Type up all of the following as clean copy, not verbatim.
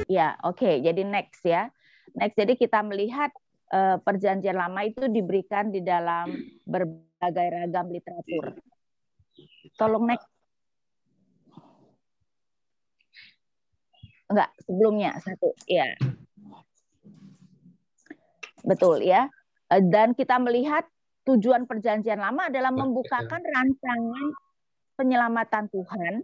Ya, oke. Jadi next ya. Next, jadi kita melihat Perjanjian Lama itu diberikan di dalam berbagai ragam literatur. Tolong next. Enggak, sebelumnya satu. Ya. Betul ya. Dan kita melihat tujuan Perjanjian Lama adalah membukakan rancangan penyelamatan Tuhan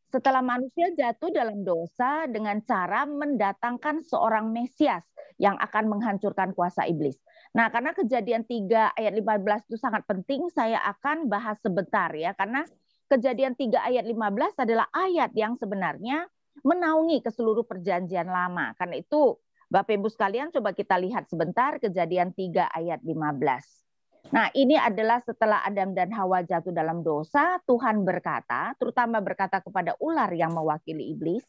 setelah manusia jatuh dalam dosa dengan cara mendatangkan seorang Mesias yang akan menghancurkan kuasa iblis. Nah, karena Kejadian 3 ayat 15 itu sangat penting, saya akan bahas sebentar ya, karena Kejadian 3 ayat 15 adalah ayat yang sebenarnya menaungi ke seluruh Perjanjian Lama. Karena itu Bapak Ibu sekalian, coba kita lihat sebentar Kejadian 3 ayat 15. Nah, ini adalah setelah Adam dan Hawa jatuh dalam dosa, Tuhan berkata, terutama berkata kepada ular yang mewakili iblis,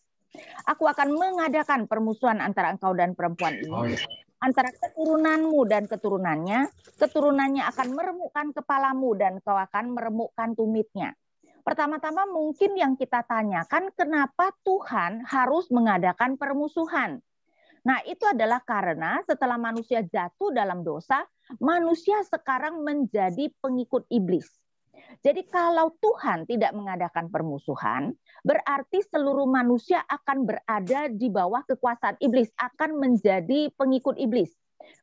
aku akan mengadakan permusuhan antara engkau dan perempuan ini, antara keturunanmu dan keturunannya, keturunannya akan meremukkan kepalamu dan kau akan meremukkan tumitnya. Pertama-tama mungkin yang kita tanyakan, kenapa Tuhan harus mengadakan permusuhan? Nah, itu adalah karena setelah manusia jatuh dalam dosa, manusia sekarang menjadi pengikut iblis. Jadi kalau Tuhan tidak mengadakan permusuhan, berarti seluruh manusia akan berada di bawah kekuasaan iblis, akan menjadi pengikut iblis.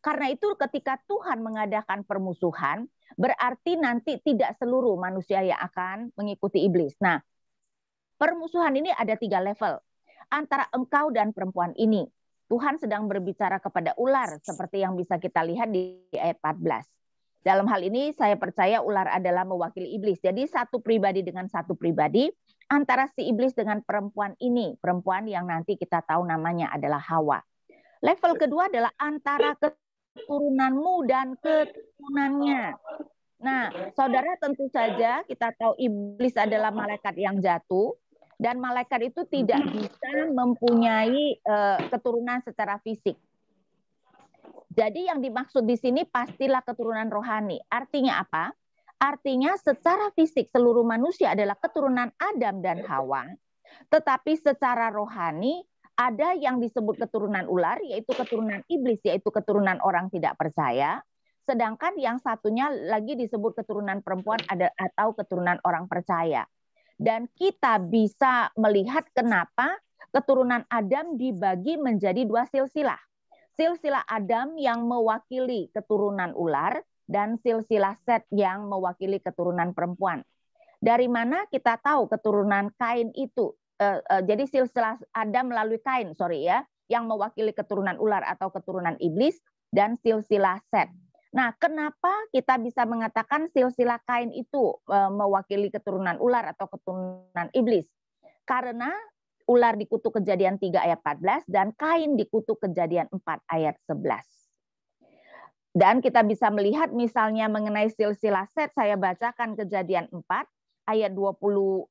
Karena itu ketika Tuhan mengadakan permusuhan, berarti nanti tidak seluruh manusia yang akan mengikuti iblis. Nah, permusuhan ini ada 3 level. Antara engkau dan perempuan ini. Tuhan sedang berbicara kepada ular seperti yang bisa kita lihat di ayat 14. Dalam hal ini saya percaya ular adalah mewakili iblis. Jadi satu pribadi dengan satu pribadi antara si iblis dengan perempuan ini. Perempuan yang nanti kita tahu namanya adalah Hawa. Level kedua adalah antara keturunanmu dan keturunannya. Nah, saudara tentu saja kita tahu iblis adalah malaikat yang jatuh. Dan malaikat itu tidak bisa mempunyai keturunan secara fisik. Jadi yang dimaksud di sini pastilah keturunan rohani. Artinya apa? Artinya secara fisik seluruh manusia adalah keturunan Adam dan Hawa. Tetapi secara rohani ada yang disebut keturunan ular, yaitu keturunan iblis, yaitu keturunan orang tidak percaya. Sedangkan yang satunya lagi disebut keturunan perempuan atau keturunan orang percaya. Dan kita bisa melihat kenapa keturunan Adam dibagi menjadi 2 silsilah. Silsilah Adam yang mewakili keturunan ular dan silsilah Set yang mewakili keturunan perempuan. Dari mana kita tahu keturunan Kain itu? Jadi silsilah Adam melalui Kain, yang mewakili keturunan ular atau keturunan iblis, dan silsilah Set. Nah, kenapa kita bisa mengatakan silsilah Kain itu mewakili keturunan ular atau keturunan iblis? Karena ular dikutuk Kejadian 3 ayat 14 dan Kain dikutuk Kejadian 4 ayat 11. Dan kita bisa melihat misalnya mengenai silsilah Set, saya bacakan Kejadian 4 ayat 26.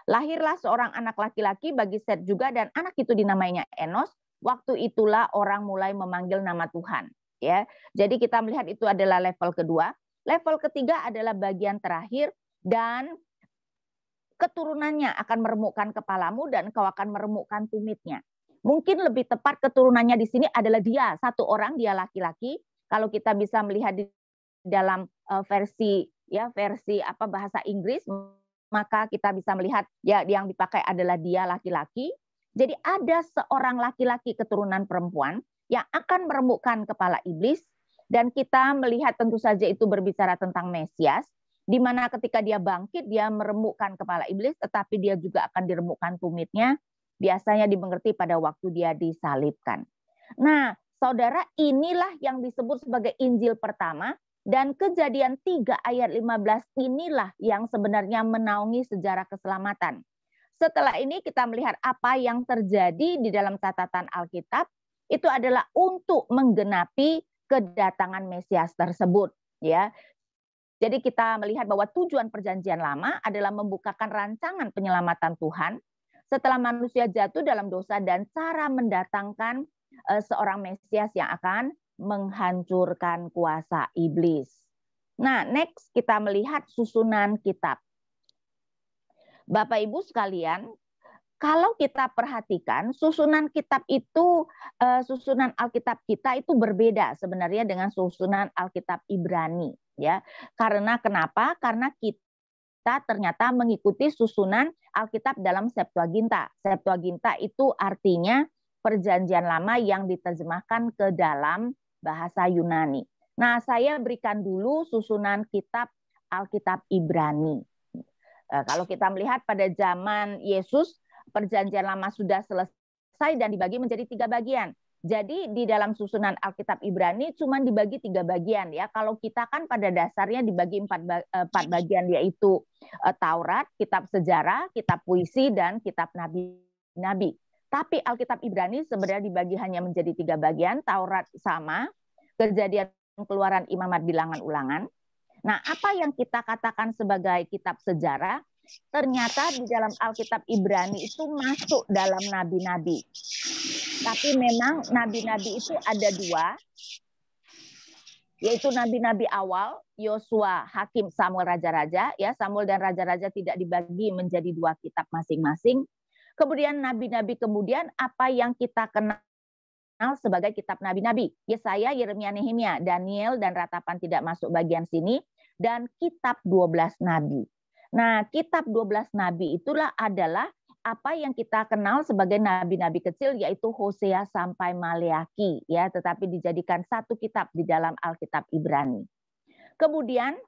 Lahirlah seorang anak laki-laki bagi Set juga dan anak itu dinamainya Enos. Waktu itulah orang mulai memanggil nama Tuhan. Ya, jadi kita melihat itu adalah level kedua. Level ketiga adalah bagian terakhir dan keturunannya akan meremukkan kepalamu dan kau akan meremukkan tumitnya. Mungkin lebih tepat keturunannya di sini adalah dia, satu orang, dia laki-laki. Kalau kita bisa melihat di dalam versi bahasa Inggris, maka kita bisa melihat ya yang dipakai adalah dia laki-laki. Jadi ada seorang laki-laki keturunan perempuan yang akan meremukkan kepala iblis, dan kita melihat tentu saja itu berbicara tentang Mesias, di mana ketika dia bangkit, dia meremukkan kepala iblis, tetapi dia juga akan diremukkan tumitnya, biasanya dimengerti pada waktu dia disalibkan. Nah, saudara, inilah yang disebut sebagai Injil pertama, dan Kejadian 3 ayat 15 inilah yang sebenarnya menaungi sejarah keselamatan. Setelah ini kita melihat apa yang terjadi di dalam catatan Alkitab, itu adalah untuk menggenapi kedatangan Mesias tersebut, ya. Jadi kita melihat bahwa tujuan Perjanjian Lama adalah membukakan rancangan penyelamatan Tuhan setelah manusia jatuh dalam dosa dan cara mendatangkan seorang Mesias yang akan menghancurkan kuasa iblis. Nah, next kita melihat susunan kitab. Bapak Ibu sekalian, kalau kita perhatikan susunan kitab itu, susunan Alkitab kita itu berbeda sebenarnya dengan susunan Alkitab Ibrani, ya. Karena kenapa? Karena kita ternyata mengikuti susunan Alkitab dalam Septuaginta. Septuaginta itu artinya Perjanjian Lama yang diterjemahkan ke dalam bahasa Yunani. Nah, saya berikan dulu susunan kitab Alkitab Ibrani. Kalau kita melihat pada zaman Yesus, Perjanjian Lama sudah selesai dan dibagi menjadi 3 bagian. Jadi di dalam susunan Alkitab Ibrani cuma dibagi 3 bagian, ya. Kalau kita kan pada dasarnya dibagi 4 bagian, yaitu Taurat, kitab sejarah, kitab puisi, dan kitab nabi-nabi. Tapi Alkitab Ibrani sebenarnya dibagi hanya menjadi 3 bagian. Taurat sama, Kejadian, Keluaran, Imamat, Bilangan, Ulangan. Nah, apa yang kita katakan sebagai kitab sejarah, ternyata di dalam Alkitab Ibrani itu masuk dalam nabi-nabi. Tapi memang nabi-nabi itu ada 2, yaitu nabi-nabi awal, Yosua, Hakim, Samuel, Raja-Raja. Ya, Samuel dan Raja-Raja tidak dibagi menjadi 2 kitab masing-masing. Kemudian nabi-nabi kemudian apa yang kita kenal sebagai kitab nabi-nabi. Yesaya, Yeremia, Nehemia, Daniel, dan Ratapan tidak masuk bagian sini. Dan kitab 12 nabi. Nah, kitab 12 nabi itulah adalah apa yang kita kenal sebagai nabi-nabi kecil, yaitu Hosea sampai Maleaki, ya, tetapi dijadikan satu kitab di dalam Alkitab Ibrani. Kemudian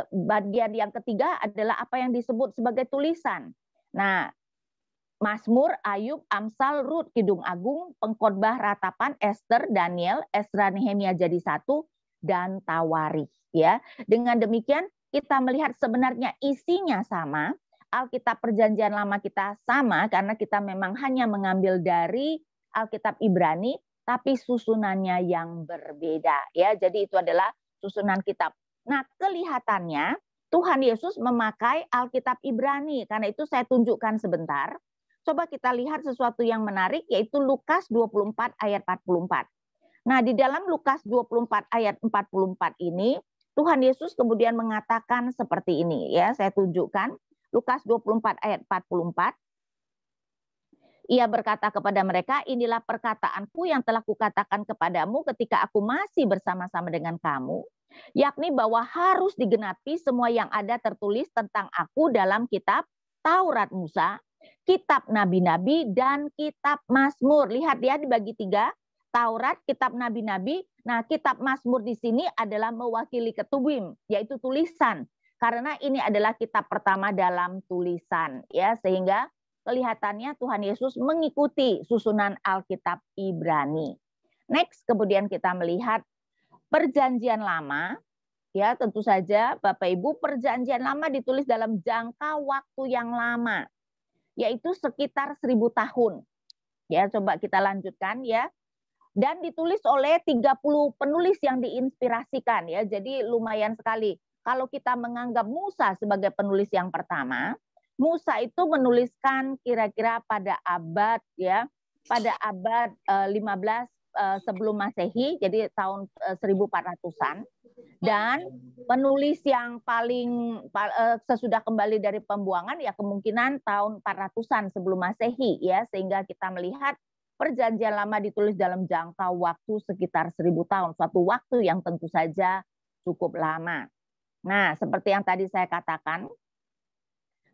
bagian yang ketiga adalah apa yang disebut sebagai tulisan. Nah, Mazmur, Ayub, Amsal, Rut, Kidung Agung, Pengkhotbah, Ratapan, Ester, Daniel, Esra, Nehemia jadi satu, dan Tawarikh, ya. Dengan demikian kita melihat sebenarnya isinya sama, Alkitab Perjanjian Lama kita sama karena kita memang hanya mengambil dari Alkitab Ibrani, tapi susunannya yang berbeda, ya. Jadi itu adalah susunan kitab. Nah, kelihatannya Tuhan Yesus memakai Alkitab Ibrani, karena itu saya tunjukkan sebentar. Coba kita lihat sesuatu yang menarik, yaitu Lukas 24 ayat 44. Nah, di dalam Lukas 24 ayat 44 ini, Tuhan Yesus kemudian mengatakan seperti ini, ya. Saya tunjukkan Lukas 24 ayat 44. Ia berkata kepada mereka, inilah perkataanku yang telah kukatakan kepadamu ketika aku masih bersama-sama dengan kamu, yakni bahwa harus digenapi semua yang ada tertulis tentang aku dalam kitab Taurat Musa, kitab nabi-nabi, dan kitab Mazmur. Lihat ya, dibagi 3, Taurat, kitab nabi-nabi. Nah, kitab Mazmur di sini adalah mewakili ketubim, yaitu tulisan. Karena ini adalah kitab pertama dalam tulisan, ya, sehingga kelihatannya Tuhan Yesus mengikuti susunan Alkitab Ibrani. Next, kemudian kita melihat Perjanjian Lama. Ya, tentu saja Bapak Ibu, Perjanjian Lama ditulis dalam jangka waktu yang lama, yaitu sekitar 1000 tahun. Ya, coba kita lanjutkan, ya. Dan ditulis oleh 30 penulis yang diinspirasikan, ya. Jadi lumayan sekali. Kalau kita menganggap Musa sebagai penulis yang pertama, Musa itu menuliskan kira-kira pada abad, ya, pada abad 15 sebelum Masehi, jadi tahun 1400-an. Dan penulis yang paling sesudah kembali dari pembuangan, ya kemungkinan tahun 400-an sebelum Masehi, ya, sehingga kita melihat Perjanjian Lama ditulis dalam jangka waktu sekitar 1000 tahun, suatu waktu yang tentu saja cukup lama. Nah, seperti yang tadi saya katakan,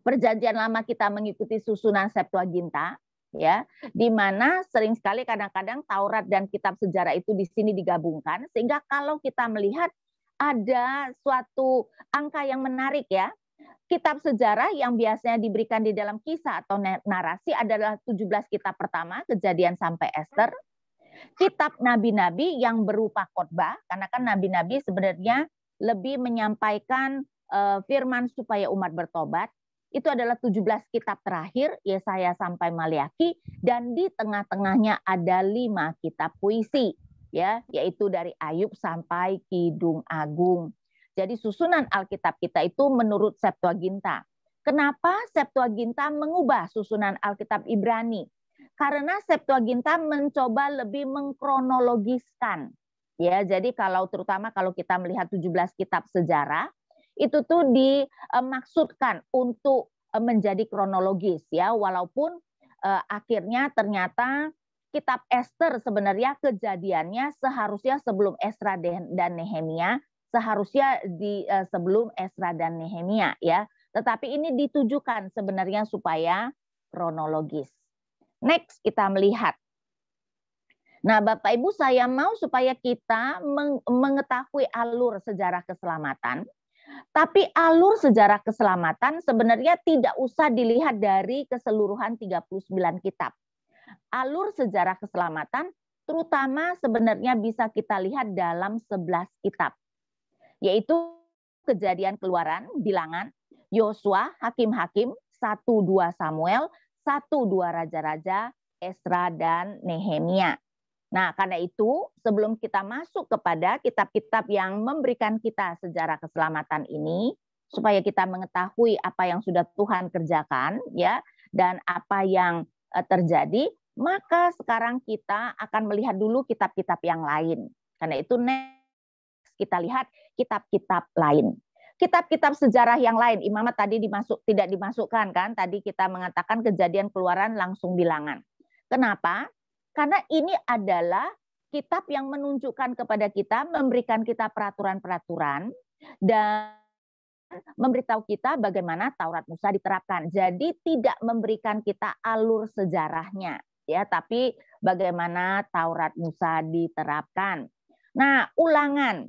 Perjanjian Lama kita mengikuti susunan Septuaginta, ya, di mana sering sekali kadang-kadang Taurat dan kitab sejarah itu di sini digabungkan, sehingga kalau kita melihat ada suatu angka yang menarik, ya. Kitab sejarah yang biasanya diberikan di dalam kisah atau narasi adalah 17 kitab pertama, Kejadian sampai Ester. Kitab nabi-nabi yang berupa khotbah, karena kan nabi-nabi sebenarnya lebih menyampaikan firman supaya umat bertobat. Itu adalah 17 kitab terakhir, Yesaya sampai Maleaki, dan di tengah-tengahnya ada 5 kitab puisi, ya, yaitu dari Ayub sampai Kidung Agung. Jadi susunan Alkitab kita itu menurut Septuaginta. Kenapa Septuaginta mengubah susunan Alkitab Ibrani? Karena Septuaginta mencoba lebih mengkronologiskan. Ya, jadi terutama kalau kita melihat 17 kitab sejarah, itu tuh dimaksudkan untuk menjadi kronologis ya, walaupun akhirnya ternyata kitab Ester sebenarnya kejadiannya seharusnya sebelum Ezra dan Nehemia, seharusnya sebelum Ezra dan Nehemia ya. Tetapi ini ditujukan sebenarnya supaya kronologis. Next kita melihat. Nah, Bapak Ibu, saya mau supaya kita mengetahui alur sejarah keselamatan. Tapi alur sejarah keselamatan sebenarnya tidak usah dilihat dari keseluruhan 39 kitab. Alur sejarah keselamatan terutama sebenarnya bisa kita lihat dalam 11 kitab. Yaitu Kejadian, Keluaran, Bilangan, Yosua, Hakim-Hakim, 1-2 Samuel, 1-2 Raja-Raja, Ezra, dan Nehemia. Nah, karena itu sebelum kita masuk kepada kitab-kitab yang memberikan kita sejarah keselamatan ini, supaya kita mengetahui apa yang sudah Tuhan kerjakan ya dan apa yang terjadi, maka sekarang kita akan melihat dulu kitab-kitab yang lain. Karena itu next kita lihat kitab-kitab lain. Kitab-kitab sejarah yang lain, Imamat tadi tidak dimasukkan kan? Tadi kita mengatakan Kejadian, Keluaran, langsung Bilangan. Kenapa? Karena ini adalah kitab yang menunjukkan kepada kita, memberikan kita peraturan-peraturan dan memberitahu kita bagaimana Taurat Musa diterapkan. Jadi tidak memberikan kita alur sejarahnya, ya, tapi bagaimana Taurat Musa diterapkan. Nah, ulangan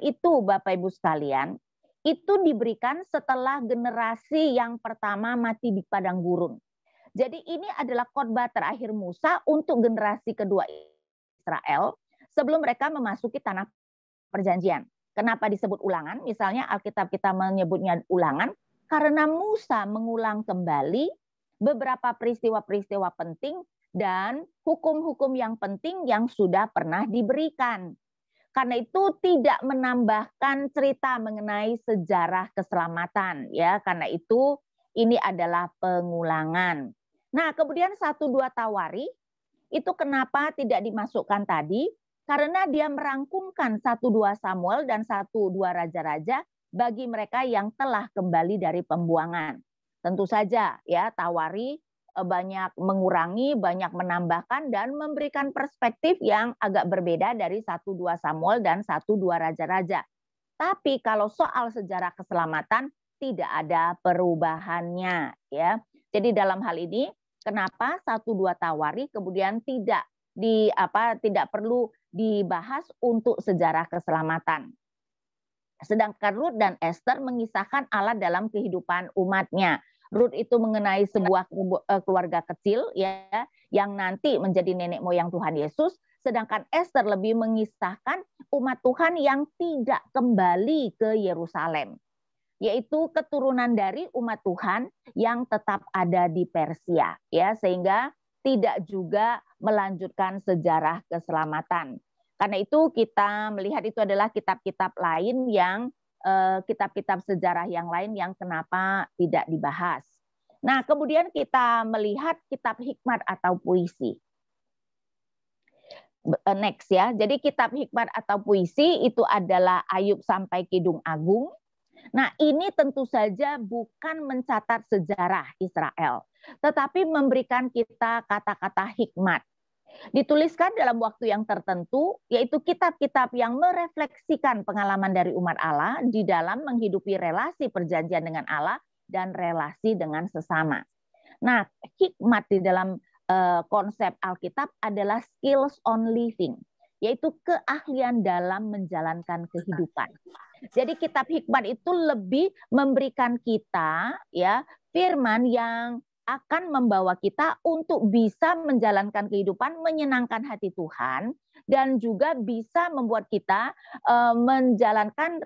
itu Bapak Ibu sekalian, itu diberikan setelah generasi yang pertama mati di padang gurun. Jadi ini adalah khotbah terakhir Musa untuk generasi kedua Israel sebelum mereka memasuki tanah perjanjian. Kenapa disebut ulangan? Misalnya Alkitab kita menyebutnya ulangan karena Musa mengulang kembali beberapa peristiwa-peristiwa penting dan hukum-hukum yang penting yang sudah pernah diberikan. Karena itu tidak menambahkan cerita mengenai sejarah keselamatan ya. Karena itu ini adalah pengulangan. Nah, kemudian 1-2 Tawari itu kenapa tidak dimasukkan tadi? Karena dia merangkumkan 1-2 Samuel dan 1-2 Raja-Raja bagi mereka yang telah kembali dari pembuangan. Tentu saja ya, Tawari banyak mengurangi, banyak menambahkan dan memberikan perspektif yang agak berbeda dari 1-2 Samuel dan 1-2 Raja-Raja. Tapi kalau soal sejarah keselamatan tidak ada perubahannya ya. Jadi dalam hal ini kenapa 1-2 Tawari kemudian tidak perlu dibahas untuk sejarah keselamatan. Sedangkan Rut dan Ester mengisahkan Allah dalam kehidupan umatnya. Rut itu mengenai sebuah keluarga kecil ya yang nanti menjadi nenek moyang Tuhan Yesus, sedangkan Ester lebih mengisahkan umat Tuhan yang tidak kembali ke Yerusalem, yaitu keturunan dari umat Tuhan yang tetap ada di Persia ya, sehingga tidak juga melanjutkan sejarah keselamatan. Karena itu kita melihat itu adalah kitab-kitab lain yang kitab-kitab sejarah yang lain yang kenapa tidak dibahas. Nah, kemudian kita melihat kitab hikmat atau puisi. Next ya. Jadi kitab hikmat atau puisi itu adalah Ayub sampai Kidung Agung. Nah, ini tentu saja bukan mencatat sejarah Israel, tetapi memberikan kita kata-kata hikmat. Dituliskan dalam waktu yang tertentu, yaitu kitab-kitab yang merefleksikan pengalaman dari umat Allah di dalam menghidupi relasi perjanjian dengan Allah dan relasi dengan sesama. Nah, hikmat di dalam konsep Alkitab adalah skills on living, yaitu keahlian dalam menjalankan kehidupan. Jadi kitab hikmat itu lebih memberikan kita ya firman yang akan membawa kita untuk bisa menjalankan kehidupan menyenangkan hati Tuhan dan juga bisa membuat kita menjalankan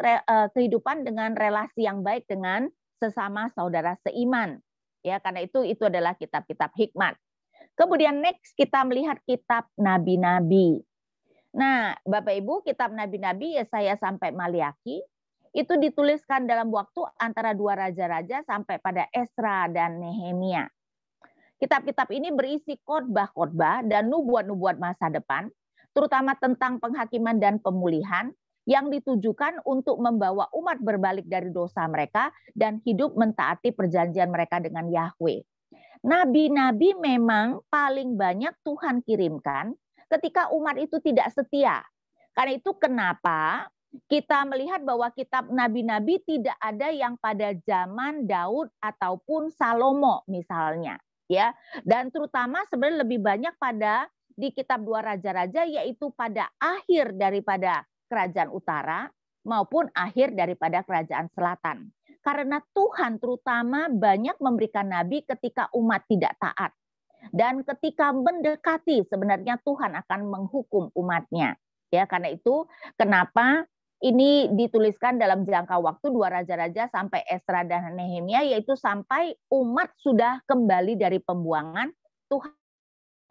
kehidupan dengan relasi yang baik dengan sesama saudara seiman. Ya, karena itu adalah kitab-kitab hikmat. Kemudian next kita melihat kitab nabi-nabi. Nah, Bapak Ibu, kitab nabi-nabi Yesaya sampai Maliaki itu dituliskan dalam waktu antara 2 raja-raja sampai pada Ezra dan Nehemia. Kitab-kitab ini berisi khotbah-khotbah dan nubuat-nubuat masa depan, terutama tentang penghakiman dan pemulihan, yang ditujukan untuk membawa umat berbalik dari dosa mereka dan hidup mentaati perjanjian mereka dengan Yahweh. Nabi-nabi memang paling banyak Tuhan kirimkan ketika umat itu tidak setia. Karena itu kenapa kita melihat bahwa kitab nabi-nabi tidak ada yang pada zaman Daud ataupun Salomo misalnya, ya. Dan terutama sebenarnya lebih banyak pada di kitab 2 Raja-Raja, yaitu pada akhir daripada kerajaan utara maupun akhir daripada kerajaan selatan. Karena Tuhan terutama banyak memberikan nabi ketika umat tidak taat. Dan ketika mendekati sebenarnya Tuhan akan menghukum umatnya. Ya, karena itu kenapa ini dituliskan dalam jangka waktu 2 Raja-Raja sampai Esra dan Nehemia, yaitu sampai umat sudah kembali dari pembuangan, Tuhan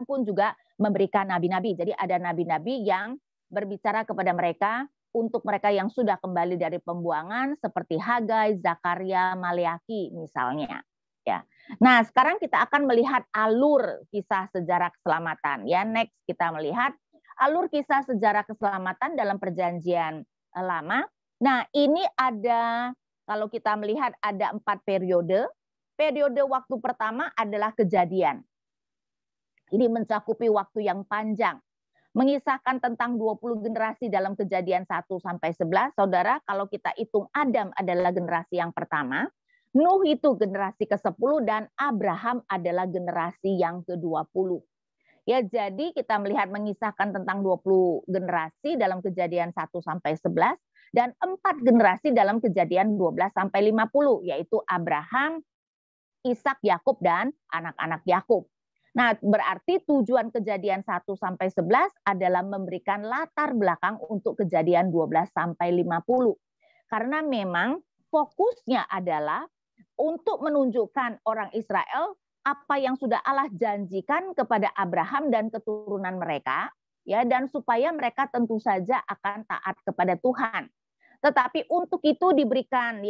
pun juga memberikan nabi-nabi. Jadi ada nabi-nabi yang berbicara kepada mereka untuk mereka yang sudah kembali dari pembuangan seperti Hagai, Zakaria, Maleaki misalnya. Ya. Nah, sekarang kita akan melihat alur kisah sejarah keselamatan. Ya, next kita melihat alur kisah sejarah keselamatan dalam Perjanjian Lama. Nah, ini ada, kalau kita melihat ada 4 periode. Periode waktu pertama adalah Kejadian. Ini mencakupi waktu yang panjang. Mengisahkan tentang 20 generasi dalam Kejadian 1 sampai 11. Saudara, kalau kita hitung Adam adalah generasi yang pertama, Nuh itu generasi ke-10 dan Abraham adalah generasi yang ke-20. Ya, jadi kita melihat mengisahkan tentang 20 generasi dalam Kejadian 1 sampai 11 dan 4 generasi dalam Kejadian 12 sampai 50, yaitu Abraham, Ishak, Yakub dan anak-anak Yakub. Nah, berarti tujuan Kejadian 1 sampai 11 adalah memberikan latar belakang untuk Kejadian 12 sampai 50. Karena memang fokusnya adalah untuk menunjukkan orang Israel apa yang sudah Allah janjikan kepada Abraham dan keturunan mereka, ya, dan supaya mereka tentu saja akan taat kepada Tuhan. Tetapi untuk itu diberikan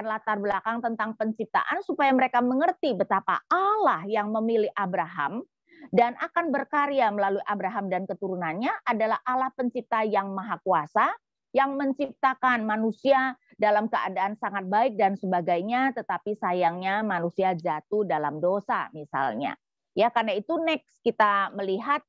latar belakang tentang penciptaan supaya mereka mengerti betapa Allah yang memilih Abraham dan akan berkarya melalui Abraham dan keturunannya adalah Allah pencipta yang maha kuasa, yang menciptakan manusia dalam keadaan sangat baik dan sebagainya, tetapi sayangnya manusia jatuh dalam dosa misalnya. Ya, karena itu next kita melihat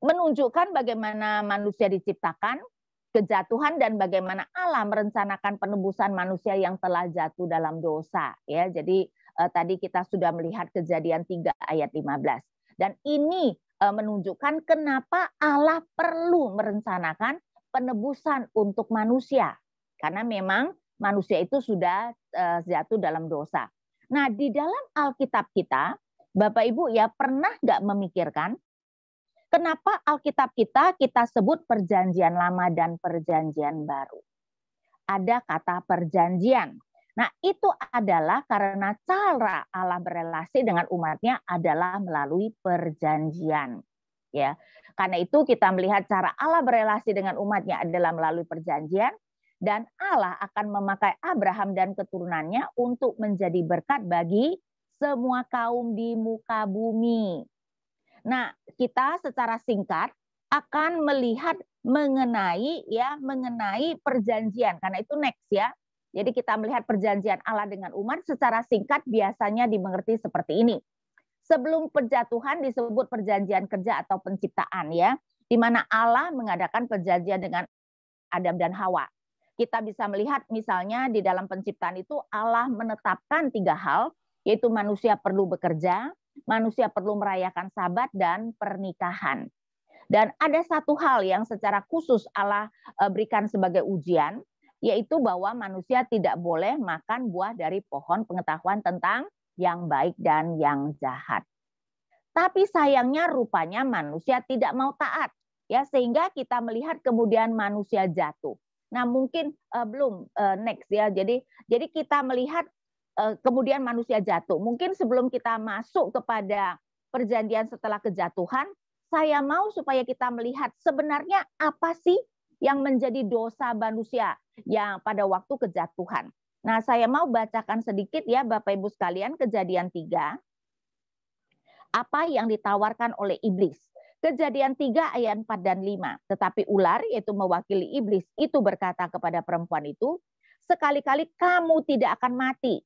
menunjukkan bagaimana manusia diciptakan, kejatuhan dan bagaimana Allah merencanakan penebusan manusia yang telah jatuh dalam dosa. Ya, jadi tadi kita sudah melihat Kejadian 3 ayat 15. Dan ini menunjukkan kenapa Allah perlu merencanakan penebusan untuk manusia. Karena memang manusia itu sudah jatuh dalam dosa. Nah, di dalam Alkitab kita, Bapak Ibu ya pernah nggak memikirkan kenapa Alkitab kita sebut Perjanjian Lama dan Perjanjian Baru? Ada kata perjanjian. Nah, itu adalah karena cara Allah berelasi dengan umatnya adalah melalui perjanjian. Ya, karena itu kita melihat cara Allah berelasi dengan umatnya adalah melalui perjanjian, dan Allah akan memakai Abraham dan keturunannya untuk menjadi berkat bagi semua kaum di muka bumi. Nah, kita secara singkat akan melihat mengenai perjanjian, karena itu next ya. Jadi kita melihat perjanjian Allah dengan umat secara singkat biasanya dimengerti seperti ini. Sebelum penjatuhan disebut perjanjian kerja atau penciptaan ya, di mana Allah mengadakan perjanjian dengan Adam dan Hawa. Kita bisa melihat misalnya di dalam penciptaan itu Allah menetapkan 3 hal, yaitu manusia perlu bekerja, manusia perlu merayakan Sabat dan pernikahan. Dan ada satu hal yang secara khusus Allah berikan sebagai ujian, yaitu bahwa manusia tidak boleh makan buah dari pohon pengetahuan tentang yang baik dan yang jahat. Tapi sayangnya rupanya manusia tidak mau taat, ya, sehingga kita melihat kemudian manusia jatuh. Nah, mungkin belum next ya. Jadi kita melihat kemudian manusia jatuh. Mungkin sebelum kita masuk kepada perjanjian setelah kejatuhan, saya mau supaya kita melihat sebenarnya apa sih yang menjadi dosa manusia yang pada waktu kejatuhan. Nah, saya mau bacakan sedikit ya Bapak Ibu sekalian Kejadian 3. Apa yang ditawarkan oleh iblis. Kejadian 3 ayat 4 dan 5. Tetapi ular, yaitu mewakili iblis, itu berkata kepada perempuan itu, sekali-kali kamu tidak akan mati.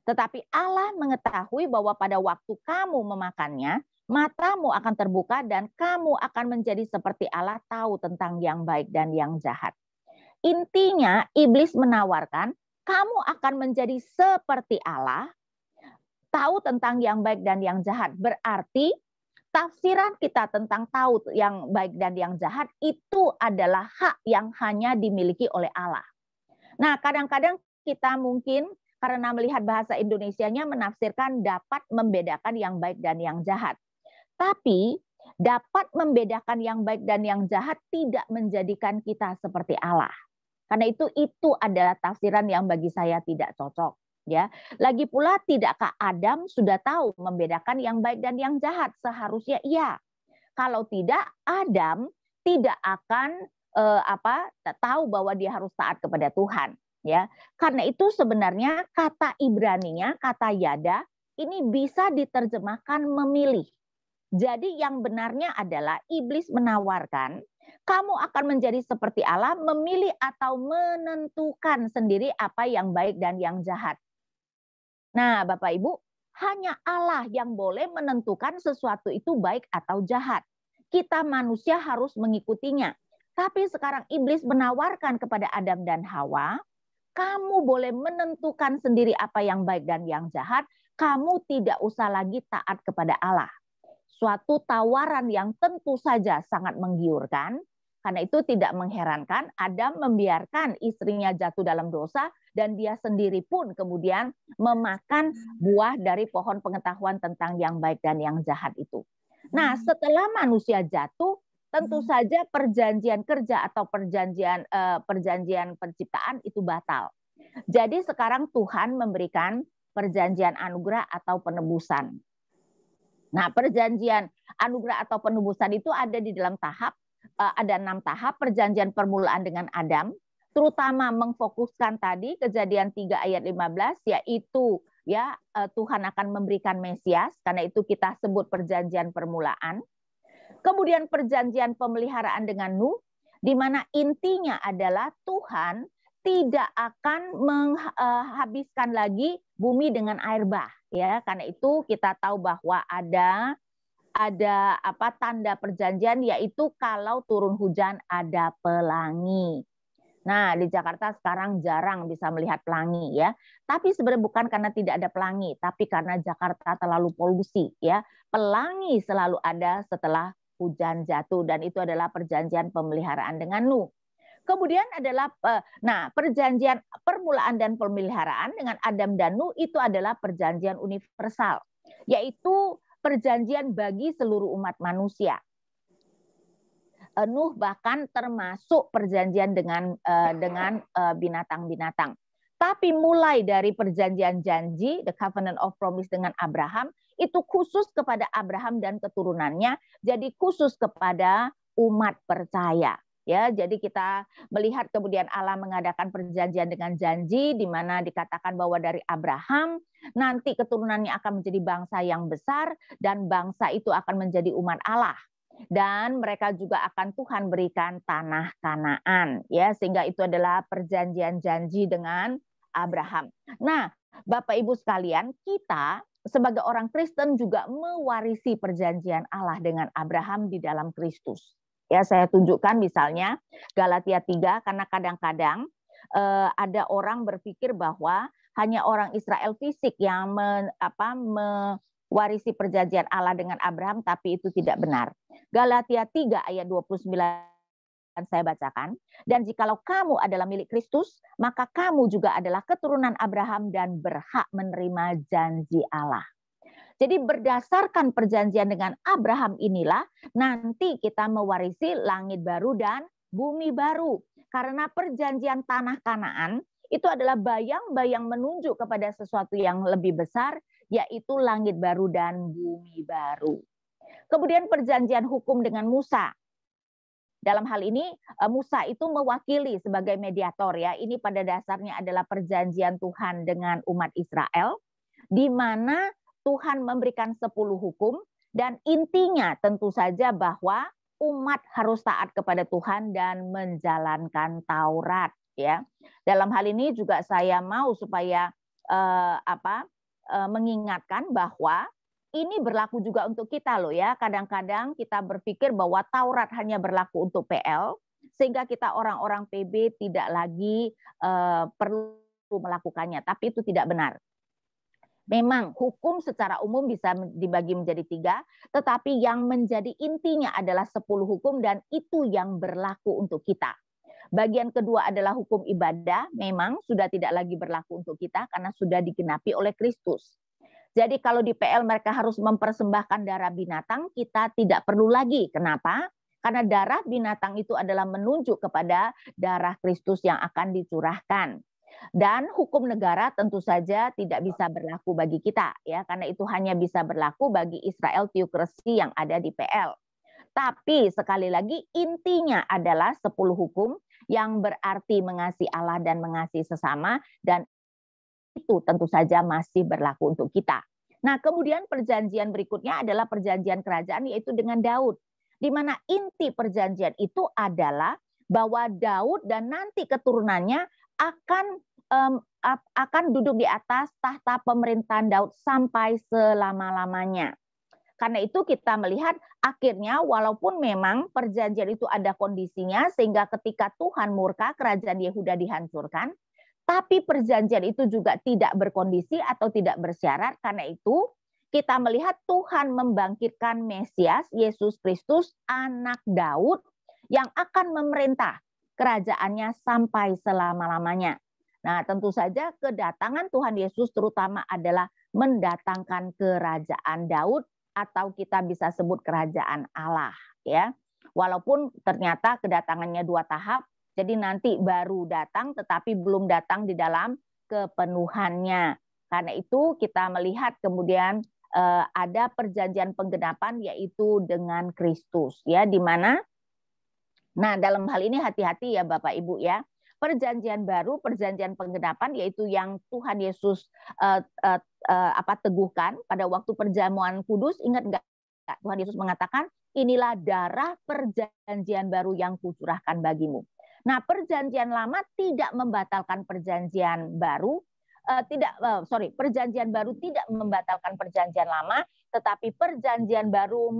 Tetapi Allah mengetahui bahwa pada waktu kamu memakannya, matamu akan terbuka dan kamu akan menjadi seperti Allah, tahu tentang yang baik dan yang jahat. Intinya iblis menawarkan, kamu akan menjadi seperti Allah, tahu tentang yang baik dan yang jahat. Berarti tafsiran kita tentang tahu yang baik dan yang jahat itu adalah hak yang hanya dimiliki oleh Allah. Nah, kadang-kadang kita mungkin karena melihat bahasa Indonesianya menafsirkan dapat membedakan yang baik dan yang jahat. Tapi dapat membedakan yang baik dan yang jahat tidak menjadikan kita seperti Allah. Karena itu adalah tafsiran yang bagi saya tidak cocok. Ya, lagi pula tidakkah Adam sudah tahu membedakan yang baik dan yang jahat? Seharusnya iya. Kalau tidak, Adam tidak akan tahu bahwa dia harus taat kepada Tuhan. Ya, karena itu sebenarnya kata Ibraninya, kata yada, ini bisa diterjemahkan memilih. Jadi yang benarnya adalah iblis menawarkan, kamu akan menjadi seperti Allah, memilih atau menentukan sendiri apa yang baik dan yang jahat. Nah, Bapak Ibu, hanya Allah yang boleh menentukan sesuatu itu baik atau jahat. Kita manusia harus mengikutinya. Tapi sekarang iblis menawarkan kepada Adam dan Hawa, kamu boleh menentukan sendiri apa yang baik dan yang jahat, kamu tidak usah lagi taat kepada Allah. Suatu tawaran yang tentu saja sangat menggiurkan, karena itu tidak mengherankan Adam membiarkan istrinya jatuh dalam dosa dan dia sendiri pun kemudian memakan buah dari pohon pengetahuan tentang yang baik dan yang jahat itu. Nah, setelah manusia jatuh, tentu saja perjanjian kerja atau perjanjian penciptaan itu batal. Jadi sekarang Tuhan memberikan perjanjian anugerah atau penebusan. Nah, perjanjian anugerah atau penebusan itu ada di dalam tahap, ada 6 tahap. Perjanjian permulaan dengan Adam, terutama mengfokuskan tadi Kejadian 3 ayat 15, yaitu ya Tuhan akan memberikan Mesias, karena itu kita sebut perjanjian permulaan. Kemudian perjanjian pemeliharaan dengan Nuh, di mana intinya adalah Tuhan tidak akan menghabiskan lagi bumi dengan air bah, ya. Karena itu kita tahu bahwa ada tanda perjanjian, yaitu kalau turun hujan ada pelangi. Nah, di Jakarta sekarang jarang bisa melihat pelangi, ya. Tapi sebenarnya bukan karena tidak ada pelangi, tapi karena Jakarta terlalu polusi, ya. Pelangi selalu ada setelah hujan jatuh, dan itu adalah perjanjian pemeliharaan dengan Nuh. Kemudian adalah perjanjian permulaan dan pemeliharaan dengan Adam dan Nuh itu adalah perjanjian universal, yaitu perjanjian bagi seluruh umat manusia. Nuh bahkan termasuk perjanjian dengan binatang-binatang. Tapi mulai dari perjanjian janji, the covenant of promise dengan Abraham, itu khusus kepada Abraham dan keturunannya, jadi khusus kepada umat percaya. Ya, jadi kita melihat kemudian Allah mengadakan perjanjian dengan janji, di mana dikatakan bahwa dari Abraham nanti keturunannya akan menjadi bangsa yang besar, dan bangsa itu akan menjadi umat Allah. Dan mereka juga akan Tuhan berikan tanah Kanaan, ya, sehingga itu adalah perjanjian janji dengan Abraham. Nah, Bapak Ibu sekalian, kita sebagai orang Kristen juga mewarisi perjanjian Allah dengan Abraham di dalam Kristus. Ya, saya tunjukkan misalnya Galatia 3, karena kadang-kadang ada orang berpikir bahwa hanya orang Israel fisik yang mewarisi perjanjian Allah dengan Abraham, tapi itu tidak benar. Galatia 3 ayat 29 saya bacakan. Dan jikalau kamu adalah milik Kristus, maka kamu juga adalah keturunan Abraham dan berhak menerima janji Allah. Jadi berdasarkan perjanjian dengan Abraham inilah nanti kita mewarisi langit baru dan bumi baru. Karena perjanjian tanah Kanaan itu adalah bayang-bayang menunjuk kepada sesuatu yang lebih besar, yaitu langit baru dan bumi baru. Kemudian perjanjian hukum dengan Musa. Dalam hal ini Musa itu mewakili sebagai mediator, ya. Ini pada dasarnya adalah perjanjian Tuhan dengan umat Israel, di mana Tuhan memberikan 10 hukum, Dan intinya tentu saja bahwa umat harus taat kepada Tuhan dan menjalankan Taurat, ya. Dalam hal ini juga saya mau supaya mengingatkan bahwa ini berlaku juga untuk kita loh ya. Kadang-kadang kita berpikir bahwa Taurat hanya berlaku untuk PL, sehingga kita orang-orang PB tidak lagi perlu melakukannya. Tapi itu tidak benar. Memang hukum secara umum bisa dibagi menjadi 3, tetapi yang menjadi intinya adalah 10 hukum dan itu yang berlaku untuk kita. Bagian kedua adalah hukum ibadah, memang sudah tidak lagi berlaku untuk kita karena sudah digenapi oleh Kristus. Jadi kalau di PL mereka harus mempersembahkan darah binatang, kita tidak perlu lagi. Kenapa? Karena darah binatang itu adalah menunjuk kepada darah Kristus yang akan dicurahkan. Dan hukum negara tentu saja tidak bisa berlaku bagi kita, ya, karena itu hanya bisa berlaku bagi Israel Theocracy yang ada di PL. Tapi sekali lagi intinya adalah 10 hukum yang berarti mengasihi Allah dan mengasihi sesama, dan itu tentu saja masih berlaku untuk kita. Nah, kemudian perjanjian berikutnya adalah perjanjian kerajaan, yaitu dengan Daud. Di mana inti perjanjian itu adalah bahwa Daud dan nanti keturunannya akan duduk di atas tahta pemerintahan Daud sampai selama-lamanya. Karena itu kita melihat akhirnya walaupun memang perjanjian itu ada kondisinya sehingga ketika Tuhan murka kerajaan Yehuda dihancurkan, tapi perjanjian itu juga tidak berkondisi atau tidak bersyarat. Karena itu kita melihat Tuhan membangkitkan Mesias, Yesus Kristus, anak Daud yang akan memerintah kerajaannya sampai selama-lamanya. Nah, tentu saja kedatangan Tuhan Yesus terutama adalah mendatangkan kerajaan Daud, atau kita bisa sebut kerajaan Allah, ya. Walaupun ternyata kedatangannya 2 tahap, jadi nanti baru datang tetapi belum datang di dalam kepenuhannya. Karena itu kita melihat kemudian ada perjanjian penggenapan yaitu dengan Kristus, ya, di mana dalam hal ini hati-hati ya Bapak Ibu ya. Perjanjian baru, perjanjian penggenapan yaitu yang Tuhan Yesus teguhkan pada waktu perjamuan kudus. Ingat enggak Tuhan Yesus mengatakan, inilah darah perjanjian baru yang kucurahkan bagimu. Nah, perjanjian lama tidak membatalkan perjanjian baru, perjanjian baru tidak membatalkan perjanjian lama, tetapi perjanjian baru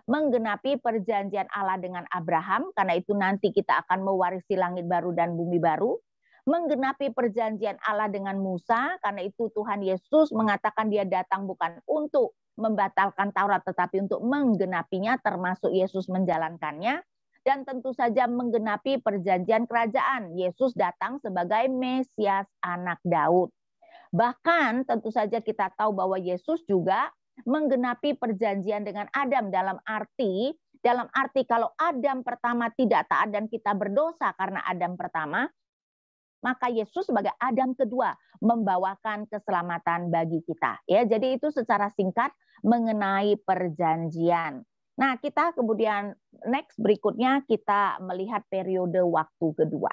menggenapi perjanjian Allah dengan Abraham, karena itu nanti kita akan mewarisi langit baru dan bumi baru. Menggenapi perjanjian Allah dengan Musa, karena itu Tuhan Yesus mengatakan dia datang bukan untuk membatalkan Taurat, tetapi untuk menggenapinya, termasuk Yesus menjalankannya. Dan tentu saja menggenapi perjanjian kerajaan. Yesus datang sebagai Mesias anak Daud. Bahkan tentu saja kita tahu bahwa Yesus juga menggenapi perjanjian dengan Adam dalam arti kalau Adam pertama tidak taat dan kita berdosa karena Adam pertama, maka Yesus sebagai Adam kedua membawakan keselamatan bagi kita. Ya, jadi itu secara singkat mengenai perjanjian. Nah, kita kemudian next berikutnya kita melihat periode waktu kedua,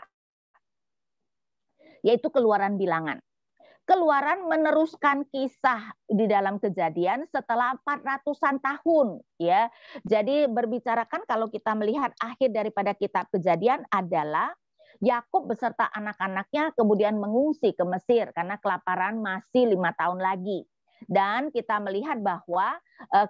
yaitu Keluaran Bilangan. Keluaran meneruskan kisah di dalam Kejadian setelah 400-an tahun, ya. Jadi berbicarakan kalau kita melihat akhir daripada kitab Kejadian adalah Yakub beserta anak-anaknya kemudian mengungsi ke Mesir karena kelaparan masih 5 tahun lagi. Dan kita melihat bahwa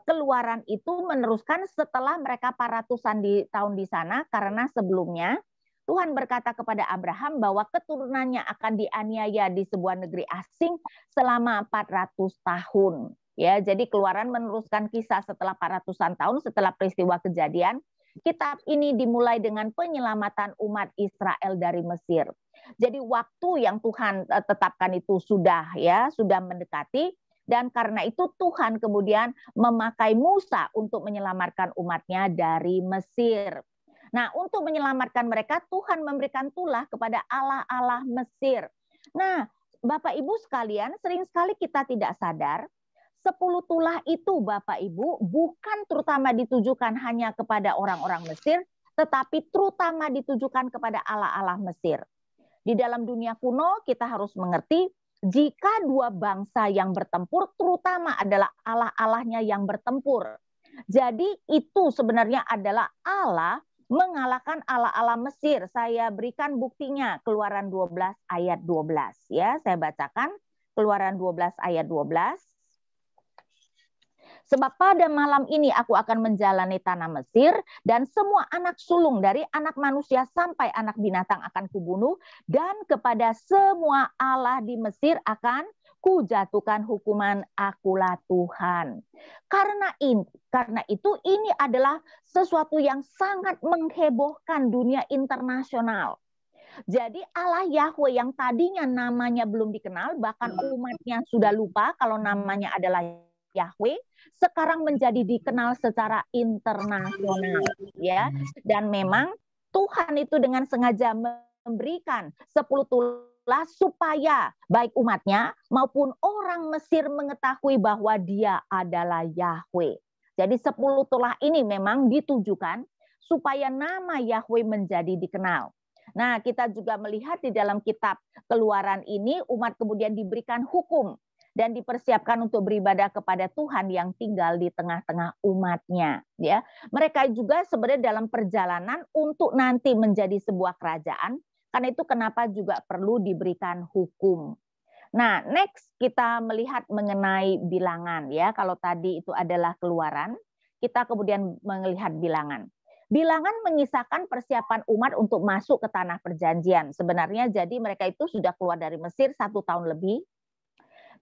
Keluaran itu meneruskan setelah mereka 400-an tahun di sana, karena sebelumnya Tuhan berkata kepada Abraham bahwa keturunannya akan dianiaya di sebuah negeri asing selama 400 tahun. Ya, jadi Keluaran meneruskan kisah setelah 400-an tahun setelah peristiwa Kejadian. Kitab ini dimulai dengan penyelamatan umat Israel dari Mesir. Jadi waktu yang Tuhan tetapkan itu sudah mendekati. Dan karena itu Tuhan kemudian memakai Musa untuk menyelamatkan umatnya dari Mesir. Nah, untuk menyelamatkan mereka, Tuhan memberikan tulah kepada Allah-Allah Mesir. Nah, Bapak Ibu sekalian, sering sekali kita tidak sadar, 10 tulah itu Bapak Ibu bukan terutama ditujukan hanya kepada orang-orang Mesir, tetapi terutama ditujukan kepada Allah-Allah Mesir. Di dalam dunia kuno kita harus mengerti jika dua bangsa yang bertempur, terutama adalah Allah-Allahnya yang bertempur. Jadi itu sebenarnya adalah Allah mengalahkan Allah-Allah Mesir. Saya berikan buktinya, Keluaran 12 ayat 12. Ya, saya bacakan Keluaran 12 ayat 12. Sebab pada malam ini aku akan menjalani tanah Mesir, dan semua anak sulung dari anak manusia sampai anak binatang akan kubunuh, dan kepada semua Allah di Mesir akan kujatuhkan hukuman, akulah Tuhan. Karena itu ini adalah sesuatu yang sangat menghebohkan dunia internasional. Jadi Allah Yahweh yang tadinya namanya belum dikenal, bahkan umatnya sudah lupa kalau namanya adalah Yahweh, sekarang menjadi dikenal secara internasional, ya. Dan memang Tuhan itu dengan sengaja memberikan 10 tulah supaya baik umatnya maupun orang Mesir mengetahui bahwa Dia adalah Yahweh. Jadi 10 tulah ini memang ditujukan supaya nama Yahweh menjadi dikenal. Nah, kita juga melihat di dalam kitab Keluaran ini umat kemudian diberikan hukum dan dipersiapkan untuk beribadah kepada Tuhan yang tinggal di tengah-tengah umatnya. Ya, mereka juga sebenarnya dalam perjalanan untuk nanti menjadi sebuah kerajaan. Karena itu kenapa juga perlu diberikan hukum. Nah, next kita melihat mengenai bilangan. Ya, kalau tadi itu adalah Keluaran, kita kemudian melihat bilangan. Bilangan mengisahkan persiapan umat untuk masuk ke tanah perjanjian. Sebenarnya jadi mereka itu sudah keluar dari Mesir 1 tahun lebih.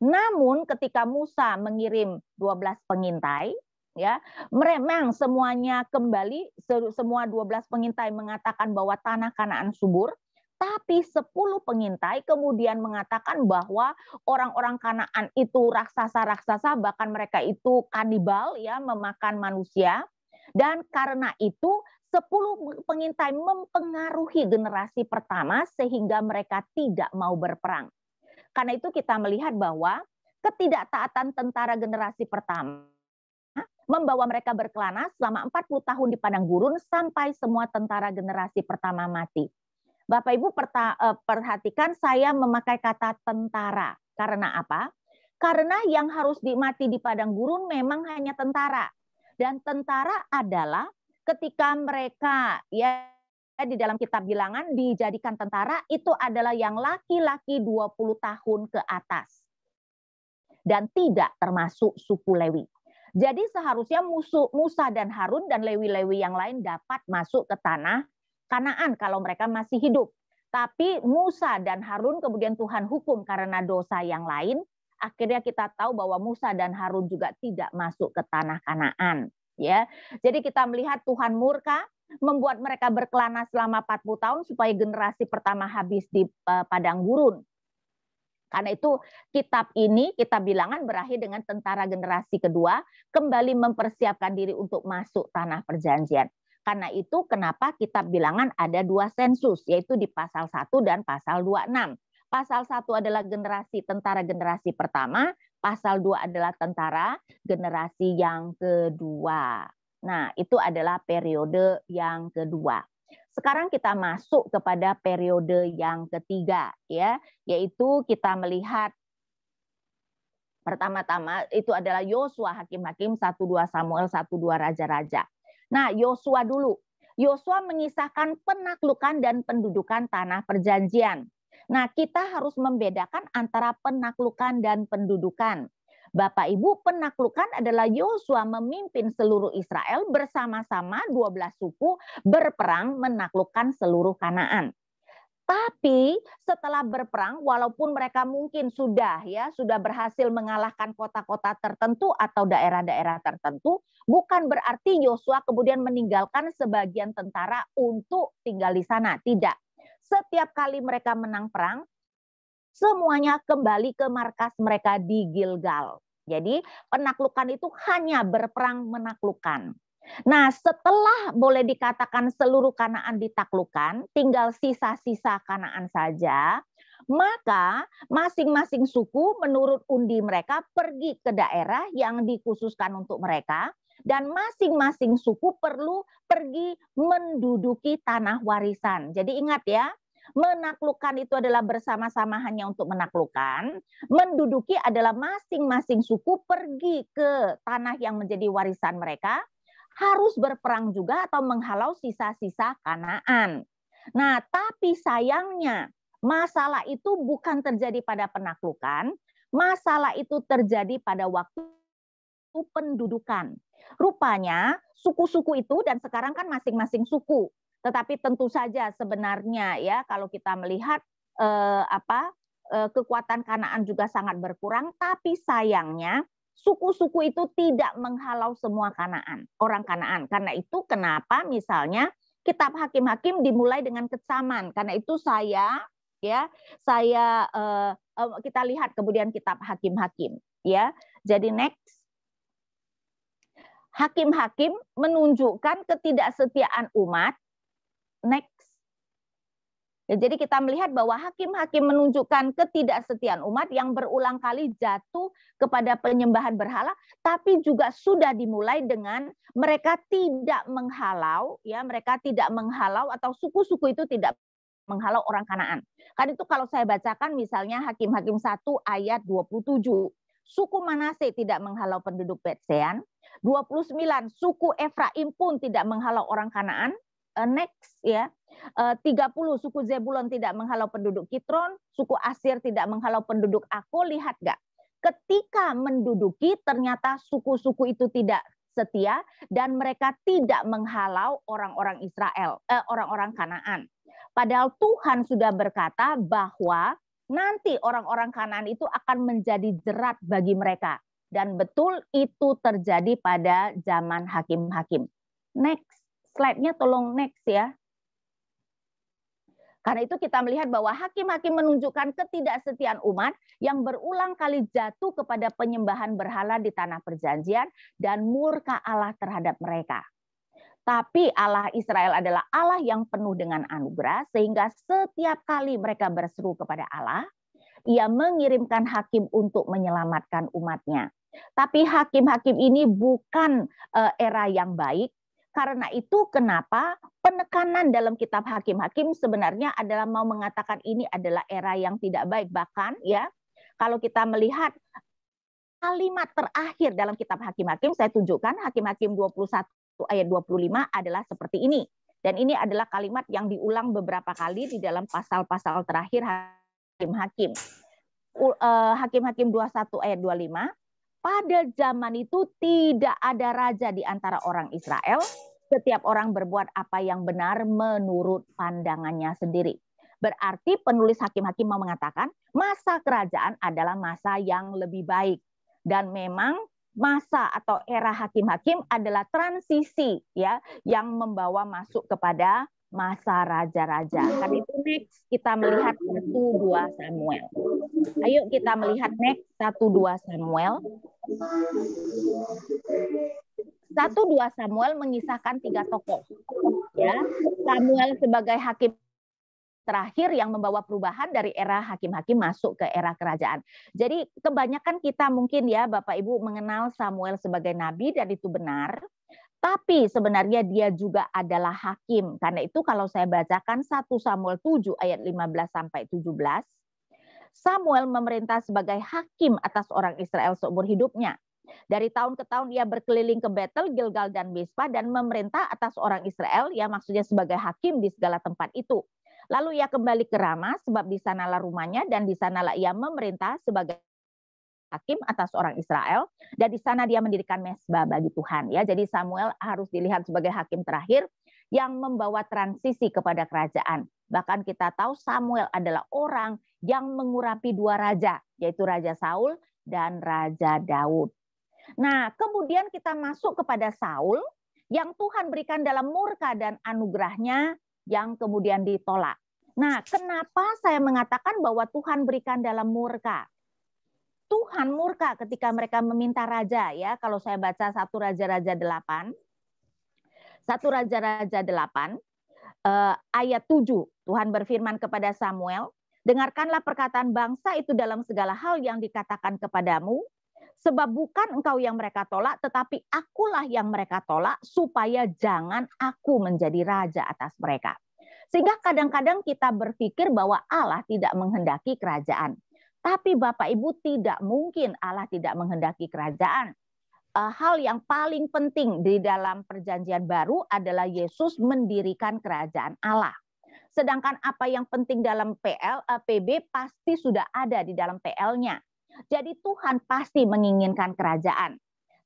Namun ketika Musa mengirim 12 pengintai, ya, memang semuanya kembali, semua 12 pengintai mengatakan bahwa tanah Kanaan subur, tapi 10 pengintai kemudian mengatakan bahwa orang-orang Kanaan itu raksasa-raksasa, bahkan mereka itu kanibal, ya, memakan manusia. Dan karena itu 10 pengintai mempengaruhi generasi pertama sehingga mereka tidak mau berperang. Karena itu kita melihat bahwa ketidaktaatan tentara generasi pertama membawa mereka berkelana selama 40 tahun di padang gurun sampai semua tentara generasi pertama mati. Bapak Ibu perhatikan saya memakai kata tentara. Karena apa? Karena yang harus mati di padang gurun memang hanya tentara. Dan tentara adalah ketika mereka, ya, di dalam kitab bilangan dijadikan tentara itu adalah yang laki-laki 20 tahun ke atas. Dan tidak termasuk suku Lewi. Jadi seharusnya Musa dan Harun dan Lewi-Lewi yang lain dapat masuk ke tanah Kanaan kalau mereka masih hidup. Tapi Musa dan Harun kemudian Tuhan hukum karena dosa yang lain. Akhirnya kita tahu bahwa Musa dan Harun juga tidak masuk ke tanah Kanaan. Ya, jadi kita melihat Tuhan murka, membuat mereka berkelana selama 40 tahun supaya generasi pertama habis di padang gurun. Karena itu kitab ini, kitab bilangan berakhir dengan tentara generasi kedua kembali mempersiapkan diri untuk masuk tanah perjanjian. Karena itu kenapa kitab bilangan ada 2 sensus, yaitu di pasal 1 dan pasal 26. Pasal 1 adalah tentara generasi pertama, pasal 2 adalah tentara generasi yang kedua. Nah, itu adalah periode yang kedua. Sekarang kita masuk kepada periode yang ketiga, ya, yaitu kita melihat pertama-tama itu adalah Yosua, Hakim-Hakim, 1-2 Samuel, 1-2 Raja-Raja. Nah, Yosua dulu. Yosua mengisahkan penaklukan dan pendudukan tanah perjanjian. Nah, kita harus membedakan antara penaklukan dan pendudukan. Bapak Ibu, penaklukan adalah Yosua memimpin seluruh Israel bersama-sama 12 suku berperang menaklukkan seluruh Kanaan. Tapi setelah berperang, walaupun mereka mungkin sudah berhasil mengalahkan kota-kota tertentu atau daerah-daerah tertentu, bukan berarti Yosua kemudian meninggalkan sebagian tentara untuk tinggal di sana. Tidak. Setiap kali mereka menang perang, semuanya kembali ke markas mereka di Gilgal. Jadi penaklukan itu hanya berperang menaklukkan. Nah, setelah boleh dikatakan seluruh Kanaan ditaklukkan, tinggal sisa-sisa Kanaan saja, maka masing-masing suku menurut undi mereka pergi ke daerah yang dikhususkan untuk mereka, dan masing-masing suku perlu pergi menduduki tanah warisan. Jadi ingat ya, Menaklukkan itu adalah bersama-sama hanya untuk menaklukkan. Menduduki adalah masing-masing suku pergi ke tanah yang menjadi warisan mereka. Harus berperang juga atau menghalau sisa-sisa Kanaan. Nah, tapi sayangnya masalah itu bukan terjadi pada penaklukan. Masalah itu terjadi pada waktu pendudukan. Rupanya suku-suku itu, dan sekarang kan masing-masing suku. Tetapi tentu saja sebenarnya ya kalau kita melihat kekuatan Kanaan juga sangat berkurang, tapi sayangnya suku-suku itu tidak menghalau semua Kanaan, orang Kanaan. Karena itu kenapa misalnya kitab Hakim-Hakim dimulai dengan kecaman. Karena itu kita lihat kemudian kitab Hakim-Hakim ya. Jadi next. Hakim-hakim menunjukkan ketidaksetiaan umat. Next. Ya, jadi kita melihat bahwa hakim-hakim menunjukkan ketidaksetiaan umat yang berulang kali jatuh kepada penyembahan berhala, tapi juga sudah dimulai dengan mereka tidak menghalau, ya, mereka tidak menghalau atau suku-suku itu tidak menghalau orang Kanaan. Kan itu kalau saya bacakan misalnya Hakim-hakim 1 ayat 27. Suku Manase tidak menghalau penduduk Bet-Sean. 29 suku Efraim pun tidak menghalau orang Kanaan. Next ya. 30 suku Zebulon tidak menghalau penduduk Kitron, suku Asyir tidak menghalau penduduk Ako. Lihat gak? Ketika menduduki ternyata suku-suku itu tidak setia dan mereka tidak menghalau orang-orang Israel, orang-orang Kanaan. Padahal Tuhan sudah berkata bahwa nanti orang-orang Kanaan itu akan menjadi jerat bagi mereka. Dan betul itu terjadi pada zaman hakim-hakim. Next, slide-nya tolong next ya. Karena itu kita melihat bahwa hakim-hakim menunjukkan ketidaksetiaan umat yang berulang kali jatuh kepada penyembahan berhala di tanah perjanjian dan murka Allah terhadap mereka. Tapi Allah Israel adalah Allah yang penuh dengan anugerah sehingga setiap kali mereka berseru kepada Allah, Ia mengirimkan hakim untuk menyelamatkan umatnya. Tapi hakim-hakim ini bukan era yang baik. Karena itu kenapa penekanan dalam kitab Hakim-hakim sebenarnya adalah mau mengatakan ini adalah era yang tidak baik. Bahkan ya kalau kita melihat kalimat terakhir dalam kitab Hakim-hakim, saya tunjukkan Hakim-hakim 21 ayat 25 adalah seperti ini. Dan ini adalah kalimat yang diulang beberapa kali di dalam pasal-pasal terakhir Hakim-hakim. Hakim-hakim 21 ayat 25. Pada zaman itu tidak ada raja di antara orang Israel. Setiap orang berbuat apa yang benar menurut pandangannya sendiri. Berarti penulis Hakim-hakim mau mengatakan masa kerajaan adalah masa yang lebih baik. Dan memang masa atau era hakim-hakim adalah transisi ya yang membawa masuk kepada masa raja-raja. Kan itu next kita melihat 1-2 Samuel. Ayo kita melihat next 1-2 Samuel. 1-2 Samuel mengisahkan 3 tokoh. Ya, Samuel sebagai hakim terakhir yang membawa perubahan dari era hakim-hakim masuk ke era kerajaan. Jadi kebanyakan kita mungkin ya Bapak Ibu mengenal Samuel sebagai nabi dan itu benar. Tapi sebenarnya dia juga adalah hakim. Karena itu kalau saya bacakan 1 Samuel 7 ayat 15 sampai 17, Samuel memerintah sebagai hakim atas orang Israel seumur hidupnya. Dari tahun ke tahun ia berkeliling ke Betel, Gilgal, dan Mispa dan memerintah atas orang Israel, ya maksudnya sebagai hakim di segala tempat itu. Lalu ia kembali ke Rama sebab di sanalah rumahnya dan di sanalah ia memerintah sebagai hakim atas orang Israel dan di sana dia mendirikan mezbah bagi Tuhan ya. Jadi Samuel harus dilihat sebagai hakim terakhir yang membawa transisi kepada kerajaan. Bahkan kita tahu Samuel adalah orang yang mengurapi 2 raja, yaitu Raja Saul dan Raja Daud. Nah, kemudian kita masuk kepada Saul yang Tuhan berikan dalam murka dan anugerahnya yang kemudian ditolak. Nah, kenapa saya mengatakan bahwa Tuhan berikan dalam murka? Tuhan murka ketika mereka meminta raja ya. Kalau saya baca 1 Raja-Raja 8. 1 Raja-Raja 8 ayat 7. Tuhan berfirman kepada Samuel, "Dengarkanlah perkataan bangsa itu dalam segala hal yang dikatakan kepadamu, sebab bukan engkau yang mereka tolak, tetapi akulah yang mereka tolak, supaya jangan aku menjadi raja atas mereka." Sehingga kadang-kadang kita berpikir bahwa Allah tidak menghendaki kerajaan. Tapi Bapak Ibu, tidak mungkin Allah tidak menghendaki kerajaan. Hal yang paling penting di dalam perjanjian baru adalah Yesus mendirikan kerajaan Allah. Sedangkan apa yang penting dalam PB pasti sudah ada di dalam PL-nya. Jadi Tuhan pasti menginginkan kerajaan.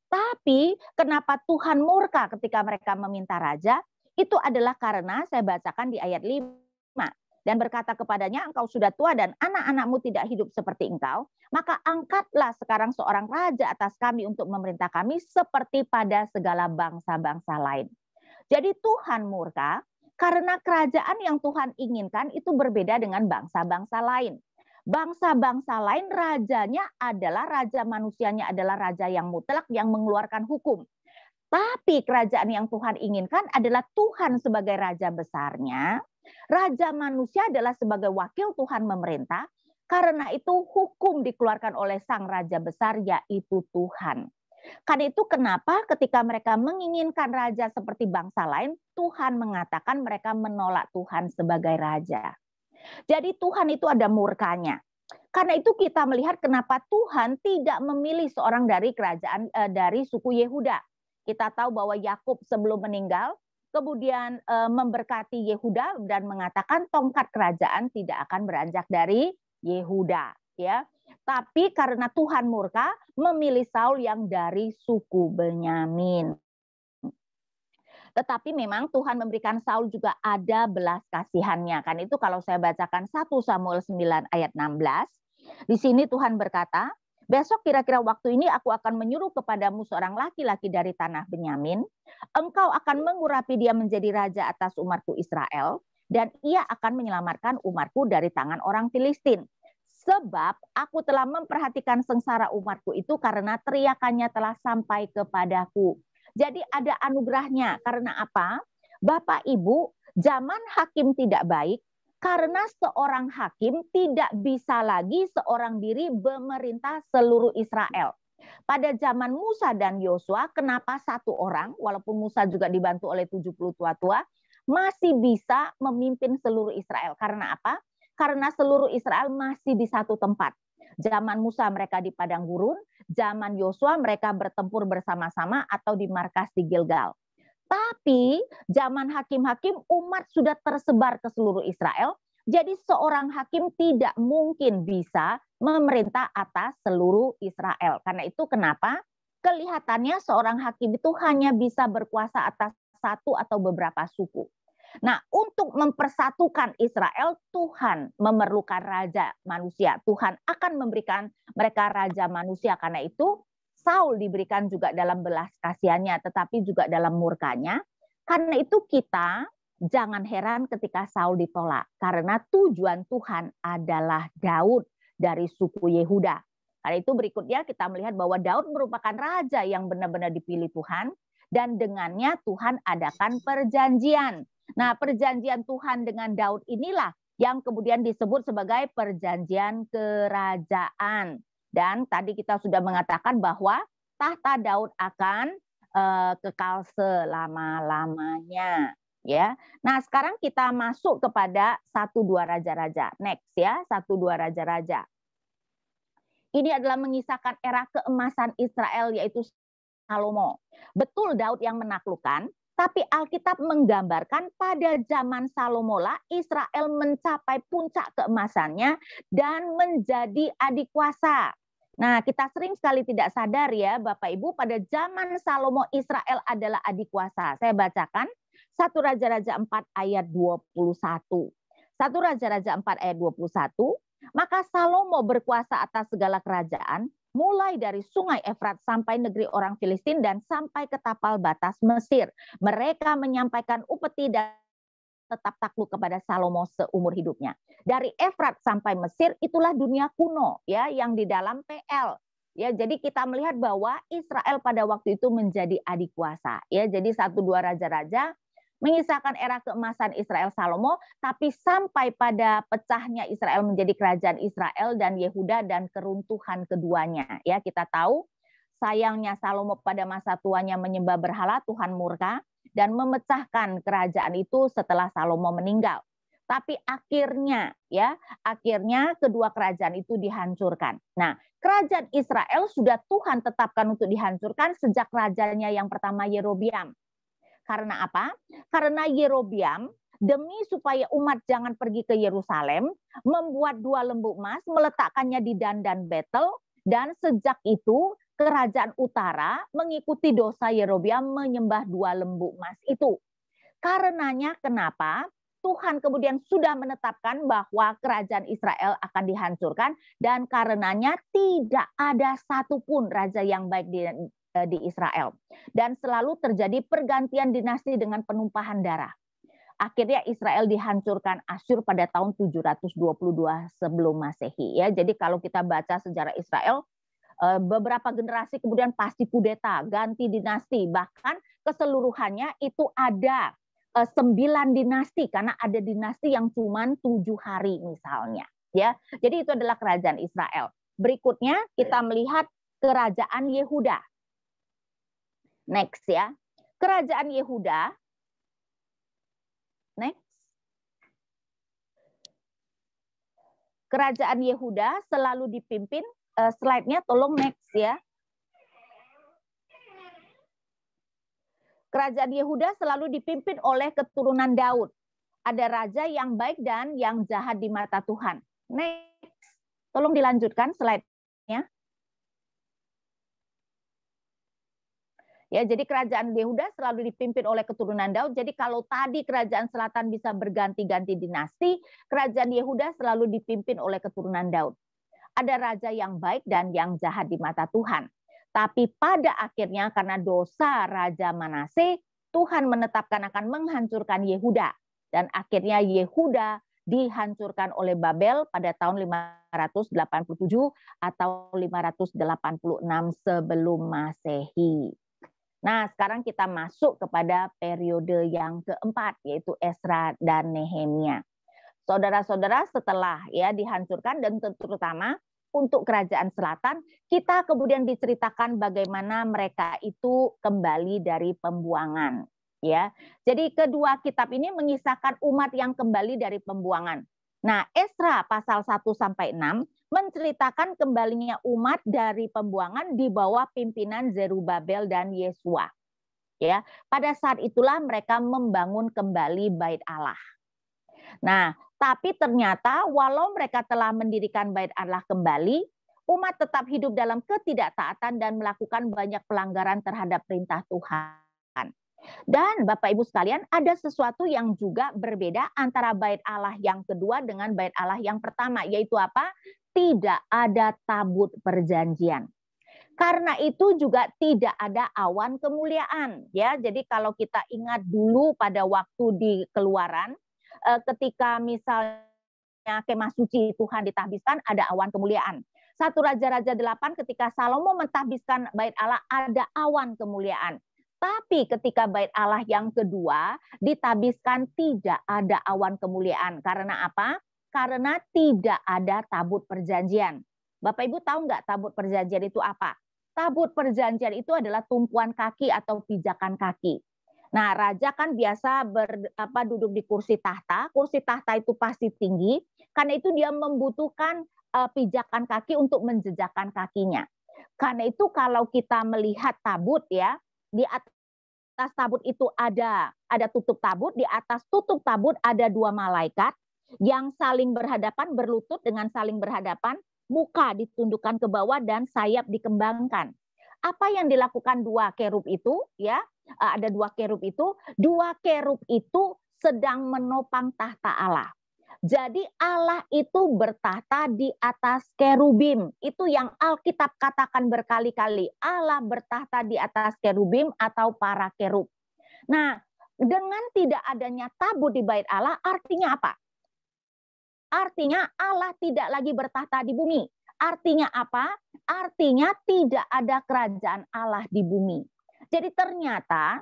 Tapi kenapa Tuhan murka ketika mereka meminta raja? Itu adalah karena saya bacakan di ayat 5. Dan berkata kepadanya, engkau sudah tua dan anak-anakmu tidak hidup seperti engkau. Maka angkatlah sekarang seorang raja atas kami untuk memerintah kami seperti pada segala bangsa-bangsa lain. Jadi Tuhan murka karena kerajaan yang Tuhan inginkan itu berbeda dengan bangsa-bangsa lain. Bangsa-bangsa lain rajanya adalah, raja manusianya adalah raja yang mutlak yang mengeluarkan hukum. Tapi kerajaan yang Tuhan inginkan adalah Tuhan sebagai raja besarnya. Raja manusia adalah sebagai wakil Tuhan memerintah. Karena itu hukum dikeluarkan oleh sang raja besar, yaitu Tuhan. Karena itu kenapa ketika mereka menginginkan raja seperti bangsa lain, Tuhan mengatakan mereka menolak Tuhan sebagai raja. Jadi Tuhan itu ada murkanya. Karena itu kita melihat kenapa Tuhan tidak memilih seorang dari kerajaan dari suku Yehuda. Kita tahu bahwa Yakub sebelum meninggal kemudian memberkati Yehuda dan mengatakan tongkat kerajaan tidak akan beranjak dari Yehuda, ya. Tapi karena Tuhan murka memilih Saul yang dari suku Benyamin. Tetapi memang Tuhan memberikan Saul juga ada belas kasihannya. Kan itu kalau saya bacakan 1 Samuel 9 ayat 16. Di sini Tuhan berkata, besok kira-kira waktu ini aku akan menyuruh kepadamu seorang laki-laki dari tanah Benyamin. Engkau akan mengurapi dia menjadi raja atas umatku Israel. Dan ia akan menyelamatkan umatku dari tangan orang Filistin. Sebab aku telah memperhatikan sengsara umatku itu karena teriakannya telah sampai kepadaku. Jadi ada anugerahnya. Karena apa? Bapak Ibu, zaman hakim tidak baik karena seorang hakim tidak bisa lagi seorang diri memerintah seluruh Israel. Pada zaman Musa dan Yosua, kenapa satu orang, walaupun Musa juga dibantu oleh 70 tua-tua, masih bisa memimpin seluruh Israel? Karena apa? Karena seluruh Israel masih di satu tempat. Zaman Musa mereka di padang gurun, zaman Yosua mereka bertempur bersama-sama atau di markas di Gilgal. Tapi zaman hakim-hakim umat sudah tersebar ke seluruh Israel, jadi seorang hakim tidak mungkin bisa memerintah atas seluruh Israel. Karena itu kenapa kelihatannya seorang hakim itu hanya bisa berkuasa atas satu atau beberapa suku. Nah, untuk mempersatukan Israel, Tuhan memerlukan raja manusia. Tuhan akan memberikan mereka raja manusia. Karena itu, Saul diberikan juga dalam belas kasihannya, tetapi juga dalam murkanya. Karena itu kita jangan heran ketika Saul ditolak. Karena tujuan Tuhan adalah Daud dari suku Yehuda. Karena itu berikutnya kita melihat bahwa Daud merupakan raja yang benar-benar dipilih Tuhan. Dan dengannya Tuhan adakan perjanjian. Nah, perjanjian Tuhan dengan Daud inilah yang kemudian disebut sebagai perjanjian kerajaan. Dan tadi kita sudah mengatakan bahwa tahta Daud akan kekal selama-lamanya. Ya. Nah, sekarang kita masuk kepada 1-2 raja-raja. Next ya, 1-2 raja-raja. Ini adalah mengisahkan era keemasan Israel, yaitu Salomo. Betul Daud yang menaklukkan, tapi Alkitab menggambarkan pada zaman Salomo lah Israel mencapai puncak keemasannya dan menjadi adikuasa. Nah, kita sering sekali tidak sadar ya Bapak Ibu, pada zaman Salomo Israel adalah adikuasa. Saya bacakan 1 Raja-Raja 4 ayat 21. 1 Raja-Raja 4 ayat 21. Maka Salomo berkuasa atas segala kerajaan, mulai dari sungai Efrat sampai negeri orang Filistin dan sampai ke tapal batas Mesir. Mereka menyampaikan upeti dan tetap takluk kepada Salomo seumur hidupnya. Dari Efrat sampai Mesir itulah dunia kuno ya yang di dalam PL. Ya, jadi kita melihat bahwa Israel pada waktu itu menjadi adikuasa. Ya, jadi 1-2 raja-raja mengisahkan era keemasan Israel Salomo, tapi sampai pada pecahnya Israel menjadi kerajaan Israel dan Yehuda dan keruntuhan keduanya. Ya, kita tahu sayangnya Salomo pada masa tuanya menyembah berhala, Tuhan murka dan memecahkan kerajaan itu setelah Salomo meninggal. Tapi akhirnya kedua kerajaan itu dihancurkan. Nah, kerajaan Israel sudah Tuhan tetapkan untuk dihancurkan sejak rajanya yang pertama Yerobeam. Karena apa? Karena Yerobeam demi supaya umat jangan pergi ke Yerusalem, membuat 2 lembu emas, meletakkannya di Dan Betel, dan sejak itu kerajaan utara mengikuti dosa Yerobeam menyembah 2 lembu emas itu. Karenanya kenapa Tuhan kemudian sudah menetapkan bahwa kerajaan Israel akan dihancurkan, dan karenanya tidak ada satupun raja yang baik di Israel. Dan selalu terjadi pergantian dinasti dengan penumpahan darah. Akhirnya Israel dihancurkan Asyur pada tahun 722 sebelum Masehi. Ya, jadi kalau kita baca sejarah Israel, beberapa generasi kemudian pasti kudeta, ganti dinasti, bahkan keseluruhannya itu ada 9 dinasti, karena ada dinasti yang cuma 7 hari misalnya. Ya, jadi itu adalah kerajaan Israel. Berikutnya kita melihat kerajaan Yehuda. Next ya, kerajaan Yehuda. Next. Kerajaan Yehuda selalu dipimpin, slide-nya tolong next ya. Kerajaan Yehuda selalu dipimpin oleh keturunan Daud. Ada raja yang baik dan yang jahat di mata Tuhan. Next, tolong dilanjutkan slide-nya. Ya, jadi kerajaan Yehuda selalu dipimpin oleh keturunan Daud. Jadi kalau tadi kerajaan selatan bisa berganti-ganti dinasti, kerajaan Yehuda selalu dipimpin oleh keturunan Daud. Ada raja yang baik dan yang jahat di mata Tuhan. Tapi pada akhirnya karena dosa Raja Manase, Tuhan menetapkan akan menghancurkan Yehuda. Dan akhirnya Yehuda dihancurkan oleh Babel pada tahun 587 atau 586 sebelum Masehi. Nah, sekarang kita masuk kepada periode yang keempat, yaitu Esra dan Nehemia. Saudara-saudara, setelah ya dihancurkan, dan terutama untuk kerajaan selatan, kita kemudian diceritakan bagaimana mereka itu kembali dari pembuangan. Ya, jadi kedua kitab ini mengisahkan umat yang kembali dari pembuangan. Nah, Esra pasal 1-6 menceritakan kembalinya umat dari pembuangan di bawah pimpinan Zerubabel dan Yesua. Ya, pada saat itulah mereka membangun kembali Bait Allah. Nah, tapi ternyata walau mereka telah mendirikan Bait Allah kembali, umat tetap hidup dalam ketidaktaatan dan melakukan banyak pelanggaran terhadap perintah Tuhan. Dan Bapak Ibu sekalian, ada sesuatu yang juga berbeda antara Bait Allah yang kedua dengan Bait Allah yang pertama, yaitu apa? Tidak ada tabut perjanjian. Karena itu juga tidak ada awan kemuliaan, ya. Jadi kalau kita ingat dulu pada waktu di Keluaran, ketika misalnya kemah suci Tuhan ditahbiskan, ada awan kemuliaan. 1 Raja-Raja 8 ketika Salomo mentahbiskan Bait Allah, ada awan kemuliaan. Tapi ketika Bait Allah yang kedua ditahbiskan, tidak ada awan kemuliaan. Karena apa? Karena tidak ada tabut perjanjian. Bapak Ibu tahu nggak tabut perjanjian itu apa? Tabut perjanjian itu adalah tumpuan kaki atau pijakan kaki. Nah, raja kan biasa duduk di kursi tahta. Kursi tahta itu pasti tinggi, karena itu dia membutuhkan pijakan kaki untuk menjejakkan kakinya. Karena itu kalau kita melihat tabut ya, di atas tabut itu ada tutup tabut, di atas tutup tabut ada 2 malaikat yang saling berhadapan, berlutut dengan saling berhadapan, muka ditundukkan ke bawah dan sayap dikembangkan. Apa yang dilakukan 2 kerub itu ya? Ada 2 kerub itu. 2 kerub itu sedang menopang tahta Allah. Jadi Allah itu bertahta di atas kerubim. Itu yang Alkitab katakan berkali-kali. Allah bertahta di atas kerubim atau para kerub. Nah, dengan tidak adanya tabut di Bait Allah, artinya apa? Artinya Allah tidak lagi bertahta di bumi. Artinya apa? Artinya tidak ada kerajaan Allah di bumi. Jadi ternyata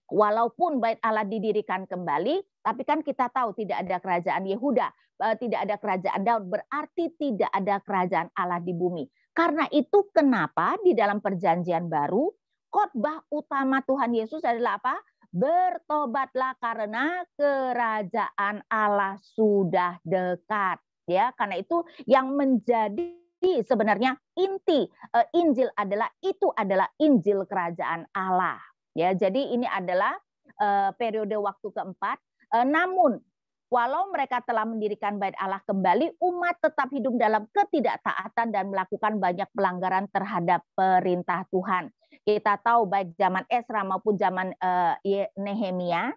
walaupun Bait Allah didirikan kembali, tapi kan kita tahu tidak ada kerajaan Yehuda, tidak ada kerajaan Daud, berarti tidak ada kerajaan Allah di bumi. Karena itu kenapa di dalam perjanjian baru khotbah utama Tuhan Yesus adalah apa? bertobatlah karena kerajaan Allah sudah dekat. Ya, karena itu yang menjadi sebenarnya inti Injil adalah Injil kerajaan Allah. Ya, jadi ini adalah periode waktu keempat. Namun walau mereka telah mendirikan bait Allah kembali, umat tetap hidup dalam ketidaktaatan dan melakukan banyak pelanggaran terhadap perintah Tuhan. Kita tahu baik zaman Esra maupun zaman Nehemia,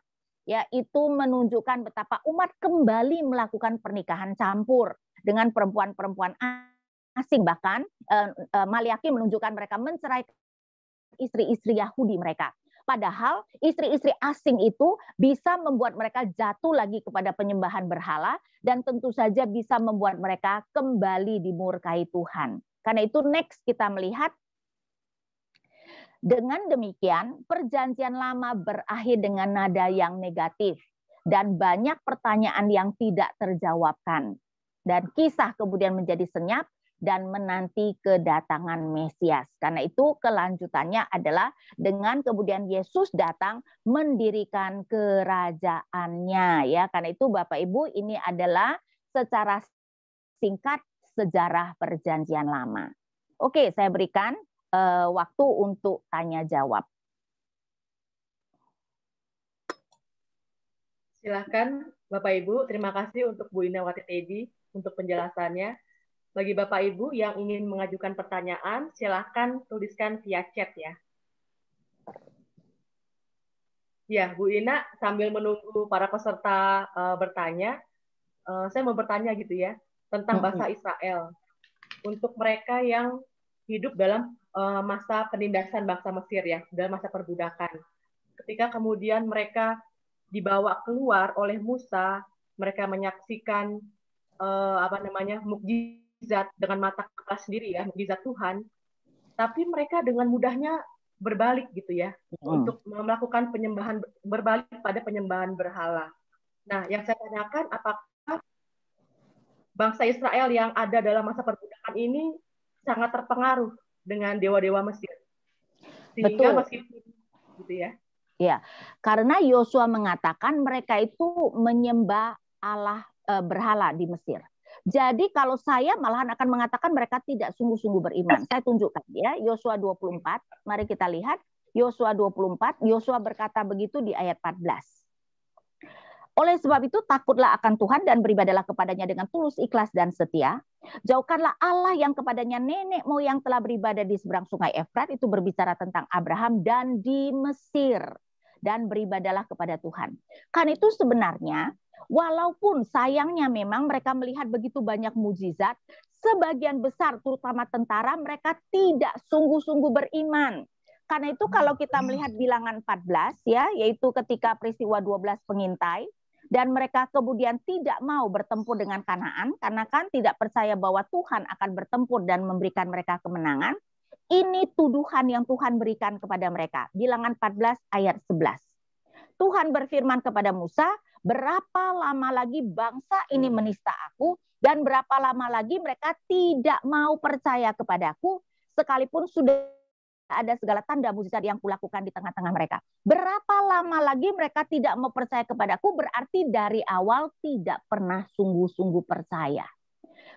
ya itu menunjukkan betapa umat kembali melakukan pernikahan campur dengan perempuan-perempuan asing. Bahkan Maliaki menunjukkan mereka menceraikan istri-istri Yahudi mereka. Padahal istri-istri asing itu bisa membuat mereka jatuh lagi kepada penyembahan berhala dan tentu saja bisa membuat mereka kembali dimurkai Tuhan. Karena itu next kita melihat dengan demikian perjanjian lama berakhir dengan nada yang negatif dan banyak pertanyaan yang tidak terjawabkan. Dan kisah kemudian menjadi senyap dan menanti kedatangan Mesias. Karena itu kelanjutannya adalah dengan kemudian Yesus datang mendirikan kerajaannya, ya. Karena itu Bapak Ibu, ini adalah secara singkat sejarah perjanjian lama. Oke, saya berikan waktu untuk tanya jawab. Silakan Bapak Ibu, terima kasih untuk Bu Inawati Teddy untuk penjelasannya. Bagi Bapak Ibu yang ingin mengajukan pertanyaan, silakan tuliskan via chat ya. Ya, Bu Ina, sambil menunggu para peserta bertanya, saya mau bertanya gitu ya, tentang bangsa Israel. Untuk mereka yang hidup dalam masa penindasan bangsa Mesir ya, dalam masa perbudakan. Ketika kemudian mereka dibawa keluar oleh Musa, mereka menyaksikan mukjizat dengan mata kepala sendiri ya, mukjizat Tuhan. Tapi mereka dengan mudahnya berbalik gitu ya, untuk melakukan penyembahan, berbalik pada penyembahan berhala. Nah, yang saya tanyakan, apakah bangsa Israel yang ada dalam masa perbudakan ini sangat terpengaruh dengan dewa-dewa Mesir? Sehingga meskipun gitu ya. Ya, karena Yosua mengatakan mereka itu menyembah Allah berhala di Mesir. Jadi kalau saya malahan akan mengatakan mereka tidak sungguh-sungguh beriman. Saya tunjukkan ya, Yosua 24. Mari kita lihat Yosua 24. Yosua berkata begitu di ayat 14. Oleh sebab itu takutlah akan Tuhan dan beribadalah kepadanya dengan tulus, ikhlas dan setia. Jauhkanlah Allah yang kepadanya nenek moyang telah beribadah di seberang sungai Efrat, itu berbicara tentang Abraham, dan di Mesir, dan beribadalah kepada Tuhan. Kan itu sebenarnya walaupun sayangnya memang mereka melihat begitu banyak mujizat, sebagian besar terutama tentara mereka tidak sungguh-sungguh beriman. Karena itu kalau kita melihat bilangan 14 ya, yaitu ketika peristiwa 12 pengintai, dan mereka kemudian tidak mau bertempur dengan Kanaan karena kan tidak percaya bahwa Tuhan akan bertempur dan memberikan mereka kemenangan. Ini tuduhan yang Tuhan berikan kepada mereka. Bilangan 14 ayat 11. Tuhan berfirman kepada Musa, berapa lama lagi bangsa ini menista aku dan berapa lama lagi mereka tidak mau percaya kepadaku sekalipun sudah ada segala tanda mujizat yang kulakukan di tengah-tengah mereka. Berapa lama lagi mereka tidak mau percaya kepadaku, berarti dari awal tidak pernah sungguh-sungguh percaya.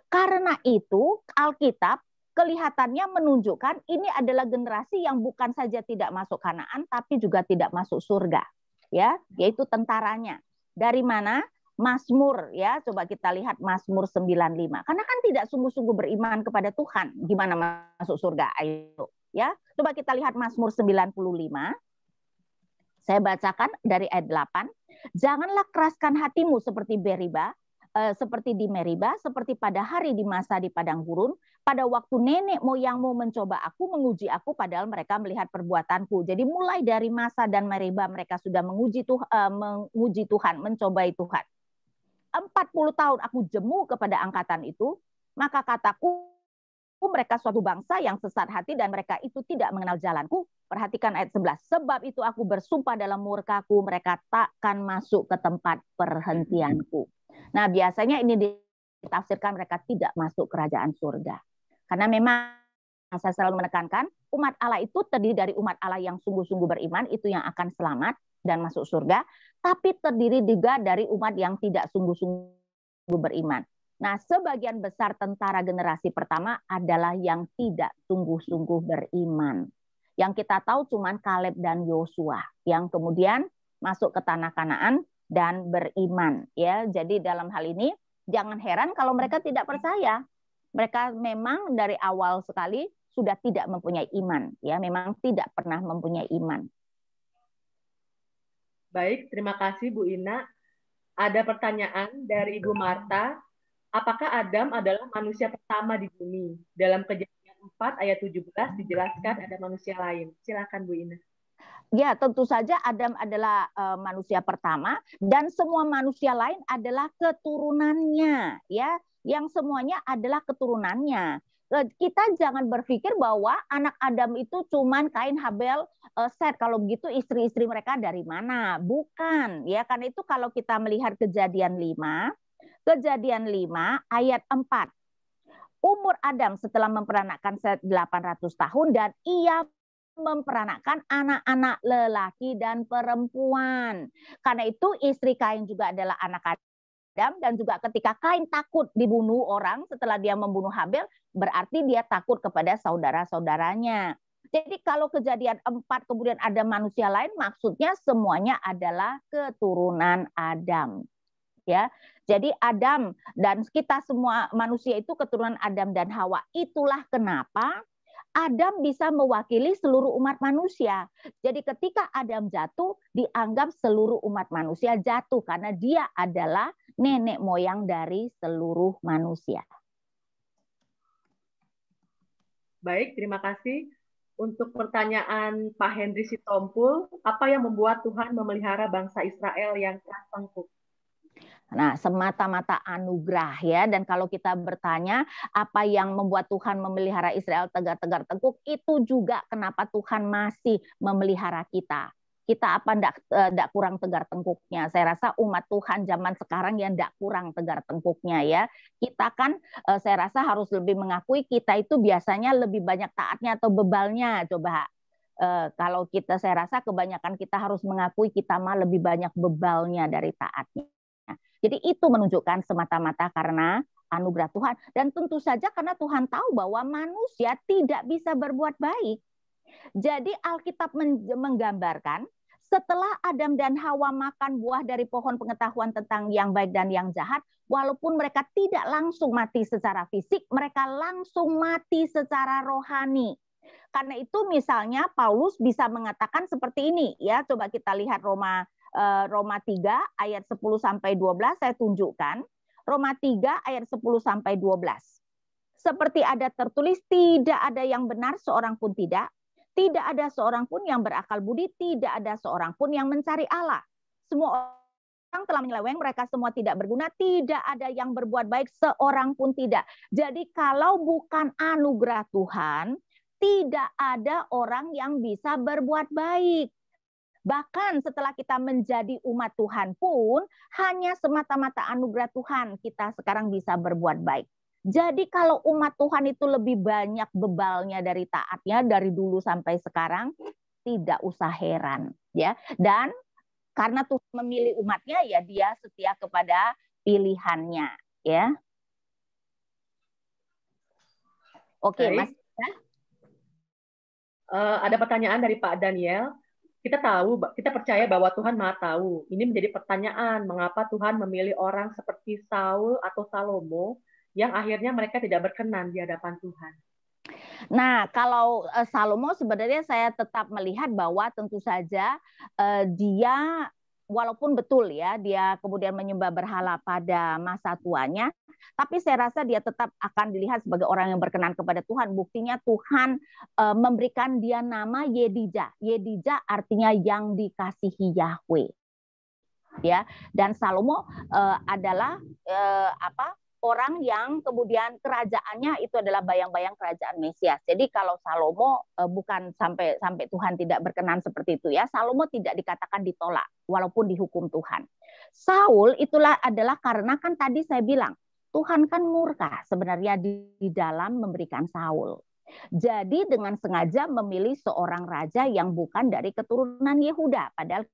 Karena itu Alkitab kelihatannya menunjukkan ini adalah generasi yang bukan saja tidak masuk Kanaan, tapi juga tidak masuk surga. Ya, yaitu tentaranya. Dari mana? Mazmur ya, coba kita lihat Mazmur 95. Karena kan tidak sungguh-sungguh beriman kepada Tuhan, gimana masuk surga? Ayo. Ya, coba kita lihat Mazmur 95. Saya bacakan dari ayat 8. Janganlah keraskan hatimu seperti seperti di Meriba, seperti pada hari di masa di padang gurun, pada waktu nenek moyangmu mencoba aku, menguji aku, padahal mereka melihat perbuatanku. Jadi mulai dari masa dan Meriba mereka sudah menguji Tuhan, mencobai Tuhan. 40 tahun aku jemu kepada angkatan itu, maka kataku, mereka suatu bangsa yang sesat hati dan mereka itu tidak mengenal jalanku. Perhatikan ayat 11. Sebab itu aku bersumpah dalam murkaku, mereka takkan masuk ke tempat perhentianku. Nah, biasanya ini ditafsirkan mereka tidak masuk kerajaan surga. Karena memang saya selalu menekankan, umat Allah itu terdiri dari umat Allah yang sungguh-sungguh beriman, itu yang akan selamat. dan masuk surga, tapi terdiri juga dari umat yang tidak sungguh-sungguh beriman. Nah, sebagian besar tentara generasi pertama adalah yang tidak sungguh-sungguh beriman. Yang kita tahu cuman Kaleb dan Yosua yang kemudian masuk ke tanah Kanaan dan beriman, ya. Jadi dalam hal ini jangan heran kalau mereka tidak percaya. Mereka memang dari awal sekali sudah tidak mempunyai iman, ya, memang tidak pernah mempunyai iman. Baik, terima kasih Bu Ina. Ada pertanyaan dari Ibu Marta. Apakah Adam adalah manusia pertama di bumi? Dalam Kejadian 4 ayat 17 dijelaskan ada manusia lain. Silakan Bu Ina. Ya, tentu saja Adam adalah manusia pertama dan semua manusia lain adalah keturunannya, ya, yang semuanya adalah keturunannya. Kita jangan berpikir bahwa anak Adam itu cuman Kain, Habel, Set. Kalau begitu istri-istri mereka dari mana? Bukan, ya. Karena itu kalau kita melihat Kejadian 5 ayat 4. Umur Adam setelah memperanakkan Set 800 tahun dan ia memperanakkan anak-anak lelaki dan perempuan. Karena itu istri Kain juga adalah anak Adam, dan juga ketika Kain takut dibunuh orang setelah dia membunuh Habel, berarti dia takut kepada saudara-saudaranya. Jadi kalau Kejadian 4 kemudian ada manusia lain, maksudnya semuanya adalah keturunan Adam. Ya, jadi Adam dan kita semua manusia itu keturunan Adam dan Hawa. Itulah kenapa Adam bisa mewakili seluruh umat manusia. Jadi ketika Adam jatuh, dianggap seluruh umat manusia jatuh karena dia adalah nenek moyang dari seluruh manusia. Baik, terima kasih. Untuk pertanyaan Pak Henry Sitompul, apa yang membuat Tuhan memelihara bangsa Israel yang keras tengkuk? Nah, semata-mata anugerah, ya. Dan kalau kita bertanya apa yang membuat Tuhan memelihara Israel tegar-tegar tengkuk, itu juga kenapa Tuhan masih memelihara kita. Kita apa ndak kurang tegar tengkuknya. Saya rasa umat Tuhan zaman sekarang yang ndak kurang tegar tengkuknya, ya. Kita kan saya rasa harus lebih mengakui kita itu biasanya lebih banyak taatnya atau bebalnya. Coba kalau kita, saya rasa kebanyakan kita harus mengakui kita mah lebih banyak bebalnya dari taatnya. Jadi itu menunjukkan semata-mata karena anugerah Tuhan. Dan tentu saja karena Tuhan tahu bahwa manusia tidak bisa berbuat baik. Jadi Alkitab menggambarkan setelah Adam dan Hawa makan buah dari pohon pengetahuan tentang yang baik dan yang jahat, walaupun mereka tidak langsung mati secara fisik, mereka langsung mati secara rohani. Karena itu misalnya Paulus bisa mengatakan seperti ini, ya. Coba kita lihat Roma 3 ayat 10 sampai 12, saya tunjukkan. Roma 3 ayat 10 sampai 12. Seperti ada tertulis, tidak ada yang benar seorang pun tidak ada seorang pun yang berakal budi, tidak ada seorang pun yang mencari Allah. Semua orang telah menyeleweng, mereka semua tidak berguna, tidak ada yang berbuat baik seorang pun tidak. Jadi kalau bukan anugerah Tuhan, tidak ada orang yang bisa berbuat baik. Bahkan setelah kita menjadi umat Tuhan pun, hanya semata-mata anugerah Tuhan kita sekarang bisa berbuat baik. Jadi kalau umat Tuhan itu lebih banyak bebalnya dari taatnya dari dulu sampai sekarang, tidak usah heran, ya. Dan karena Tuhan memilih umatnya, ya dia setia kepada pilihannya, ya. Oke, Mas. Ada pertanyaan dari Pak Daniel. Kita percaya bahwa Tuhan Maha Tahu. Ini menjadi pertanyaan, mengapa Tuhan memilih orang seperti Saul atau Salomo yang akhirnya mereka tidak berkenan di hadapan Tuhan. Nah, kalau Salomo sebenarnya saya tetap melihat bahwa tentu saja dia walaupun betul, ya, dia kemudian menyembah berhala pada masa tuanya, tapi saya rasa dia tetap akan dilihat sebagai orang yang berkenan kepada Tuhan. Buktinya Tuhan memberikan dia nama Yedijah. Yedijah artinya yang dikasihi Yahweh. Ya, dan Salomo adalah orang yang kemudian kerajaannya itu adalah bayang-bayang kerajaan Mesias. Jadi kalau Salomo bukan sampai Tuhan tidak berkenan seperti itu, ya. Salomo tidak dikatakan ditolak walaupun dihukum Tuhan. Saul itulah adalah karena kan tadi saya bilang Tuhan kan murka sebenarnya di dalam memberikan Saul. Jadi dengan sengaja memilih seorang raja yang bukan dari keturunan Yehuda, padahal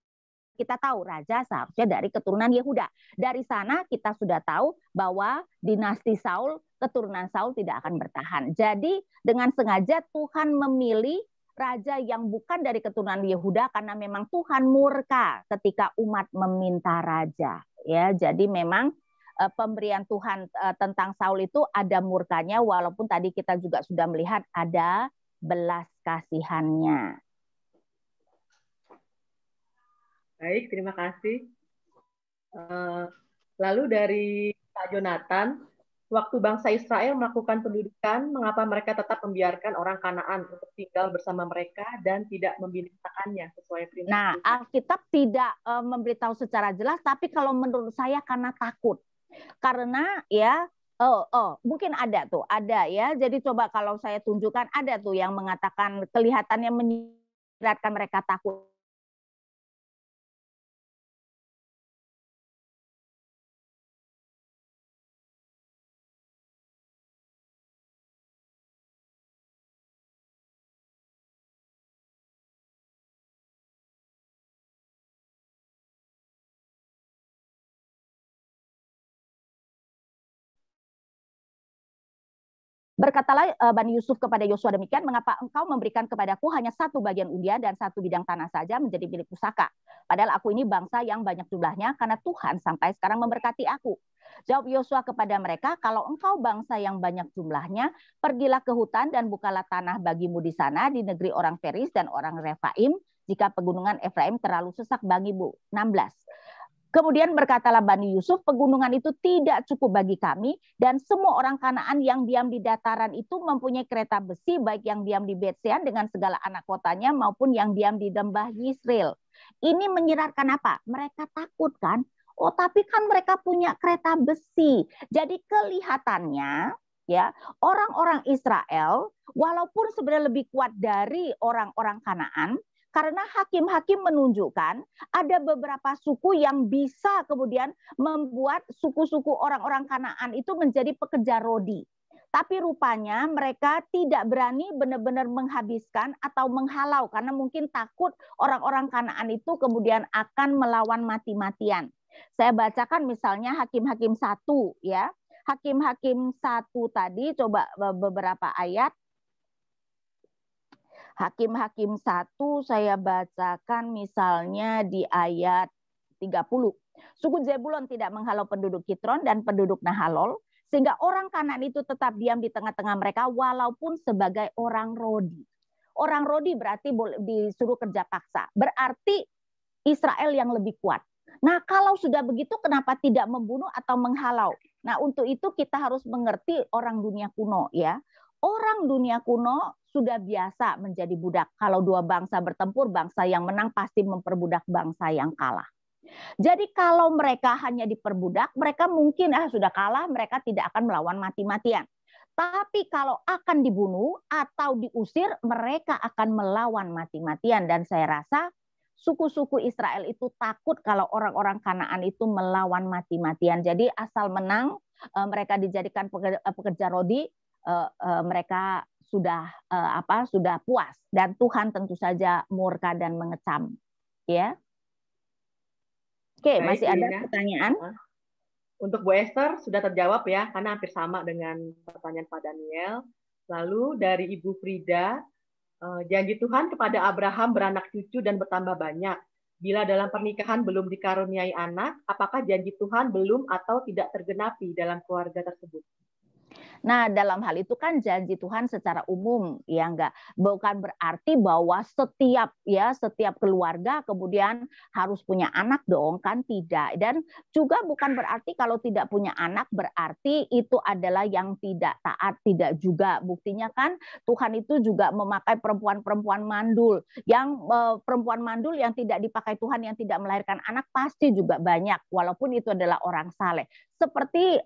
kita tahu raja seharusnya dari keturunan Yehuda. Dari sana kita sudah tahu bahwa dinasti Saul, keturunan Saul tidak akan bertahan. Jadi dengan sengaja Tuhan memilih raja yang bukan dari keturunan Yehuda karena memang Tuhan murka ketika umat meminta raja. Ya, jadi memang pemberian Tuhan tentang Saul itu ada murkanya, walaupun tadi kita juga sudah melihat ada belas kasihannya. Baik, terima kasih. Lalu dari Pak Jonathan, waktu bangsa Israel melakukan pendudukan, mengapa mereka tetap membiarkan orang Kanaan untuk tinggal bersama mereka dan tidak membinasakannya sesuai perintah Nah, Tuhan? Alkitab tidak memberitahu secara jelas, tapi kalau menurut saya karena takut. Karena ya, mungkin ada ya. Jadi coba kalau saya tunjukkan, ada tuh yang mengatakan kelihatannya menyiratkan mereka takut. Berkatalah Bani Yusuf kepada Yosua demikian, mengapa engkau memberikan kepadaku hanya satu bagian undian dan satu bidang tanah saja menjadi milik pusaka? Padahal aku ini bangsa yang banyak jumlahnya, karena Tuhan sampai sekarang memberkati aku. Jawab Yosua kepada mereka, kalau engkau bangsa yang banyak jumlahnya, pergilah ke hutan dan bukalah tanah bagimu di sana, di negeri orang Feris dan orang Refaim, jika pegunungan Efraim terlalu sesak bagimu. 16. Kemudian berkatalah Bani Yusuf, pegunungan itu tidak cukup bagi kami, dan semua orang Kanaan yang diam di dataran itu mempunyai kereta besi, baik yang diam di Bet-Sean dengan segala anak kotanya, maupun yang diam di lembah Yisrael. Ini menyiratkan apa? Mereka takut kan? Oh, tapi kan mereka punya kereta besi. Jadi kelihatannya ya, orang-orang Israel walaupun sebenarnya lebih kuat dari orang-orang Kanaan, karena hakim-hakim menunjukkan ada beberapa suku yang bisa kemudian membuat suku-suku orang-orang Kanaan itu menjadi pekerja rodi. Tapi rupanya mereka tidak berani benar-benar menghabiskan atau menghalau karena mungkin takut orang-orang Kanaan itu kemudian akan melawan mati-matian. Saya bacakan misalnya Hakim-Hakim 1 ya. Hakim-Hakim 1 tadi coba beberapa ayat. Hakim-Hakim 1 saya bacakan misalnya di ayat 30. Suku Zebulon tidak menghalau penduduk Kitron dan penduduk Nahalol, sehingga orang Kanaan itu tetap diam di tengah-tengah mereka walaupun sebagai orang rodi. Orang rodi berarti disuruh kerja paksa. Berarti Israel yang lebih kuat. Nah, kalau sudah begitu kenapa tidak membunuh atau menghalau? Nah, untuk itu kita harus mengerti orang dunia kuno ya. Orang dunia kuno sudah biasa menjadi budak. Kalau dua bangsa bertempur, bangsa yang menang pasti memperbudak bangsa yang kalah. Jadi kalau mereka hanya diperbudak, mereka mungkin sudah kalah, mereka tidak akan melawan mati-matian. Tapi kalau akan dibunuh atau diusir, mereka akan melawan mati-matian. Dan saya rasa suku-suku Israel itu takut kalau orang-orang Kanaan itu melawan mati-matian. Jadi asal menang, mereka dijadikan pekerja rodi, mereka sudah sudah puas, dan Tuhan tentu saja murka dan mengecam ya. Oke, baik, masih ada pertanyaan? Untuk Bu Esther sudah terjawab ya, karena hampir sama dengan pertanyaan Pak Daniel. Lalu dari Ibu Frida, janji Tuhan kepada Abraham beranak cucu dan bertambah banyak. Bila dalam pernikahan belum dikaruniai anak, apakah janji Tuhan belum atau tidak tergenapi dalam keluarga tersebut? Nah, dalam hal itu kan janji Tuhan secara umum, ya enggak, bukan berarti bahwa setiap keluarga kemudian harus punya anak dong, kan tidak. Dan juga bukan berarti kalau tidak punya anak berarti itu adalah yang tidak taat, tidak juga. Buktinya kan Tuhan itu juga memakai perempuan-perempuan mandul, yang perempuan mandul yang tidak dipakai Tuhan, yang tidak melahirkan anak pasti juga banyak, walaupun itu adalah orang saleh. Seperti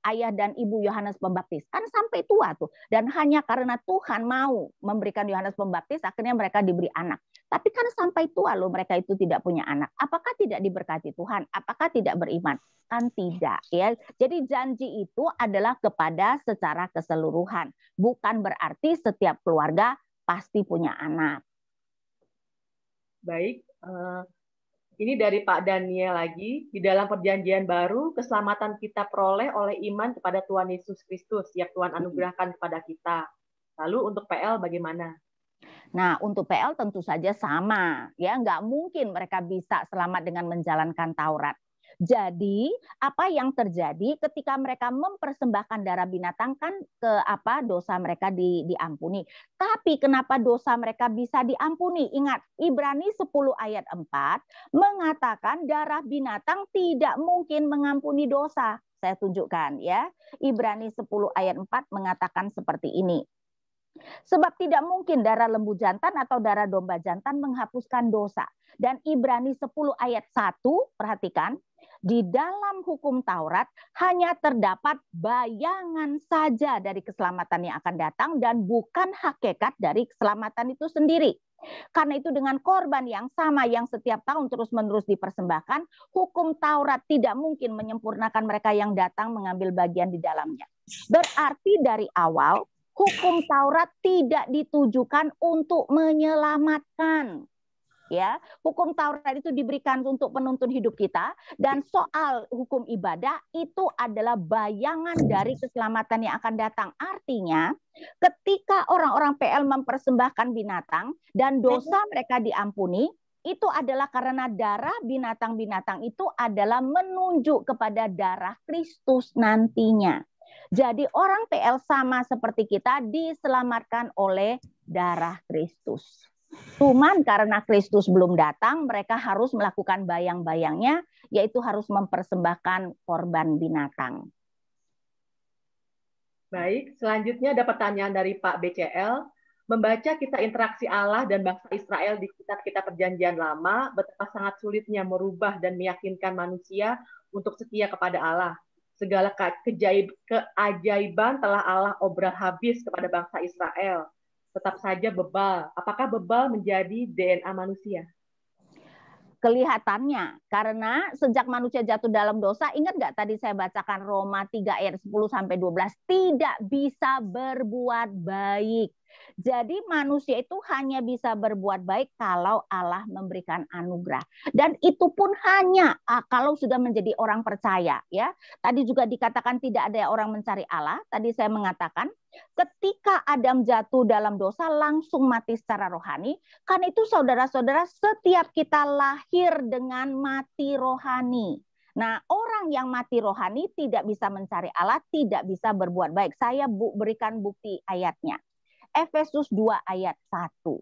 ayah dan ibu Yohanes Pembaptis, kan sampai tua tuh, dan hanya karena Tuhan mau memberikan Yohanes Pembaptis akhirnya mereka diberi anak. Tapi kan sampai tua loh mereka itu tidak punya anak. Apakah tidak diberkati Tuhan? Apakah tidak beriman? Kan tidak ya. Jadi janji itu adalah kepada secara keseluruhan, bukan berarti setiap keluarga pasti punya anak. Baik, Ini dari Pak Daniel lagi. Di dalam perjanjian baru, keselamatan kita peroleh oleh iman kepada Tuhan Yesus Kristus yang Tuhan anugerahkan kepada kita. Lalu untuk PL bagaimana? Nah, untuk PL tentu saja sama. Ya, nggak mungkin mereka bisa selamat dengan menjalankan Taurat. Jadi, apa yang terjadi ketika mereka mempersembahkan darah binatang kan ke dosa mereka diampuni. Tapi kenapa dosa mereka bisa diampuni? Ingat, Ibrani 10 ayat 4 mengatakan darah binatang tidak mungkin mengampuni dosa. Saya tunjukkan ya. Ibrani 10 ayat 4 mengatakan seperti ini. Sebab tidak mungkin darah lembu jantan atau darah domba jantan menghapuskan dosa. Dan Ibrani 10 ayat 1, perhatikan, di dalam hukum Taurat hanya terdapat bayangan saja dari keselamatan yang akan datang dan bukan hakikat dari keselamatan itu sendiri. Karena itu dengan korban yang sama yang setiap tahun terus-menerus dipersembahkan, hukum Taurat tidak mungkin menyempurnakan mereka yang datang mengambil bagian di dalamnya. Berarti dari awal, hukum Taurat tidak ditujukan untuk menyelamatkan. Ya, hukum Taurat itu diberikan untuk penuntun hidup kita, dan soal hukum ibadah itu adalah bayangan dari keselamatan yang akan datang. Artinya, ketika orang-orang PL mempersembahkan binatang dan dosa mereka diampuni, itu adalah karena darah binatang-binatang itu adalah menunjuk kepada darah Kristus nantinya. Jadi orang PL sama seperti kita diselamatkan oleh darah Kristus. Cuman karena Kristus belum datang, mereka harus melakukan bayang-bayangnya, yaitu harus mempersembahkan korban binatang. Baik, selanjutnya ada pertanyaan dari Pak BCL. Membaca kisah interaksi Allah dan bangsa Israel di kitab-kitab perjanjian lama, betapa sangat sulitnya merubah dan meyakinkan manusia untuk setia kepada Allah. Segala keajaiban telah Allah obrol habis kepada bangsa Israel. Tetap saja bebal. Apakah bebal menjadi DNA manusia? Kelihatannya, karena sejak manusia jatuh dalam dosa, ingat nggak tadi saya bacakan Roma 3 ayat 10-12, tidak bisa berbuat baik. Jadi manusia itu hanya bisa berbuat baik kalau Allah memberikan anugerah. Dan itu pun hanya kalau sudah menjadi orang percaya. Ya, tadi juga dikatakan tidak ada orang mencari Allah. Tadi saya mengatakan ketika Adam jatuh dalam dosa langsung mati secara rohani. Karena itu saudara-saudara, setiap kita lahir dengan mati rohani. Nah, orang yang mati rohani tidak bisa mencari Allah, tidak bisa berbuat baik. Saya berikan bukti ayatnya. Efesus 2 ayat 1.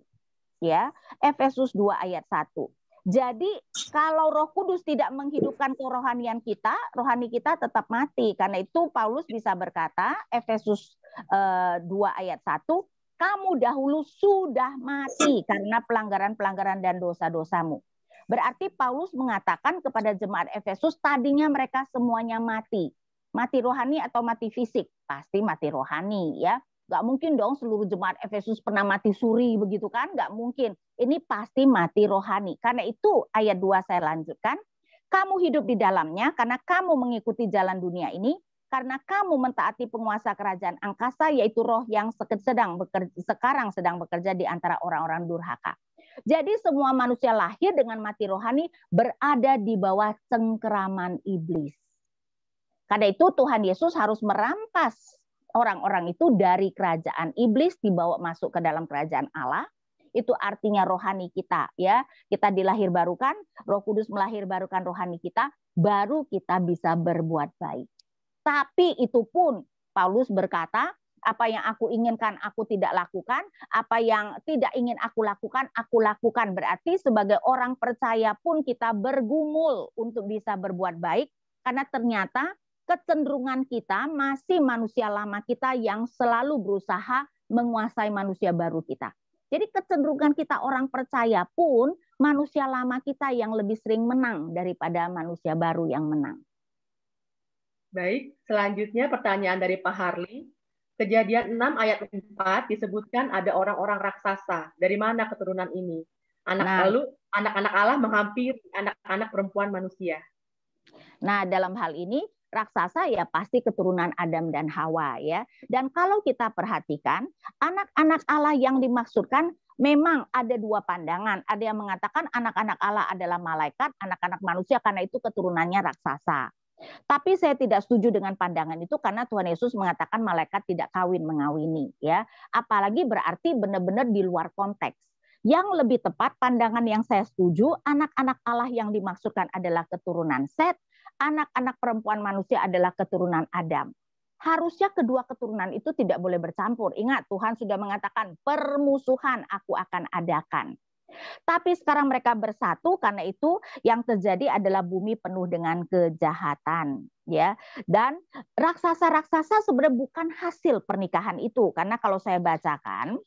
Ya, Efesus 2 ayat 1. Jadi kalau Roh Kudus tidak menghidupkan kerohanian kita, rohani kita tetap mati. Karena itu Paulus bisa berkata, Efesus 2 ayat 1, kamu dahulu sudah mati karena pelanggaran-pelanggaran dan dosa-dosamu. Berarti Paulus mengatakan kepada jemaat Efesus, tadinya mereka semuanya mati. Mati rohani atau mati fisik? Pasti mati rohani ya. Gak mungkin dong seluruh jemaat Efesus pernah mati suri begitu kan? Gak mungkin. Ini pasti mati rohani. Karena itu ayat 2 saya lanjutkan. Kamu hidup di dalamnya karena kamu mengikuti jalan dunia ini. Karena kamu mentaati penguasa kerajaan angkasa, yaitu roh yang sekarang sedang bekerja di antara orang-orang durhaka. Jadi semua manusia lahir dengan mati rohani berada di bawah cengkeraman iblis. Karena itu Tuhan Yesus harus merampas orang-orang itu dari kerajaan iblis dibawa masuk ke dalam kerajaan Allah. Itu artinya rohani kita ya. Kita dilahirbarukan, Roh Kudus melahirbarukan rohani kita, baru kita bisa berbuat baik. Tapi itu pun Paulus berkata, apa yang aku inginkan aku tidak lakukan, apa yang tidak ingin aku lakukan. Berarti sebagai orang percaya pun kita bergumul untuk bisa berbuat baik, karena ternyata kecenderungan kita masih manusia lama kita yang selalu berusaha menguasai manusia baru kita. Jadi kecenderungan kita orang percaya pun manusia lama kita yang lebih sering menang daripada manusia baru yang menang. Baik, selanjutnya pertanyaan dari Pak Harli. Kejadian 6 ayat 4 disebutkan ada orang-orang raksasa. Dari mana keturunan ini? Lalu anak-anak Allah menghampiri anak-anak perempuan manusia. Nah, dalam hal ini raksasa ya pasti keturunan Adam dan Hawa ya. Dan kalau kita perhatikan, anak-anak Allah yang dimaksudkan Memang ada dua pandangan. Ada yang mengatakan anak-anak Allah adalah malaikat, anak-anak manusia karena itu keturunannya raksasa. Tapi saya tidak setuju dengan pandangan itu karena Tuhan Yesus mengatakan malaikat tidak kawin mengawini, ya. Apalagi berarti benar-benar di luar konteks. Yang lebih tepat pandangan yang saya setuju, anak-anak Allah yang dimaksudkan adalah keturunan Set, anak-anak perempuan manusia adalah keturunan Adam. Harusnya kedua keturunan itu tidak boleh bercampur. Ingat, Tuhan sudah mengatakan permusuhan aku akan adakan. Tapi sekarang mereka bersatu, karena itu yang terjadi adalah bumi penuh dengan kejahatan, ya. Dan raksasa-raksasa sebenarnya bukan hasil pernikahan itu, karena kalau saya bacakan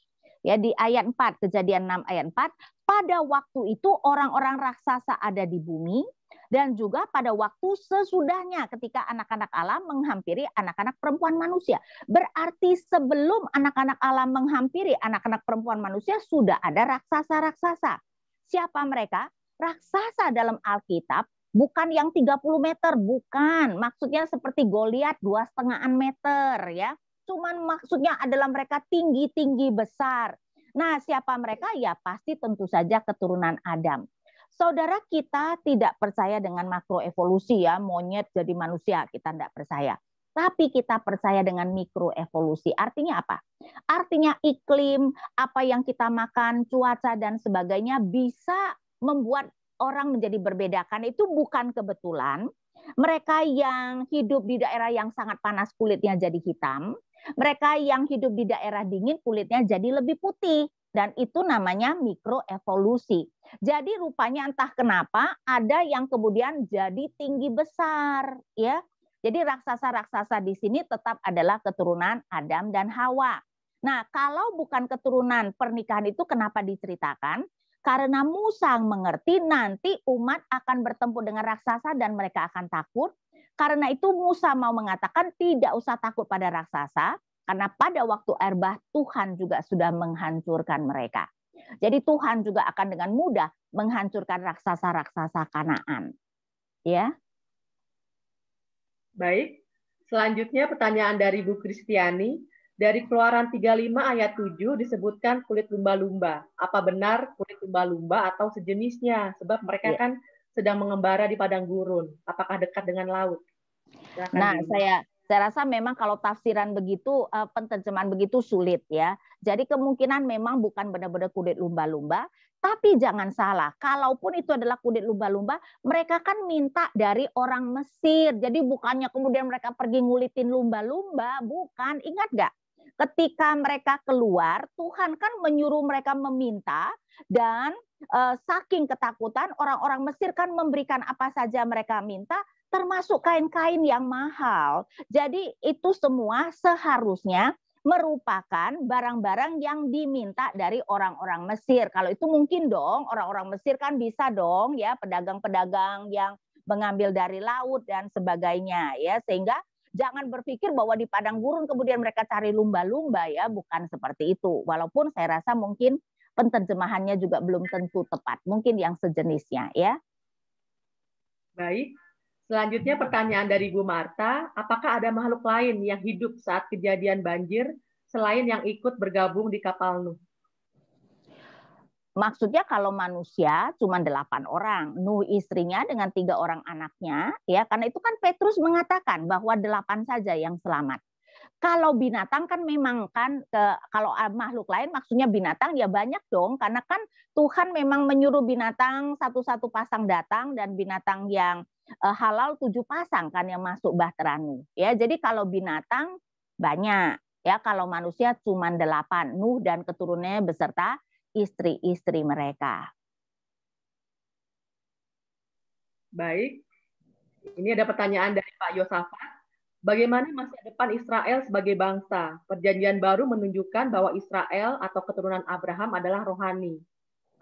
ya di ayat 4, Kejadian 6 ayat 4, pada waktu itu orang-orang raksasa ada di bumi, dan juga pada waktu sesudahnya ketika anak-anak Allah menghampiri anak-anak perempuan manusia. Berarti sebelum anak-anak Allah menghampiri anak-anak perempuan manusia sudah ada raksasa-raksasa. Siapa mereka? Raksasa dalam Alkitab bukan yang 30 meter, bukan. Maksudnya seperti Goliat 2,5 meter, ya. Cuman maksudnya adalah mereka tinggi-tinggi besar. Nah, siapa mereka? Ya pasti tentu saja keturunan Adam. Saudara, kita tidak percaya dengan makroevolusi, ya, monyet jadi manusia, kita tidak percaya. Tapi kita percaya dengan mikroevolusi. Artinya apa? Artinya iklim, apa yang kita makan, cuaca dan sebagainya bisa membuat orang menjadi berbeda. Karena itu bukan kebetulan mereka yang hidup di daerah yang sangat panas kulitnya jadi hitam, mereka yang hidup di daerah dingin kulitnya jadi lebih putih. Dan itu namanya mikroevolusi. Jadi rupanya entah kenapa ada yang kemudian jadi tinggi besar, ya. Jadi raksasa-raksasa di sini tetap adalah keturunan Adam dan Hawa. Nah, kalau bukan keturunan pernikahan itu kenapa diceritakan? Karena Musa mengerti nanti umat akan bertempur dengan raksasa dan mereka akan takut. Karena itu Musa mau mengatakan tidak usah takut pada raksasa. Karena pada waktu air bah Tuhan juga sudah menghancurkan mereka. Jadi Tuhan juga akan dengan mudah menghancurkan raksasa-raksasa Kanaan. Ya. Baik. Selanjutnya pertanyaan dari Bu Kristiani. Dari Keluaran 35 ayat 7 disebutkan kulit lumba-lumba. Apa benar kulit lumba-lumba atau sejenisnya? Sebab mereka kan sedang mengembara di padang gurun. Apakah dekat dengan laut? Silakan, nah, Bu. saya rasa memang kalau tafsiran begitu, penterjemahan begitu sulit, ya. Jadi kemungkinan memang bukan benar-benar kulit lumba-lumba, tapi jangan salah, kalaupun itu adalah kulit lumba-lumba, mereka kan minta dari orang Mesir. Jadi bukannya kemudian mereka pergi ngulitin lumba-lumba, bukan. Ingat nggak? Ketika mereka keluar, Tuhan kan menyuruh mereka meminta, dan saking ketakutan orang-orang Mesir kan memberikan apa saja mereka minta, termasuk kain-kain yang mahal. Jadi itu semua seharusnya merupakan barang-barang yang diminta dari orang-orang Mesir. Kalau itu mungkin dong, orang-orang Mesir kan bisa dong, ya, pedagang-pedagang yang mengambil dari laut dan sebagainya, ya. Sehingga jangan berpikir bahwa di padang gurun kemudian mereka cari lumba-lumba, ya, bukan seperti itu. Walaupun saya rasa mungkin penterjemahannya juga belum tentu tepat, mungkin yang sejenisnya, ya. Baik. Selanjutnya pertanyaan dari Bu Marta, apakah ada makhluk lain yang hidup saat kejadian banjir selain yang ikut bergabung di kapal Nuh? Maksudnya kalau manusia cuma 8 orang, Nuh istrinya dengan 3 orang anaknya, ya, karena itu kan Petrus mengatakan bahwa 8 saja yang selamat. Kalau binatang kan memang kan kalau makhluk lain maksudnya binatang ya banyak dong, karena kan Tuhan memang menyuruh binatang satu-satu pasang datang, dan binatang yang halal 7 pasang kan yang masuk bahtera Nuh. Ya, jadi kalau binatang banyak, ya, kalau manusia cuma 8, Nuh dan keturunannya beserta istri-istri mereka. Baik. Ini ada pertanyaan dari Pak Yosafat. Bagaimana masa depan Israel sebagai bangsa? Perjanjian baru menunjukkan bahwa Israel atau keturunan Abraham adalah rohani.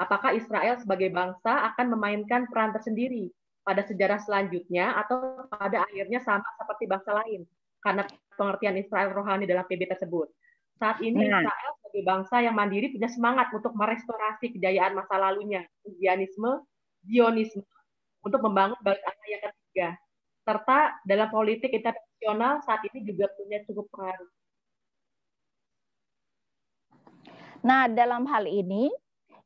Apakah Israel sebagai bangsa akan memainkan peran tersendiri pada sejarah selanjutnya atau pada akhirnya sama seperti bangsa lain? Karena pengertian Israel rohani dalam PB tersebut. Saat ini Israel sebagai bangsa yang mandiri punya semangat untuk merestorasi kejayaan masa lalunya, Zionisme, untuk membangun bait Allah yang ketiga. Serta dalam politik internasional saat ini juga punya cukup pengaruh. Nah, dalam hal ini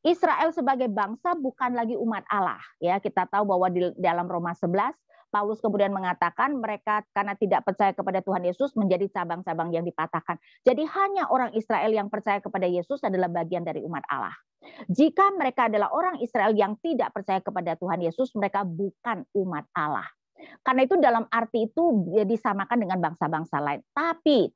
Israel sebagai bangsa bukan lagi umat Allah. Ya, kita tahu bahwa di dalam Roma 11 Paulus kemudian mengatakan mereka karena tidak percaya kepada Tuhan Yesus menjadi cabang-cabang yang dipatahkan. Jadi hanya orang Israel yang percaya kepada Yesus adalah bagian dari umat Allah. Jika mereka adalah orang Israel yang tidak percaya kepada Tuhan Yesus, mereka bukan umat Allah. Karena itu dalam arti itu disamakan dengan bangsa-bangsa lain. Tapi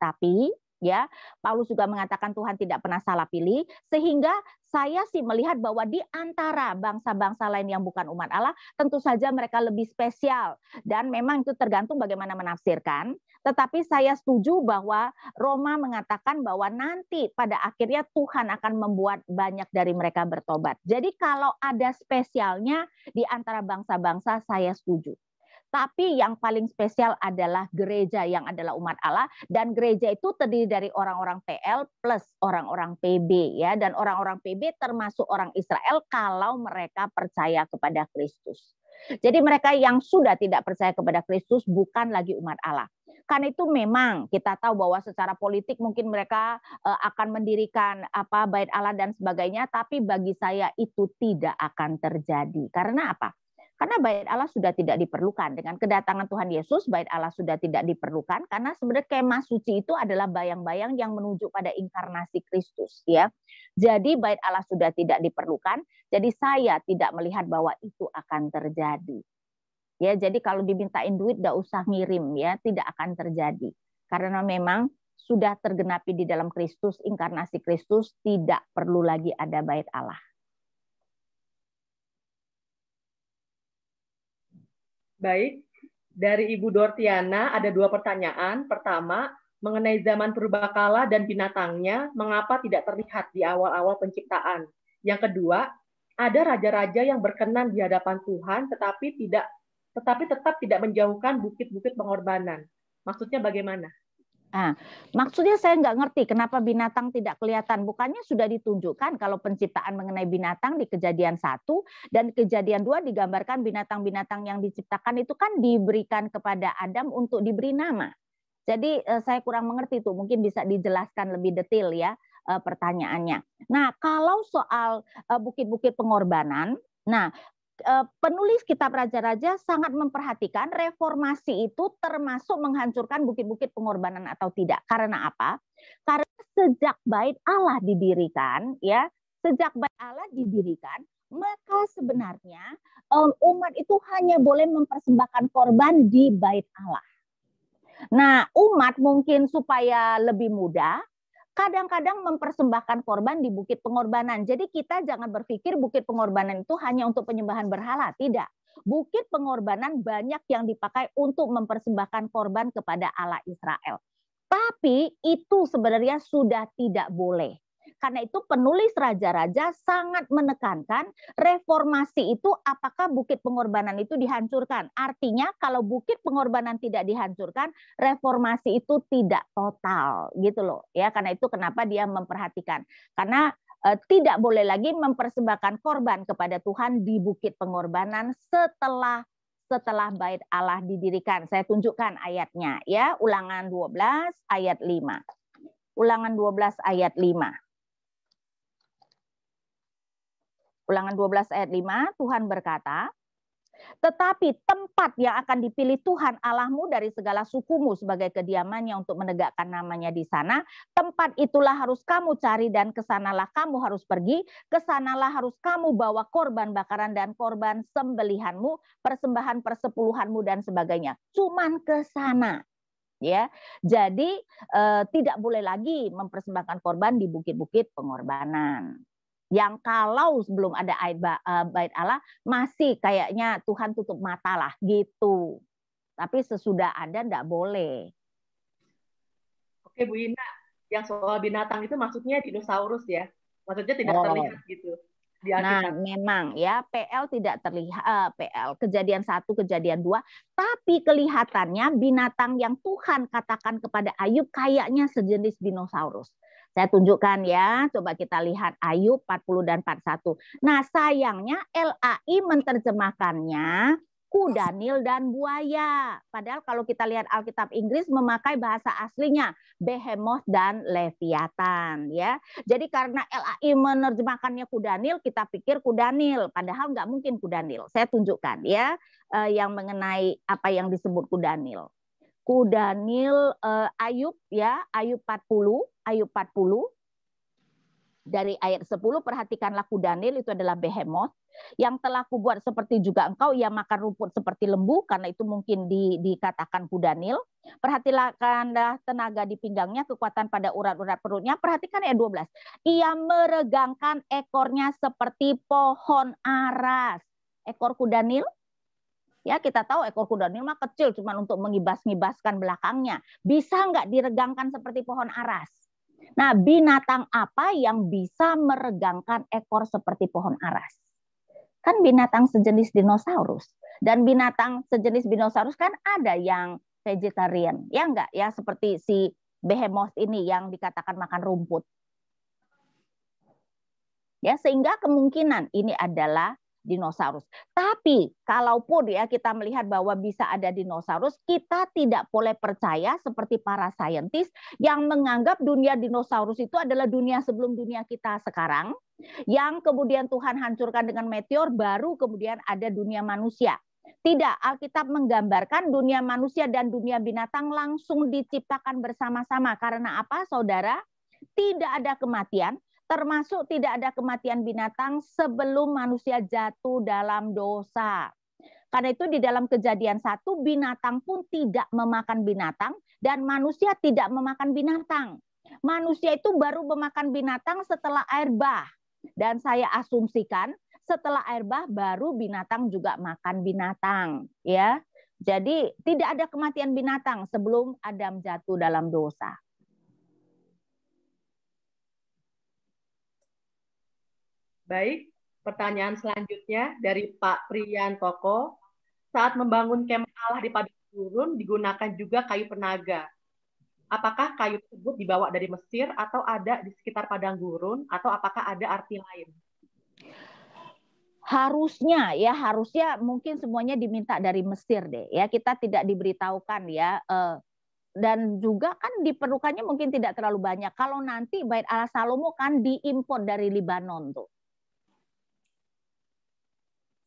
ya, Paulus juga mengatakan Tuhan tidak pernah salah pilih, sehingga saya sih melihat bahwa di antara bangsa-bangsa lain yang bukan umat Allah, tentu saja mereka lebih spesial. Dan memang itu tergantung bagaimana menafsirkan. Tetapi saya setuju bahwa Roma mengatakan bahwa nanti pada akhirnya Tuhan akan membuat banyak dari mereka bertobat. Jadi kalau ada spesialnya di antara bangsa-bangsa, saya setuju. Tapi yang paling spesial adalah gereja yang adalah umat Allah, dan gereja itu terdiri dari orang-orang PL plus orang-orang PB ya, dan orang-orang PB termasuk orang Israel kalau mereka percaya kepada Kristus. Jadi mereka yang sudah tidak percaya kepada Kristus bukan lagi umat Allah. Karena itu memang kita tahu bahwa secara politik mungkin mereka akan mendirikan bait Allah dan sebagainya, tapi bagi saya itu tidak akan terjadi. Karena apa? Karena bait Allah sudah tidak diperlukan. Dengan kedatangan Tuhan Yesus, bait Allah sudah tidak diperlukan. Karena sebenarnya kemah suci itu adalah bayang-bayang yang menuju pada inkarnasi Kristus. Ya, jadi bait Allah sudah tidak diperlukan. Jadi saya tidak melihat bahwa itu akan terjadi. Ya, jadi kalau dimintain duit, tidak usah ngirim. Ya, tidak akan terjadi. Karena memang sudah tergenapi di dalam Kristus, inkarnasi Kristus, tidak perlu lagi ada bait Allah. Baik, dari Ibu Dortiana ada 2 pertanyaan. Pertama, mengenai zaman purbakala dan binatangnya, mengapa tidak terlihat di awal-awal penciptaan? Yang kedua, ada raja-raja yang berkenan di hadapan Tuhan, tetapi tetap tidak menjauhkan bukit-bukit pengorbanan. Maksudnya bagaimana? Nah, maksudnya saya nggak ngerti kenapa binatang tidak kelihatan. Bukannya sudah ditunjukkan kalau penciptaan mengenai binatang di Kejadian 1 dan Kejadian 2 digambarkan binatang-binatang yang diciptakan itu kan diberikan kepada Adam untuk diberi nama. Jadi saya kurang mengerti tuh, mungkin bisa dijelaskan lebih detail ya pertanyaannya. Nah, kalau soal bukit-bukit pengorbanan, nah penulis kitab Raja-Raja sangat memperhatikan reformasi itu termasuk menghancurkan bukit-bukit pengorbanan atau tidak. Karena apa? Karena sejak bait Allah didirikan, ya, sejak bait Allah didirikan, maka sebenarnya umat itu hanya boleh mempersembahkan korban di bait Allah. Nah, umat mungkin supaya lebih mudah, kadang-kadang mempersembahkan korban di bukit pengorbanan. Jadi kita jangan berpikir bukit pengorbanan itu hanya untuk penyembahan berhala. Tidak. Bukit pengorbanan banyak yang dipakai untuk mempersembahkan korban kepada Allah Israel. Tapi itu sebenarnya sudah tidak boleh. Karena itu penulis Raja-Raja sangat menekankan reformasi itu apakah bukit pengorbanan itu dihancurkan. Artinya kalau bukit pengorbanan tidak dihancurkan, reformasi itu tidak total gitu loh. Ya, karena itu kenapa dia memperhatikan. Karena tidak boleh lagi mempersembahkan korban kepada Tuhan di bukit pengorbanan setelah bait Allah didirikan. Saya tunjukkan ayatnya ya, Ulangan 12 ayat 5. Ulangan 12 ayat 5. Ulangan 12 ayat 5, Tuhan berkata, tetapi tempat yang akan dipilih Tuhan Allahmu dari segala sukumu sebagai kediamannya untuk menegakkan namanya di sana, tempat itulah harus kamu cari dan kesanalah kamu harus pergi, kesanalah harus kamu bawa korban bakaran dan korban sembelihanmu, persembahan persepuluhanmu dan sebagainya. Cuman ke sana. Ya, jadi tidak boleh lagi mempersembahkan korban di bukit-bukit pengorbanan. Yang kalau sebelum ada bait Allah masih kayaknya Tuhan tutup mata lah gitu. Tapi sesudah ada enggak boleh. Oke Bu Ina, yang soal binatang itu maksudnya dinosaurus ya? Maksudnya tidak terlihat gitu di Alkitab. Nah, memang ya PL tidak terlihat, PL Kejadian 1, Kejadian 2, tapi kelihatannya binatang yang Tuhan katakan kepada Ayub kayaknya sejenis dinosaurus. Saya tunjukkan ya, coba kita lihat Ayub 40 dan 41. Nah sayangnya LAI menerjemahkannya kuda Nil dan buaya. Padahal kalau kita lihat Alkitab Inggris memakai bahasa aslinya Behemoth dan Leviathan, ya. Jadi karena LAI menerjemahkannya kuda Nil, kita pikir kuda Nil, padahal nggak mungkin kuda Nil. Saya tunjukkan ya yang mengenai apa yang disebut kuda Nil. Kuda Nil Ayub ya, Ayub 40 dari ayat 10, perhatikanlah kuda Nil itu adalah Behemoth yang telah kubuat seperti juga engkau, ia makan rumput seperti lembu, karena itu mungkin dikatakan kuda Nil. Perhatikanlah tenaga di pinggangnya, kekuatan pada urat-urat perutnya. Perhatikan ayat 12. Ia meregangkan ekornya seperti pohon aras. Ekor kuda Nil, ya kita tahu ekor kuda Nil mah kecil, cuma untuk mengibas-ngibaskan belakangnya. Bisa nggak diregangkan seperti pohon aras? Nah, binatang apa yang bisa meregangkan ekor seperti pohon aras? Kan binatang sejenis dinosaurus. Dan binatang sejenis dinosaurus kan ada yang vegetarian. Ya enggak? Ya seperti si Behemoth ini yang dikatakan makan rumput. Ya, sehingga kemungkinan ini adalah dinosaurus. Tapi kalaupun ya kita melihat bahwa bisa ada dinosaurus, kita tidak boleh percaya seperti para saintis yang menganggap dunia dinosaurus itu adalah dunia sebelum dunia kita sekarang, yang kemudian Tuhan hancurkan dengan meteor, baru kemudian ada dunia manusia. Tidak, Alkitab menggambarkan dunia manusia dan dunia binatang langsung diciptakan bersama-sama. Karena apa, saudara? Tidak ada kematian, termasuk tidak ada kematian binatang sebelum manusia jatuh dalam dosa. Karena itu di dalam Kejadian 1, binatang pun tidak memakan binatang dan manusia tidak memakan binatang. Manusia itu baru memakan binatang setelah air bah. Dan saya asumsikan setelah air bah baru binatang juga makan binatang, ya. Jadi tidak ada kematian binatang sebelum Adam jatuh dalam dosa. Baik, pertanyaan selanjutnya dari Pak Priyantoko. Saat membangun kemah Allah di padang gurun digunakan juga kayu penaga. Apakah kayu tersebut dibawa dari Mesir atau ada di sekitar padang gurun, atau apakah ada arti lain? Harusnya mungkin semuanya diminta dari Mesir deh. Ya, kita tidak diberitahukan ya. Dan juga kan diperlukannya mungkin tidak terlalu banyak. Kalau nanti Bait Allah Salomo kan diimpor dari Libanon tuh.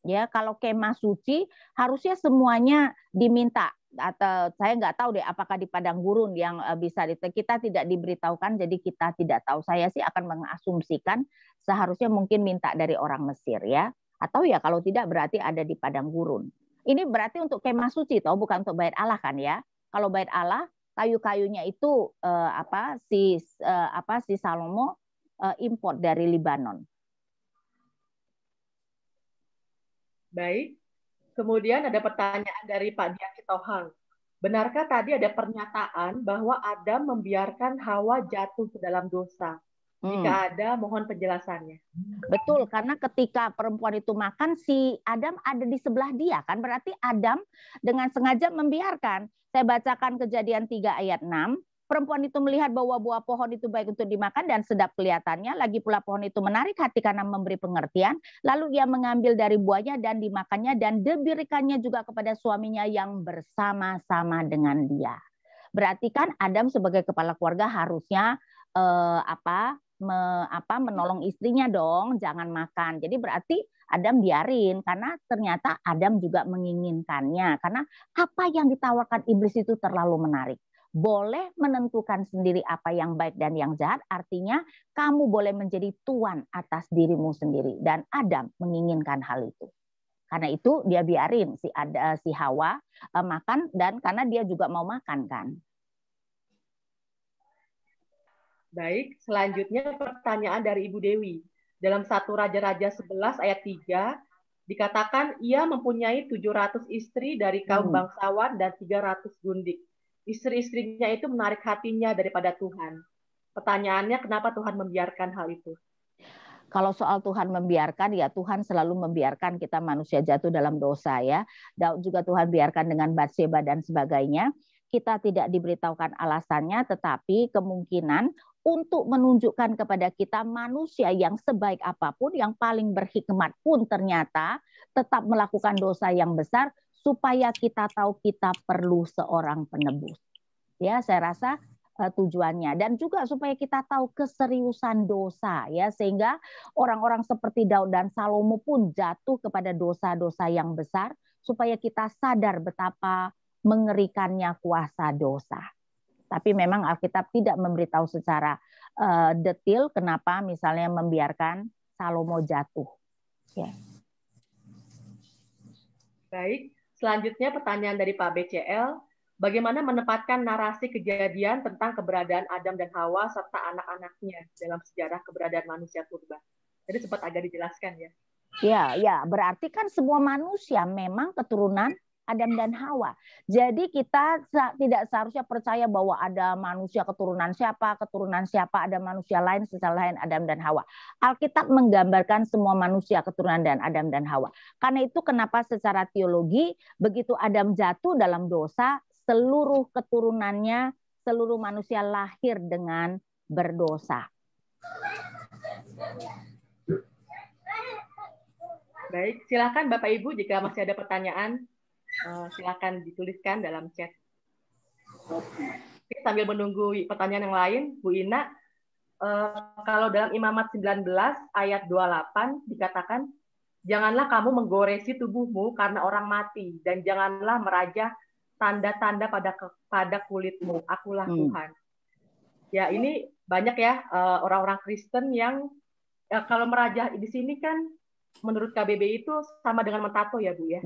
Ya, kalau kemah suci harusnya semuanya diminta, atau saya nggak tahu deh apakah di padang gurun yang bisa kita tidak diberitahukan, jadi kita tidak tahu. Saya sih akan mengasumsikan seharusnya mungkin minta dari orang Mesir ya, atau ya kalau tidak berarti ada di padang gurun. Ini berarti untuk kemah suci toh, bukan untuk Bait Allah kan ya. Kalau Bait Allah kayu-kayunya itu si Salomo import dari Libanon. Baik, kemudian ada pertanyaan dari Pak Dian Sitohang. Benarkah tadi ada pernyataan bahwa Adam membiarkan Hawa jatuh ke dalam dosa? Jika ada, mohon penjelasannya. Betul, karena ketika perempuan itu makan, si Adam ada di sebelah dia, kan berarti Adam dengan sengaja membiarkan. Saya bacakan Kejadian 3 ayat 6. Perempuan itu melihat bahwa buah pohon itu baik untuk dimakan dan sedap kelihatannya. Lagi pula pohon itu menarik hati karena memberi pengertian. Lalu ia mengambil dari buahnya dan dimakannya dan diberikannya juga kepada suaminya yang bersama-sama dengan dia. Berarti kan Adam sebagai kepala keluarga harusnya menolong istrinya dong, jangan makan. Jadi berarti Adam biarin karena ternyata Adam juga menginginkannya. Karena apa yang ditawarkan iblis itu terlalu menarik. Boleh menentukan sendiri apa yang baik dan yang jahat, artinya kamu boleh menjadi tuan atas dirimu sendiri. Dan Adam menginginkan hal itu. Karena itu dia biarin si Hawa makan, dan karena dia juga mau makan kan. Baik, selanjutnya pertanyaan dari Ibu Dewi. Dalam 1 Raja-Raja 11 ayat 3, dikatakan ia mempunyai 700 istri dari kaum bangsawan dan 300 gundik. Istri-istrinya itu menarik hatinya daripada Tuhan. Pertanyaannya, kenapa Tuhan membiarkan hal itu? Kalau soal Tuhan membiarkan, ya Tuhan selalu membiarkan kita manusia jatuh dalam dosa ya. Daud juga Tuhan biarkan dengan Batseba dan sebagainya. Kita tidak diberitahukan alasannya, tetapi kemungkinan untuk menunjukkan kepada kita manusia yang sebaik apapun, yang paling berhikmat pun ternyata tetap melakukan dosa yang besar, supaya kita tahu kita perlu seorang penebus. Ya, saya rasa tujuannya, dan juga supaya kita tahu keseriusan dosa, ya, sehingga orang-orang seperti Daud dan Salomo pun jatuh kepada dosa-dosa yang besar, supaya kita sadar betapa mengerikannya kuasa dosa. Tapi memang Alkitab tidak memberitahu secara detail kenapa misalnya membiarkan Salomo jatuh. Ya. Baik, selanjutnya pertanyaan dari Pak BCL. Bagaimana menempatkan narasi kejadian tentang keberadaan Adam dan Hawa serta anak-anaknya dalam sejarah keberadaan manusia purba? Jadi sempat agak dijelaskan ya. Ya, berarti kan semua manusia memang keturunan Adam dan Hawa. Jadi kita tidak seharusnya percaya bahwa ada manusia keturunan siapa, ada manusia lain selain Adam dan Hawa. Alkitab menggambarkan semua manusia keturunan dan Adam dan Hawa. Karena itu kenapa secara teologi begitu Adam jatuh dalam dosa, seluruh keturunannya, seluruh manusia lahir dengan berdosa. Baik, silakan Bapak Ibu jika masih ada pertanyaan, silakan dituliskan dalam chat. Sambil menunggu pertanyaan yang lain, Bu Ina, kalau dalam Imamat 19 ayat 28 dikatakan, janganlah kamu menggoresi tubuhmu karena orang mati, dan janganlah merajah tanda-tanda pada kulitmu, akulah Tuhan. Ya, ini banyak ya orang-orang Kristen yang kalau merajah di sini kan menurut KBBI itu sama dengan mentato ya Bu ya.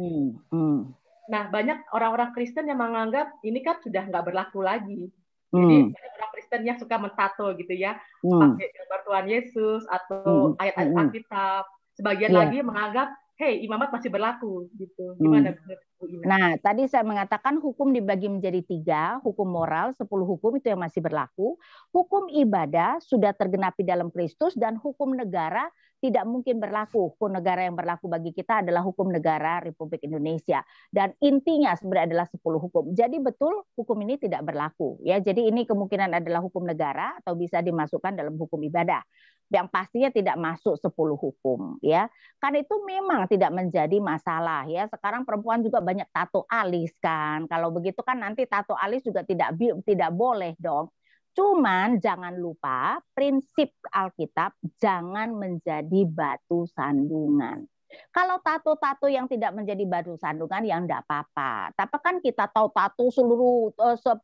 Nah, banyak orang-orang Kristen yang menganggap ini kan sudah nggak berlaku lagi. Jadi banyak orang Kristen yang suka mentato gitu ya, pakai gambar Tuhan Yesus atau ayat-ayat Alkitab. Sebagian lagi menganggap, hey, imamat masih berlaku gitu. Gimana Bu Ina? Nah, tadi saya mengatakan hukum dibagi menjadi 3, hukum moral 10 hukum itu yang masih berlaku, hukum ibadah sudah tergenapi dalam Kristus, dan hukum negara tidak mungkin berlaku. Hukum negara yang berlaku bagi kita adalah hukum negara Republik Indonesia, dan intinya sebenarnya adalah 10 hukum. Jadi betul hukum ini tidak berlaku, ya. Jadi ini kemungkinan adalah hukum negara atau bisa dimasukkan dalam hukum ibadah. Yang pastinya tidak masuk 10 hukum, ya. Kan itu memang tidak menjadi masalah, ya. Sekarang perempuan juga banyak tato alis kan. Kalau begitu kan nanti tato alis juga tidak boleh dong. Cuman jangan lupa prinsip Alkitab jangan menjadi batu sandungan. Kalau tato-tato yang tidak menjadi batu sandungan yang enggak apa-apa. Tapi kan kita tahu tato seluruh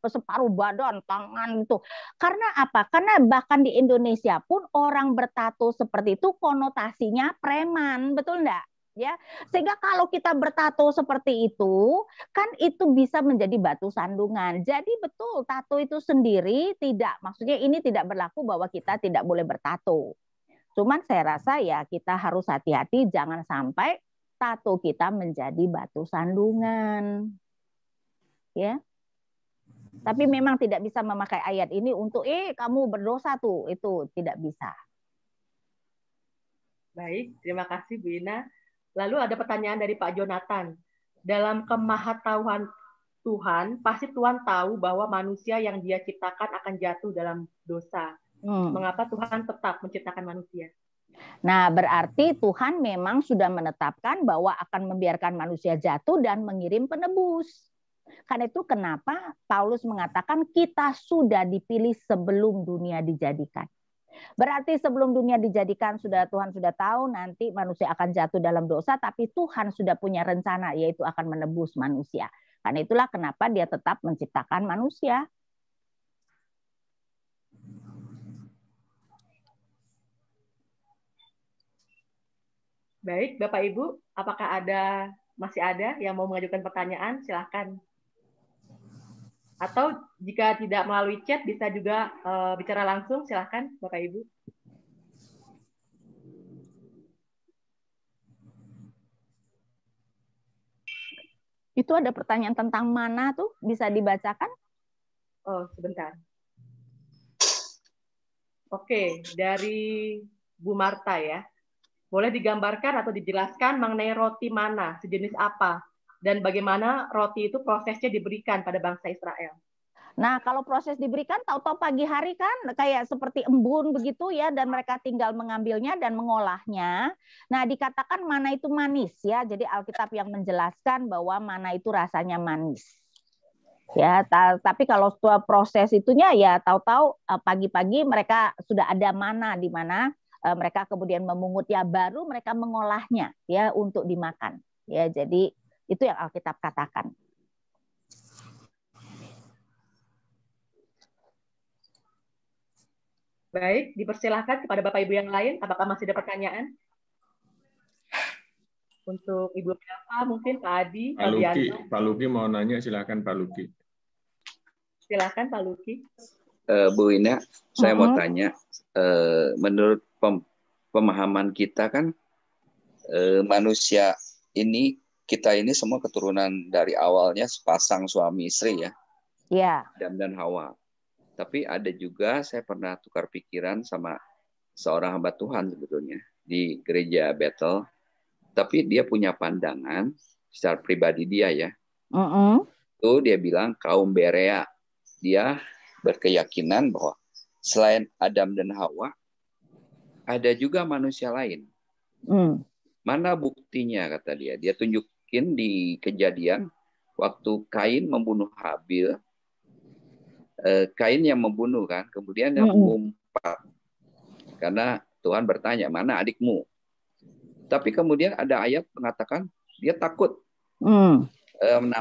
separuh badan, tangan itu. Karena apa? Karena bahkan di Indonesia pun orang bertato seperti itu konotasinya preman, betul enggak? Ya, sehingga kalau kita bertato seperti itu, kan itu bisa menjadi batu sandungan. Jadi betul tato itu sendiri tidak, maksudnya ini tidak berlaku bahwa kita tidak boleh bertato. Cuman saya rasa ya kita harus hati-hati jangan sampai tato kita menjadi batu sandungan. Ya. Tapi memang tidak bisa memakai ayat ini untuk kamu berdosa tuh, itu tidak bisa. Baik, terima kasih Bu Ina. Lalu ada pertanyaan dari Pak Jonathan. Dalam kemahatauan Tuhan, pasti Tuhan tahu bahwa manusia yang Dia ciptakan akan jatuh dalam dosa. Mengapa Tuhan tetap menciptakan manusia? Nah, berarti Tuhan memang sudah menetapkan bahwa akan membiarkan manusia jatuh dan mengirim penebus. Karena itu kenapa Paulus mengatakan kita sudah dipilih sebelum dunia dijadikan. Berarti sebelum dunia dijadikan Tuhan sudah tahu nanti manusia akan jatuh dalam dosa, tapi Tuhan sudah punya rencana yaitu akan menebus manusia. Karena itulah kenapa Dia tetap menciptakan manusia. Baik, Bapak Ibu, apakah masih ada yang mau mengajukan pertanyaan? Silakan. Atau jika tidak melalui chat, bisa juga bicara langsung. Silakan, Bapak Ibu. Itu ada pertanyaan tentang mana tuh, bisa dibacakan? Oh, sebentar. Oke, dari Bu Marta ya. Boleh digambarkan atau dijelaskan mengenai roti mana, sejenis apa, dan bagaimana roti itu prosesnya diberikan pada bangsa Israel? Nah, kalau proses diberikan, tahu-tahu pagi hari kan kayak seperti embun begitu ya, dan mereka tinggal mengambilnya dan mengolahnya. Nah, dikatakan mana itu manis ya. Jadi Alkitab yang menjelaskan bahwa mana itu rasanya manis. Ya, tapi kalau setelah proses itunya ya tahu-tahu pagi-pagi mereka sudah ada mana di mana mereka kemudian memungut ya, baru mereka mengolahnya ya untuk dimakan. Ya, jadi itu yang Alkitab katakan. Baik, dipersilahkan kepada Bapak Ibu yang lain. Apakah masih ada pertanyaan? Untuk Ibu Belva, mungkin Pak Adi, Pak Luki mau nanya, silakan Pak Luki. Silakan Pak Luki. Bu Ina, saya mau tanya, menurut pemahaman kita kan manusia ini, kita ini semua keturunan dari awalnya sepasang suami istri ya. Iya. Adam dan Hawa. Tapi ada juga saya pernah tukar pikiran sama seorang hamba Tuhan sebetulnya di gereja Bethel. Tapi dia punya pandangan secara pribadi dia ya. Itu dia bilang kaum Berea. Dia berkeyakinan bahwa selain Adam dan Hawa, ada juga manusia lain. Mana buktinya kata dia? Dia tunjukin di Kejadian waktu Kain membunuh Habil. Kain yang membunuh kan, kemudian yang mengumpat karena Tuhan bertanya mana adikmu, tapi kemudian ada ayat mengatakan dia takut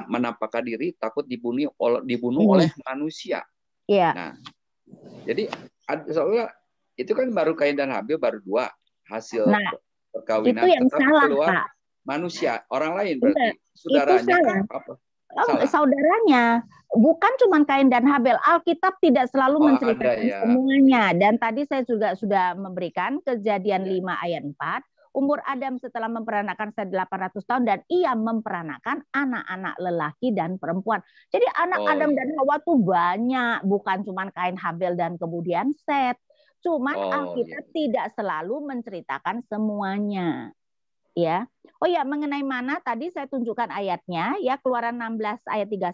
menampakkan diri, takut dibunuh oleh manusia. Nah, jadi seolah itu kan baru Kain dan Habil baru dua hasil perkawinan, itu yang tetapi salah, keluar Pak. Manusia, orang lain berarti saudaranya kan apa? Saudaranya, bukan cuma Kain dan Habel. Alkitab tidak selalu menceritakan semuanya. Dan tadi saya juga sudah memberikan Kejadian 5 ayat 4. Umur Adam setelah memperanakan 800 tahun dan ia memperanakan anak-anak lelaki dan perempuan. Jadi anak Adam dan Hawa tuh banyak, bukan cuma Kain, Habel dan kemudian Set. Cuman Alkitab tidak selalu menceritakan semuanya. Ya. Oh ya, mengenai mana tadi saya tunjukkan ayatnya ya, Keluaran 16 ayat 31.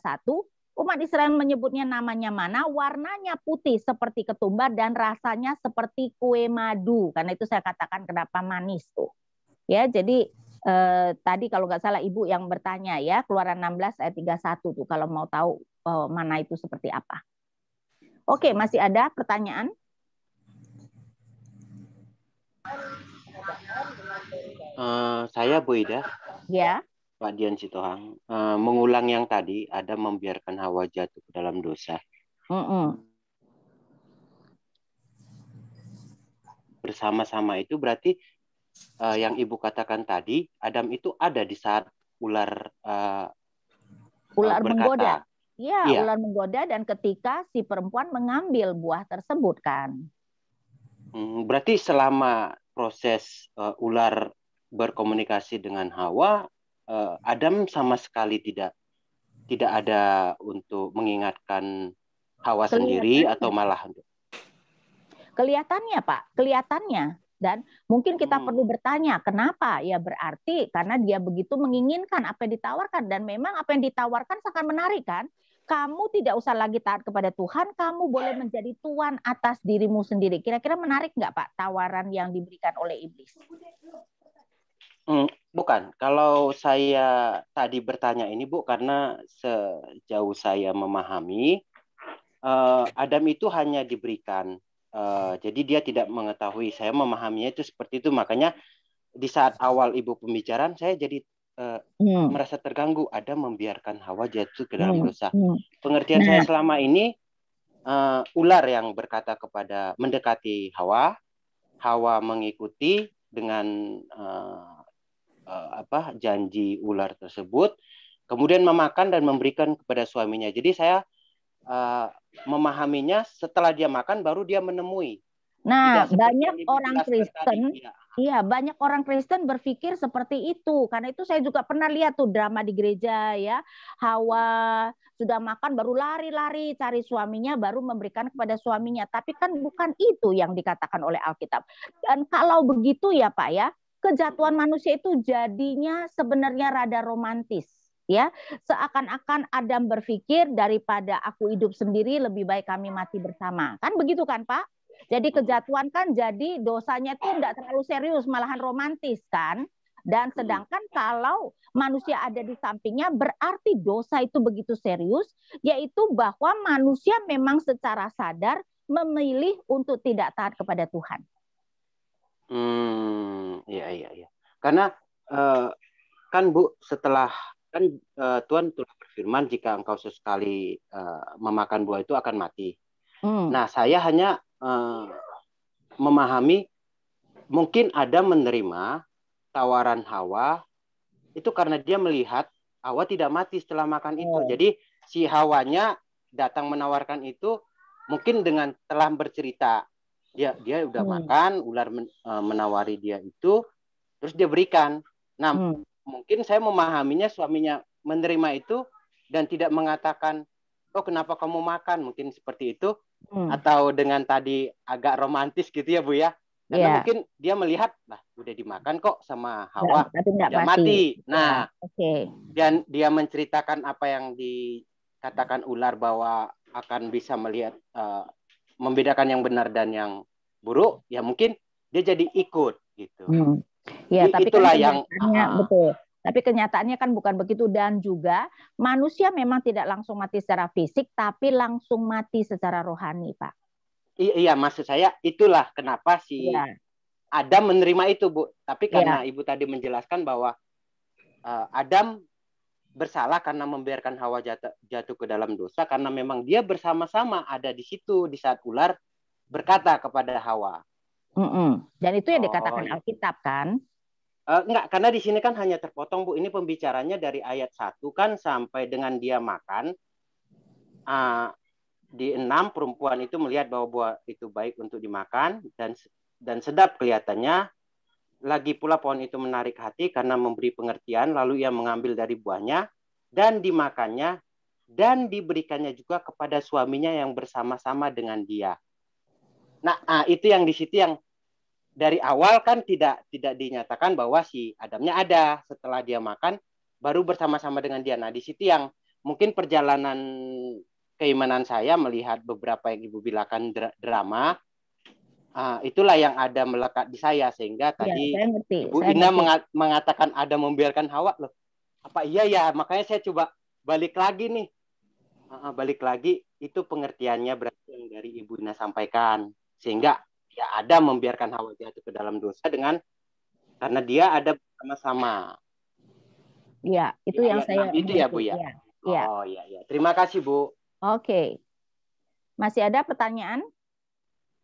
Umat Israel menyebutnya namanya mana, warnanya putih seperti ketumbar dan rasanya seperti kue madu. Karena itu saya katakan kenapa manis tuh. Ya, jadi tadi kalau nggak salah Ibu yang bertanya ya, Keluaran 16 ayat 31 tuh kalau mau tahu mana itu seperti apa. Oke, masih ada pertanyaan? Saya Bu Ida, ya, Pak Dian Sitohang, mengulang yang tadi, ada membiarkan Hawa jatuh ke dalam dosa. Bersama-sama itu berarti yang Ibu katakan tadi, Adam itu ada di saat ular menggoda. Ya, iya. Ular menggoda dan ketika si perempuan mengambil buah tersebut kan. Berarti selama proses ular berkomunikasi dengan Hawa, Adam sama sekali tidak ada untuk mengingatkan Hawa sendiri atau malah kelihatannya Pak, kelihatannya. Dan mungkin kita perlu bertanya kenapa? Ya berarti karena dia begitu menginginkan apa yang ditawarkan, dan memang apa yang ditawarkan sangat menarik kan. Kamu tidak usah lagi taat kepada Tuhan, kamu boleh menjadi tuan atas dirimu sendiri. Kira-kira menarik nggak Pak tawaran yang diberikan oleh iblis? Bukan. Kalau saya tadi bertanya ini Bu, karena sejauh saya memahami, Adam itu hanya diberikan. Jadi dia tidak mengetahui. Saya memahaminya itu seperti itu. Makanya di saat awal Ibu pembicaraan, saya jadi merasa terganggu. Adam membiarkan Hawa jatuh ke dalam dosa. Pengertian saya selama ini, ular yang berkata mendekati Hawa, Hawa mengikuti dengan janji ular tersebut, kemudian memakan dan memberikan kepada suaminya. Jadi saya memahaminya setelah dia makan baru dia menemui. Nah, banyak orang Kristen, iya banyak orang Kristen berpikir seperti itu. Karena itu saya juga pernah lihat tuh drama di gereja ya, Hawa sudah makan baru lari-lari cari suaminya, baru memberikan kepada suaminya. Tapi kan bukan itu yang dikatakan oleh Alkitab. Dan kalau begitu ya Pak ya, kejatuhan manusia itu jadinya sebenarnya rada romantis. ya. Seakan-akan Adam berpikir daripada aku hidup sendiri lebih baik kami mati bersama. Kan begitu kan, Pak? Jadi kejatuhan kan jadi dosanya itu tidak terlalu serius, malahan romantis kan. Dan sedangkan kalau manusia ada di sampingnya berarti dosa itu begitu serius, yaitu bahwa manusia memang secara sadar memilih untuk tidak taat kepada Tuhan. Iya. Karena kan Bu, setelah kan Tuhan telah berfirman jika engkau sesekali memakan buah itu akan mati. Nah, saya hanya memahami mungkin Adam menerima tawaran Hawa itu karena dia melihat Hawa tidak mati setelah makan itu. Jadi si Hawanya datang menawarkan itu mungkin dengan telah bercerita dia udah makan, ular menawari dia itu, terus dia berikan. Nah, mungkin saya memahaminya suaminya menerima itu dan tidak mengatakan, oh kenapa kamu makan, mungkin seperti itu, atau dengan tadi agak romantis gitu ya Bu ya, karena mungkin dia melihat, lah udah dimakan kok sama Hawa, tidak mati. Nah, dan dia menceritakan apa yang dikatakan ular bahwa akan bisa melihat membedakan yang benar dan yang buruk, ya mungkin dia jadi ikut gitu. Ya, tapi itulah kan yang betul. Tapi kenyataannya kan bukan begitu, dan juga manusia memang tidak langsung mati secara fisik, tapi langsung mati secara rohani, Pak. Iya, maksud saya itulah kenapa si Adam menerima itu, Bu. Tapi karena Ibu tadi menjelaskan bahwa Adam bersalah karena membiarkan Hawa jatuh ke dalam dosa, karena memang dia bersama-sama ada di situ di saat ular berkata kepada Hawa. Dan itu yang dikatakan Alkitab kan? Enggak, karena di sini kan hanya terpotong, Bu. Ini pembicaranya dari ayat 1 kan sampai dengan dia makan. Di 6 perempuan itu melihat bahwa buah itu baik untuk dimakan dan sedap kelihatannya. Lagi pula pohon itu menarik hati karena memberi pengertian, lalu ia mengambil dari buahnya dan dimakannya dan diberikannya juga kepada suaminya yang bersama-sama dengan dia. Nah, itu yang di situ yang dari awal kan tidak dinyatakan bahwa si Adamnya ada, setelah dia makan baru bersama-sama dengan dia. Nah, di situ yang mungkin perjalanan keimanan saya melihat beberapa yang Ibu bilangkan drama, itulah yang ada melekat di saya, sehingga tadi Ibu Ina mengatakan ada membiarkan Hawa, loh apa iya ya, makanya saya coba balik lagi nih, balik lagi itu pengertiannya berarti yang dari Ibu Ina sampaikan, sehingga ya ada membiarkan Hawa jatuh ke dalam dosa dengan karena dia ada bersama-sama. Iya, itu yang saya itu ya Bu ya. Oh iya. Terima kasih Bu. Oke. Masih ada pertanyaan?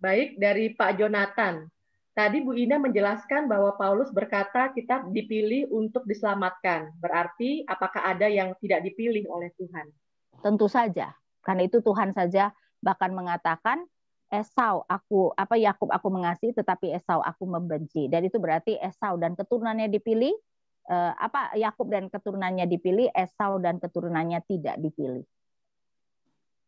Baik, dari Pak Jonathan. Tadi Bu Ina menjelaskan bahwa Paulus berkata kita dipilih untuk diselamatkan. Berarti apakah ada yang tidak dipilih oleh Tuhan? Tentu saja. Karena itu Tuhan saja bahkan mengatakan Yakub aku mengasihi tetapi Esau aku membenci. Dan itu berarti Esau dan keturunannya dipilih, Yakub dan keturunannya dipilih, Esau dan keturunannya tidak dipilih.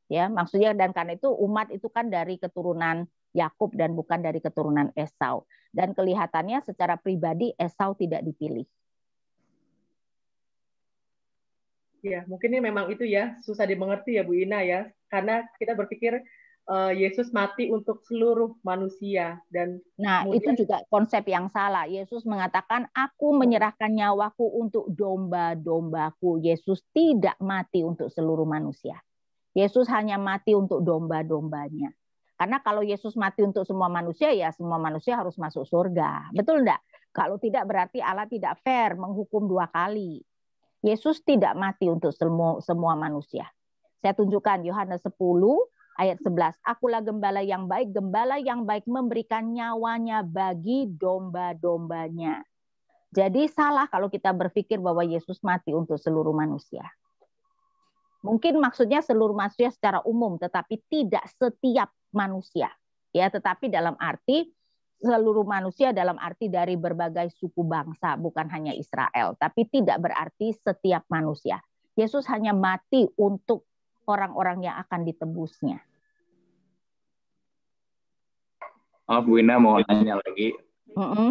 Ya, maksudnya dan karena itu umat itu kan dari keturunan Yakub dan bukan dari keturunan Esau. Dan kelihatannya secara pribadi Esau tidak dipilih. Ya, mungkin ini memang itu ya susah dimengerti ya Bu Ina ya, karena kita berpikir Yesus mati untuk seluruh manusia dan itu juga konsep yang salah. Yesus mengatakan aku menyerahkan nyawaku untuk domba-dombaku. Yesus tidak mati untuk seluruh manusia. Yesus hanya mati untuk domba-dombanya. Karena kalau Yesus mati untuk semua manusia, ya semua manusia harus masuk surga. Betul enggak? Kalau tidak berarti Allah tidak fair menghukum 2 kali. Yesus tidak mati untuk semua manusia. Saya tunjukkan Yohanes 10 ayat 11. Akulah gembala yang baik memberikan nyawanya bagi domba-dombanya. Jadi salah kalau kita berpikir bahwa Yesus mati untuk seluruh manusia. Mungkin maksudnya seluruh manusia secara umum, tetapi tidak setiap manusia. Ya, tetapi dalam arti seluruh manusia dalam arti dari berbagai suku bangsa, bukan hanya Israel, tapi tidak berarti setiap manusia. Yesus hanya mati untuk orang-orang yang akan ditebusnya. Bu Ina mau nanya lagi.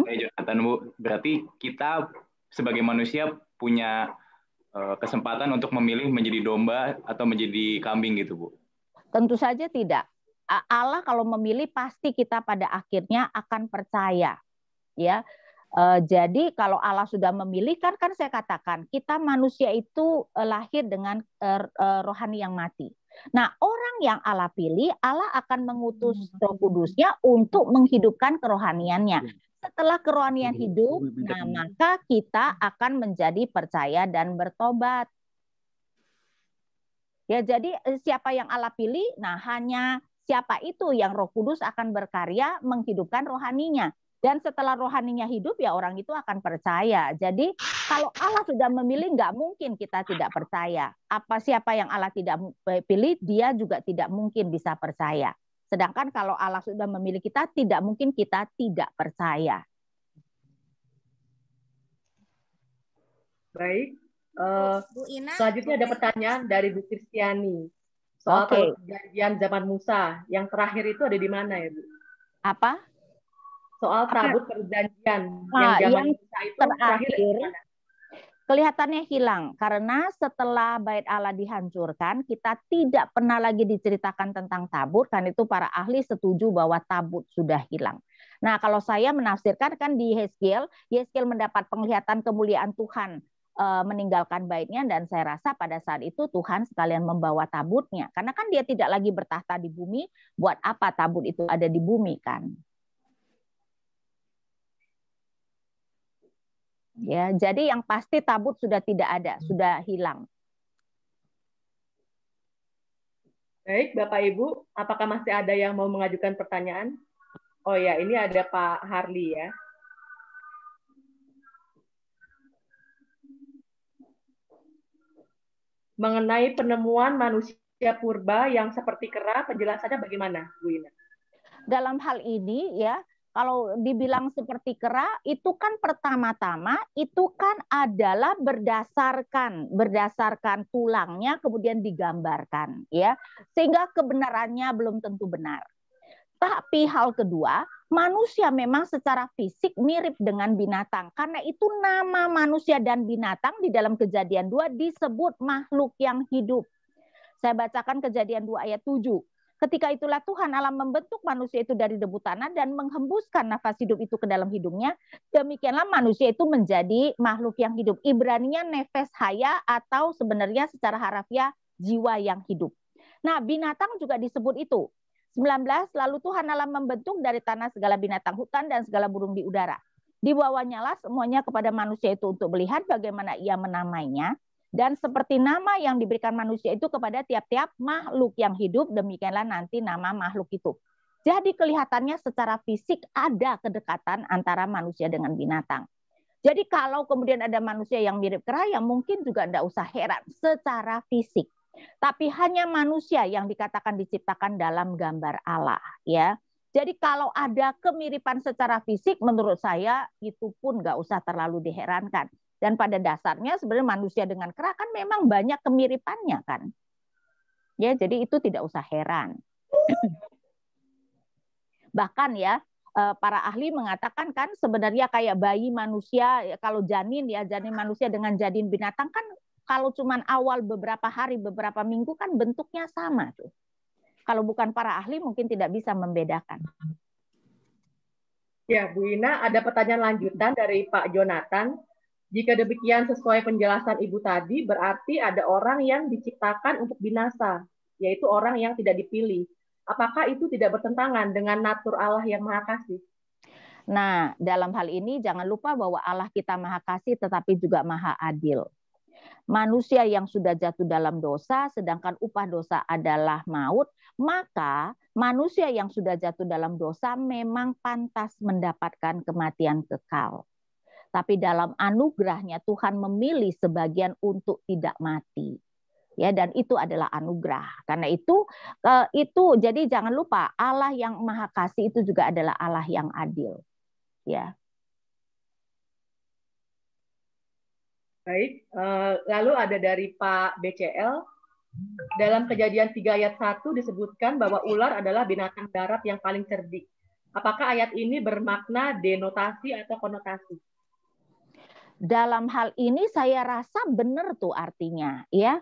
Jonathan, Bu, berarti kita sebagai manusia punya kesempatan untuk memilih menjadi domba atau menjadi kambing gitu, Bu? Tentu saja tidak. Allah kalau memilih pasti kita pada akhirnya akan percaya, ya. Jadi kalau Allah sudah memilih kan saya katakan kita manusia itu lahir dengan rohani yang mati. Nah, orang yang Allah pilih, Allah akan mengutus Roh Kudusnya untuk menghidupkan kerohaniannya. Setelah kerohanian hidup, nah maka kita akan menjadi percaya dan bertobat. Ya, jadi siapa yang Allah pilih, nah hanya siapa itu yang Roh Kudus akan berkarya menghidupkan rohaninya. Dan setelah rohaninya hidup, ya orang itu akan percaya. Jadi kalau Allah sudah memilih, nggak mungkin kita tidak percaya. Siapa yang Allah tidak pilih, dia juga tidak mungkin bisa percaya. Sedangkan kalau Allah sudah memilih kita, tidak mungkin kita tidak percaya. Baik. Bu Ina, Selanjutnya ada pertanyaan dari Bu Kristiani soal perjanjian zaman Musa. Yang terakhir itu ada di mana ya, Bu? Apa? Soal tabut perjanjian yang zaman Musa itu terakhir di mana? Kelihatannya hilang karena setelah Bait Allah dihancurkan, kita tidak pernah lagi diceritakan tentang tabut, kan itu para ahli setuju bahwa tabut sudah hilang. Nah, kalau saya menafsirkan kan di Yeskiel mendapat penglihatan kemuliaan Tuhan meninggalkan baitnya, dan saya rasa pada saat itu Tuhan sekalian membawa tabutnya. Karena kan dia tidak lagi bertahta di bumi, buat apa tabut itu ada di bumi kan? Ya, jadi yang pasti tabut sudah tidak ada, sudah hilang. Baik, Bapak Ibu, apakah masih ada yang mau mengajukan pertanyaan? Oh ya, ini ada Pak Harli ya. Mengenai penemuan manusia purba yang seperti kera, penjelasannya bagaimana, Bu Ina? Dalam hal ini ya, kalau dibilang seperti kera, itu kan pertama-tama itu kan adalah berdasarkan tulangnya kemudian digambarkan ya, sehingga kebenarannya belum tentu benar. Tapi hal kedua, manusia memang secara fisik mirip dengan binatang. Karena itu nama manusia dan binatang di dalam Kejadian 2 disebut makhluk yang hidup. Saya bacakan Kejadian 2 ayat 7. Ketika itulah Tuhan Allah membentuk manusia itu dari debu tanah dan menghembuskan nafas hidup itu ke dalam hidungnya. Demikianlah manusia itu menjadi makhluk yang hidup. Ibraninya nefes haya, atau sebenarnya secara harafiah jiwa yang hidup. Nah, binatang juga disebut itu. 19, lalu Tuhan Allah membentuk dari tanah segala binatang hutan dan segala burung di udara. Dibawanyalah semuanya kepada manusia itu untuk melihat bagaimana ia menamainya. Dan seperti nama yang diberikan manusia itu kepada tiap-tiap makhluk yang hidup, demikianlah nanti nama makhluk itu. Jadi kelihatannya secara fisik ada kedekatan antara manusia dengan binatang. Jadi kalau kemudian ada manusia yang mirip kera, ya mungkin juga tidak usah heran secara fisik. Tapi hanya manusia yang dikatakan diciptakan dalam gambar Allah, ya. Jadi kalau ada kemiripan secara fisik, menurut saya itu pun nggak usah terlalu diherankan. Dan pada dasarnya sebenarnya manusia dengan kera kan memang banyak kemiripannya kan. Ya, jadi itu tidak usah heran. Bahkan ya, para ahli mengatakan kan sebenarnya kayak bayi manusia, kalau janin manusia dengan janin binatang kan kalau cuman awal beberapa hari, beberapa minggu kan bentuknya sama tuh. Kalau bukan para ahli mungkin tidak bisa membedakan. Ya, Bu Ina, ada pertanyaan lanjutan dari Pak Jonathan. Jika demikian sesuai penjelasan Ibu tadi, berarti ada orang yang diciptakan untuk binasa, yaitu orang yang tidak dipilih. Apakah itu tidak bertentangan dengan natur Allah yang Maha Kasih? Nah, dalam hal ini jangan lupa bahwa Allah kita Maha Kasih tetapi juga Maha Adil. Manusia yang sudah jatuh dalam dosa, sedangkan upah dosa adalah maut, maka manusia yang sudah jatuh dalam dosa memang pantas mendapatkan kematian kekal. Tapi dalam anugerahnya Tuhan memilih sebagian untuk tidak mati. Ya, dan itu adalah anugerah. Karena itu jadi jangan lupa Allah yang Maha Kasih itu juga adalah Allah yang adil. Ya. Baik, lalu ada dari Pak BCL. Dalam Kejadian 3 ayat 1 disebutkan bahwa ular adalah binatang darat yang paling cerdik. Apakah ayat ini bermakna denotasi atau konotasi? dalam hal ini saya rasa benar tuh artinya ya,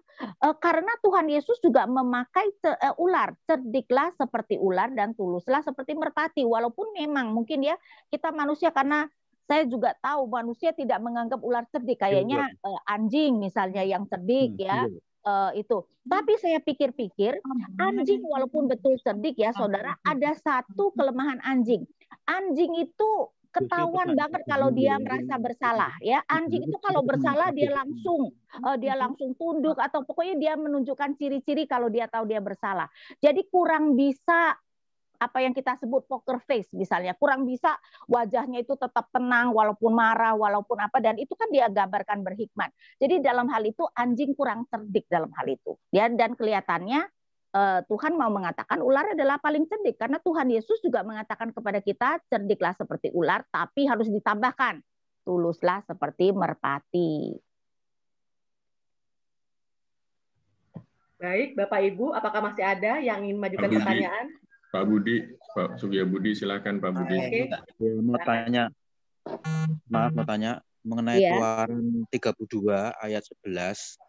karena Tuhan Yesus juga memakai ular, cerdiklah seperti ular dan tuluslah seperti merpati, walaupun memang mungkin ya kita manusia, karena saya juga tahu manusia tidak menganggap ular cerdik, kayaknya anjing misalnya yang cerdik ya. Itu. Tapi saya pikir-pikir anjing walaupun betul cerdik ya saudara, ada satu kelemahan anjing. Anjing itu ketahuan banget kalau dia merasa bersalah ya. Anjing itu kalau bersalah dia langsung tunduk, atau pokoknya dia menunjukkan ciri-ciri kalau dia tahu dia bersalah. Jadi kurang bisa apa yang kita sebut poker face misalnya, kurang bisa wajahnya itu tetap tenang walaupun marah, walaupun apa, dan itu kan dia gambarkan berhikmat. Jadi dalam hal itu anjing kurang cerdik dalam hal itu ya, dan kelihatannya Tuhan mau mengatakan ular adalah paling cerdik, karena Tuhan Yesus juga mengatakan kepada kita cerdiklah seperti ular, tapi harus ditambahkan tuluslah seperti merpati. Baik, Bapak Ibu, apakah masih ada yang ingin mengajukan pertanyaan? Pak Budi, Pak Sugya Budi, silakan Pak Budi. Mau tanya, mau tanya mengenai Keluaran 32 ayat 11,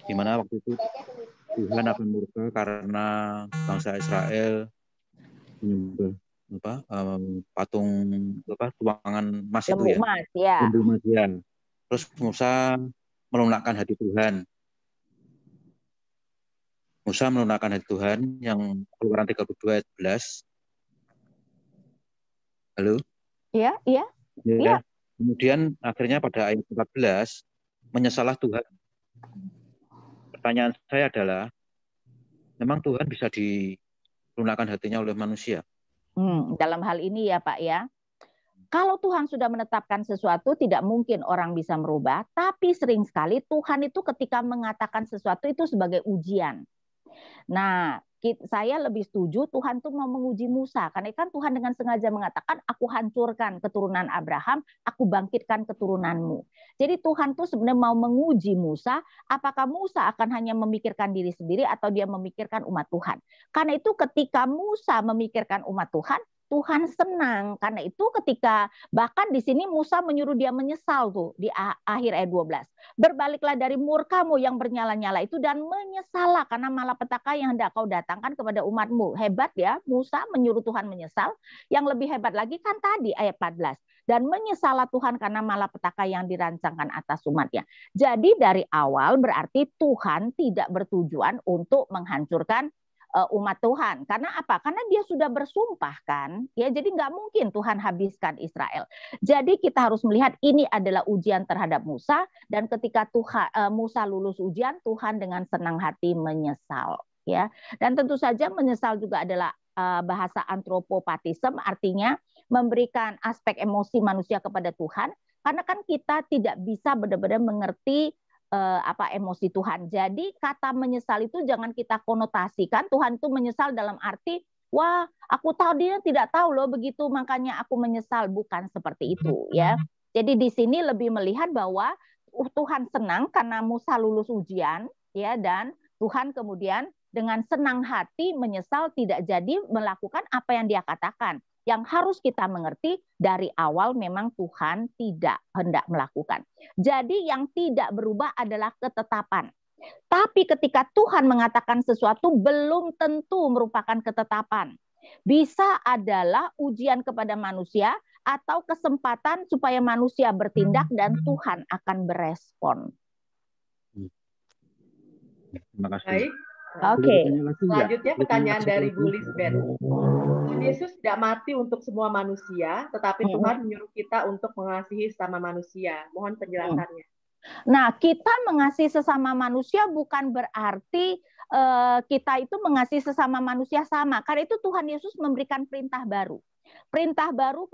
di mana waktu itu Tuhan akan murka karena bangsa Israel menyembah patung tuangan emas itu ya. Lembu emas ya. Terus Musa melunakkan hati Tuhan. Musa melunakkan hati Tuhan, yang Keluaran 32 ayat 11. Halo? Iya. Kemudian akhirnya pada ayat 14, menyesallah Tuhan. Pertanyaan saya adalah, memang Tuhan bisa dilunakkan hatinya oleh manusia? Dalam hal ini ya Pak ya, kalau Tuhan sudah menetapkan sesuatu, tidak mungkin orang bisa merubah, tapi sering sekali Tuhan itu ketika mengatakan sesuatu itu sebagai ujian. Nah, saya lebih setuju Tuhan tuh mau menguji Musa, karena kan Tuhan dengan sengaja mengatakan aku hancurkan keturunan Abraham, aku bangkitkan keturunanmu. Jadi Tuhan tuh sebenarnya mau menguji Musa, apakah Musa akan hanya memikirkan diri sendiri atau dia memikirkan umat Tuhan. Karena itu ketika Musa memikirkan umat Tuhan, Tuhan senang. Karena itu ketika bahkan di sini Musa menyuruh dia menyesal tuh di akhir ayat 12. Berbaliklah dari murkamu yang bernyala-nyala itu dan menyesallah karena malapetaka yang hendak kau datangkan kepada umatmu. Hebat ya, Musa menyuruh Tuhan menyesal. Yang lebih hebat lagi kan tadi ayat 14. Dan menyesallah Tuhan karena malapetaka yang dirancangkan atas umatnya. Jadi dari awal berarti Tuhan tidak bertujuan untuk menghancurkan umat Tuhan. Karena apa? Karena dia sudah bersumpah kan. Ya, jadi nggak mungkin Tuhan habiskan Israel. Jadi kita harus melihat ini adalah ujian terhadap Musa, dan ketika Musa lulus ujian, Tuhan dengan senang hati menyesal. Ya, dan tentu saja menyesal juga adalah bahasa antropopatism, artinya memberikan aspek emosi manusia kepada Tuhan. Karena kan kita tidak bisa benar-benar mengerti emosi Tuhan. Jadi kata menyesal itu jangan kita konotasikan Tuhan itu menyesal dalam arti wah aku tahu dia tidak tahu loh begitu makanya aku menyesal, bukan seperti itu ya. Jadi di sini lebih melihat bahwa Tuhan senang karena Musa lulus ujian ya, dan Tuhan kemudian dengan senang hati menyesal tidak jadi melakukan apa yang dia katakan. Yang harus kita mengerti dari awal memang Tuhan tidak hendak melakukan. Jadi yang tidak berubah adalah ketetapan. Tapi ketika Tuhan mengatakan sesuatu belum tentu merupakan ketetapan. Bisa adalah ujian kepada manusia atau kesempatan supaya manusia bertindak dan Tuhan akan berespon. Terima kasih. Oke. Selanjutnya pertanyaan dari Bu Lisbeth. Tuhan Yesus tidak mati untuk semua manusia, tetapi Tuhan menyuruh kita untuk mengasihi sesama manusia. Mohon penjelasannya. Nah, kita mengasihi sesama manusia bukan berarti kita itu mengasihi sesama manusia sama. Karena itu Tuhan Yesus memberikan perintah baru. Perintah baru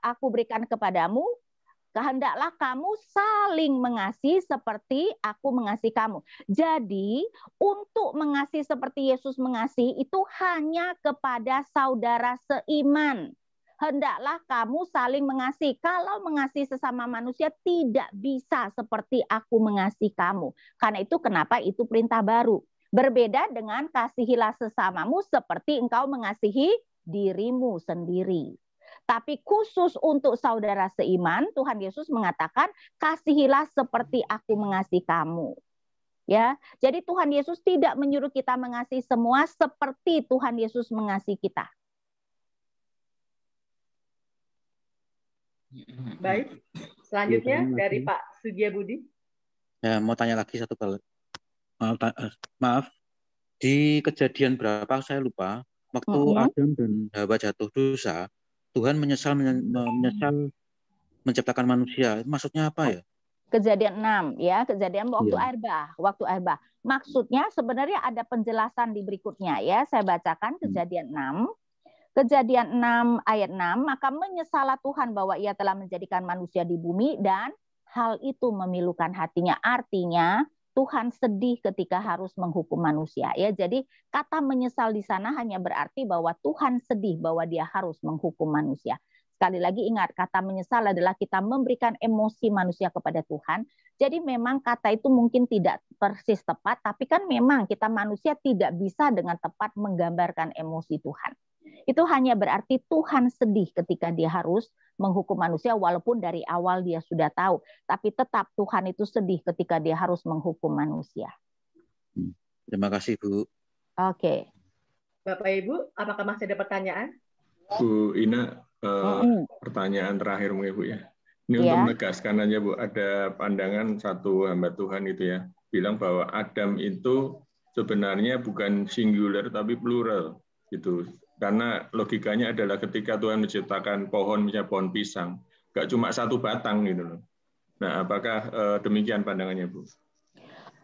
aku berikan kepadamu, kehendaklah kamu saling mengasihi seperti aku mengasihi kamu. Jadi, untuk mengasihi seperti Yesus mengasihi itu hanya kepada saudara seiman. Hendaklah kamu saling mengasihi. Kalau mengasihi sesama manusia tidak bisa seperti aku mengasihi kamu. Karena itu kenapa itu perintah baru. Berbeda dengan kasihilah sesamamu seperti engkau mengasihi dirimu sendiri. Tapi khusus untuk saudara seiman, Tuhan Yesus mengatakan, kasihilah seperti aku mengasihi kamu. Ya, jadi Tuhan Yesus tidak menyuruh kita mengasihi semua seperti Tuhan Yesus mengasihi kita. Baik, selanjutnya dari Pak Sugiyabudi. Ya, mau tanya lagi satu kali. Maaf, di kejadian berapa saya lupa, waktu Adam dan Hawa jatuh dosa, Tuhan menyesal menciptakan manusia. Maksudnya apa ya? Kejadian 6 ya, kejadian waktu air bah. Maksudnya sebenarnya ada penjelasan di berikutnya ya. Saya bacakan kejadian 6. Kejadian 6 ayat 6, maka menyesalah Tuhan bahwa ia telah menjadikan manusia di bumi dan hal itu memilukan hatinya. Artinya Tuhan sedih ketika harus menghukum manusia ya. Jadi kata menyesal di sana hanya berarti bahwa Tuhan sedih bahwa dia harus menghukum manusia. Sekali lagi ingat, kata menyesal adalah kita memberikan emosi manusia kepada Tuhan. Jadi memang kata itu mungkin tidak persis tepat, tapi kan memang kita manusia tidak bisa dengan tepat menggambarkan emosi Tuhan. Itu hanya berarti Tuhan sedih ketika dia harus menghukum manusia, walaupun dari awal dia sudah tahu. Tapi tetap Tuhan itu sedih ketika dia harus menghukum manusia. Terima kasih, Bu. Oke. Bapak Ibu, apakah masih ada pertanyaan? Bu Ina, pertanyaan terakhir mungkin Bu ya. Ini untuk menegaskan aja Bu, ada pandangan satu hamba Tuhan itu ya, bilang bahwa Adam itu sebenarnya bukan singular tapi plural gitu. Karena logikanya adalah ketika Tuhan menciptakan pohon, misalnya pohon pisang, nggak cuma satu batang gitu loh. Nah, apakah demikian pandangannya Bu?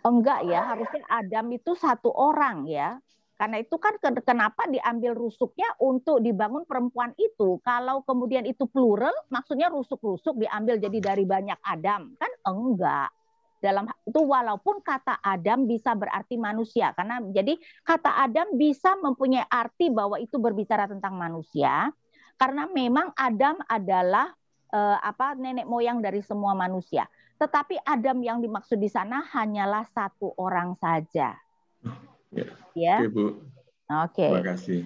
Enggak ya, harusnya Adam itu satu orang ya. Karena itu kan kenapa diambil rusuknya untuk dibangun perempuan itu. Kalau kemudian itu plural, maksudnya rusuk-rusuk diambil jadi dari banyak Adam. Kan enggak. Dalam itu walaupun kata Adam bisa berarti manusia. Karena jadi kata Adam bisa mempunyai arti bahwa itu berbicara tentang manusia. Karena memang Adam adalah nenek moyang dari semua manusia. Tetapi Adam yang dimaksud di sana hanyalah satu orang saja. Ya. Oke, Bu. Oke. Terima kasih.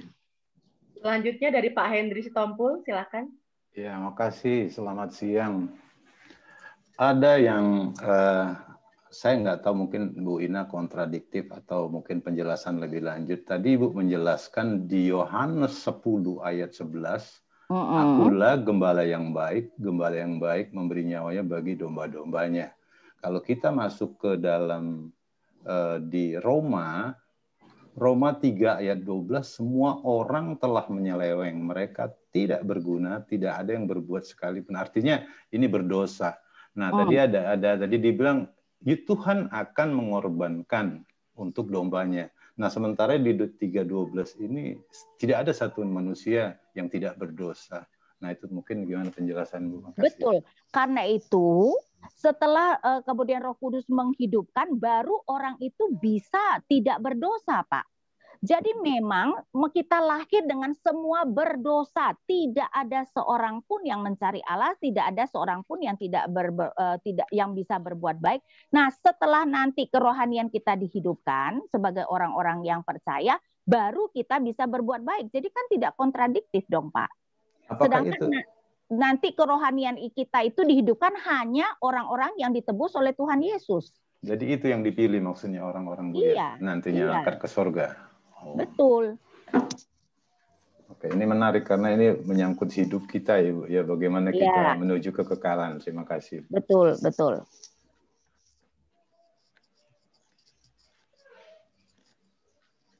Selanjutnya dari Pak Hendri Sitompul, silakan. Ya, makasih. Selamat siang. Ada yang saya nggak tahu, mungkin Bu Ina kontradiktif atau mungkin penjelasan lebih lanjut. Tadi Ibu menjelaskan di Yohanes 10 ayat 11, akulah gembala yang baik memberi nyawanya bagi domba-dombanya. Kalau kita masuk ke dalam di Roma 3 ayat 12, semua orang telah menyeleweng, mereka tidak berguna, tidak ada yang berbuat sekalipun. Artinya ini berdosa. Nah, tadi dibilang Tuhan akan mengorbankan untuk dombanya. Nah, sementara di 3:12 ini tidak ada satu manusia yang tidak berdosa. Nah, itu mungkin gimana penjelasan Bu? Makasih. Betul. Karena itu setelah kemudian Roh Kudus menghidupkan, baru orang itu bisa tidak berdosa, Pak. Jadi memang kita lahir dengan semua berdosa. Tidak ada seorang pun yang mencari Allah, tidak ada seorang pun yang tidak yang bisa berbuat baik. Nah, setelah nanti kerohanian kita dihidupkan sebagai orang-orang yang percaya, baru kita bisa berbuat baik. Jadi kan tidak kontradiktif dong, Pak. Apakah Sedangkan itu? Nanti kerohanian kita itu dihidupkan hanya orang-orang yang ditebus oleh Tuhan Yesus. Jadi itu yang dipilih maksudnya orang-orang Bu ya, nantinya akan ke surga. Oh. Betul. Oke, ini menarik karena ini menyangkut hidup kita ya Bu, ya bagaimana kita menuju kekekalan. Terima kasih. Betul, betul.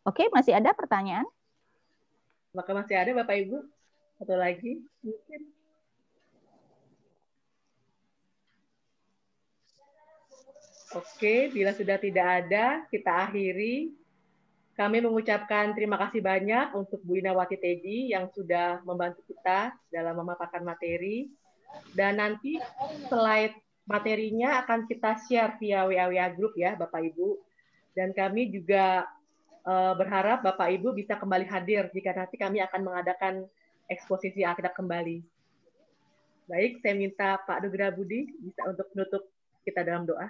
Oke, masih ada pertanyaan? Maka masih ada Bapak Ibu? Satu lagi mungkin. Oke, bila sudah tidak ada, kita akhiri. Kami mengucapkan terima kasih banyak untuk Bu Inawati Teji yang sudah membantu kita dalam memaparkan materi. Dan nanti slide materinya akan kita share via WA Group ya Bapak Ibu. Dan kami juga berharap Bapak Ibu bisa kembali hadir jika nanti kami akan mengadakan eksposisi Alkitab kembali. Baik, saya minta Pak Nugraha Budi bisa untuk menutup kita dalam doa.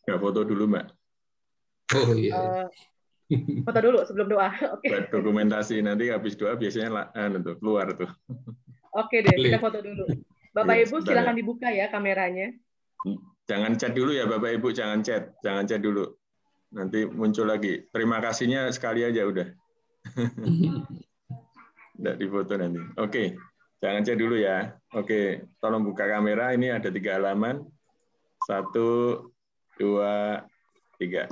Ya, foto dulu, Mbak. Oh iya. Foto dulu sebelum doa. Oke. Buat dokumentasi nanti habis doa biasanya tuh, keluar tuh. Oke deh, kita foto dulu. Bapak Iya, Ibu sebentar silakan ya. dibuka ya kameranya. Jangan chat dulu ya Bapak Ibu, jangan chat dulu. Nanti muncul lagi. Terima kasihnya sekali aja udah. Nggak difoto nanti. Oke, jangan chat dulu ya. Oke, tolong buka kamera. Ini ada 3 halaman. 1, 2, 3.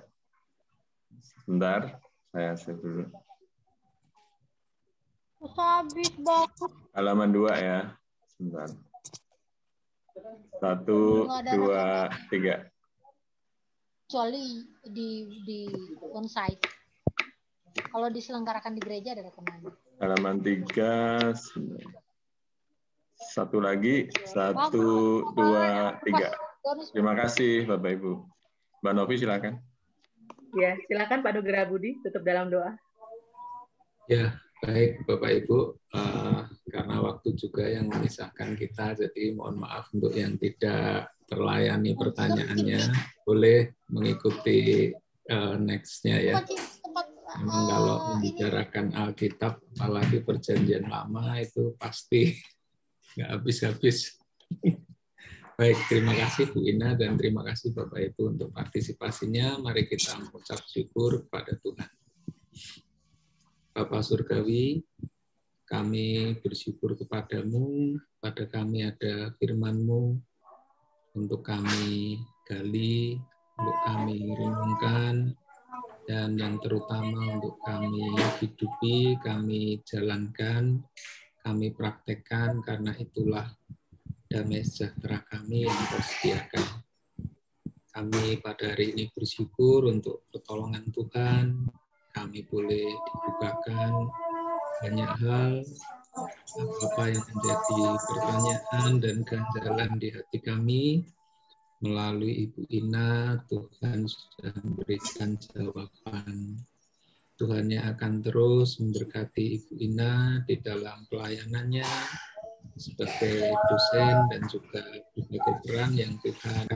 Sebentar, saya save dulu. Habis bagus. Halaman 2 ya. Sebentar. 1, 2, 3. Kecuali di onsite. Kalau diselenggarakan di gereja ada rekaman. Halaman 3. Satu lagi. 1, 2, 3. Terima kasih Bapak Ibu. Mbak Novi silakan. Ya, silakan Pak Nugraha Budi tutup dalam doa. Ya, baik Bapak Ibu. Karena waktu juga yang memisahkan kita, jadi mohon maaf untuk yang tidak terlayani pertanyaannya. Boleh mengikuti next-nya ya. Memang kalau membicarakan Alkitab, apalagi Perjanjian Lama, itu pasti nggak habis-habis. Baik, terima kasih Bu Ina dan terima kasih Bapak Ibu untuk partisipasinya. Mari kita mengucap syukur kepada Tuhan. Bapa Surgawi, kami bersyukur kepadamu, pada kami ada firman-Mu, untuk kami gali, untuk kami renungkan, dan yang terutama untuk kami hidupi, kami jalankan, kami praktekkan, karena itulah damai sejahtera kami yang Kau sediakan. Kami pada hari ini bersyukur untuk pertolongan Tuhan. Kami boleh dibukakan banyak hal, apa yang menjadi pertanyaan dan ganjalan di hati kami. Melalui Ibu Ina, Tuhan sudah memberikan jawaban. Tuhan yang akan terus memberkati Ibu Ina di dalam pelayanannya, sebagai dosen dan juga sebagai peran yang Tuhan.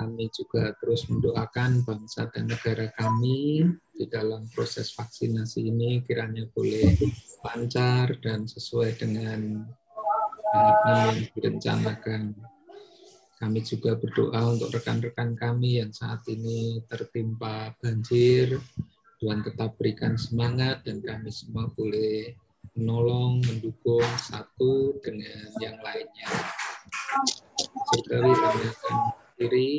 Kami juga terus mendoakan bangsa dan negara kami di dalam proses vaksinasi ini kiranya boleh lancar dan sesuai dengan apa yang direncanakan. Kami juga berdoa untuk rekan-rekan kami yang saat ini tertimpa banjir. Tuhan tetap berikan semangat dan kami semua boleh menolong, mendukung satu dengan yang lainnya. Surgawi kami akan mengakhiri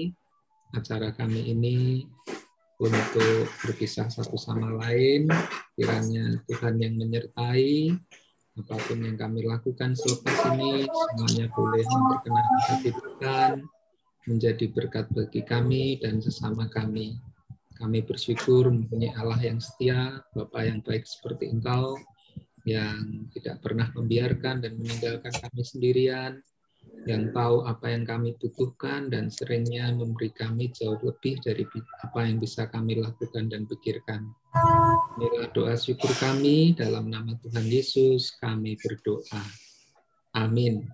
acara kami ini untuk berpisah satu sama lain. Kiranya Tuhan yang menyertai apapun yang kami lakukan selepas ini, semuanya boleh memperkenalkan hati Tuhan, menjadi berkat bagi kami dan sesama kami. Kami bersyukur mempunyai Allah yang setia, Bapa yang baik seperti Engkau, yang tidak pernah membiarkan dan meninggalkan kami sendirian, yang tahu apa yang kami butuhkan dan seringnya memberi kami jauh lebih dari apa yang bisa kami lakukan dan pikirkan. Inilah doa syukur kami, dalam nama Tuhan Yesus kami berdoa. Amin.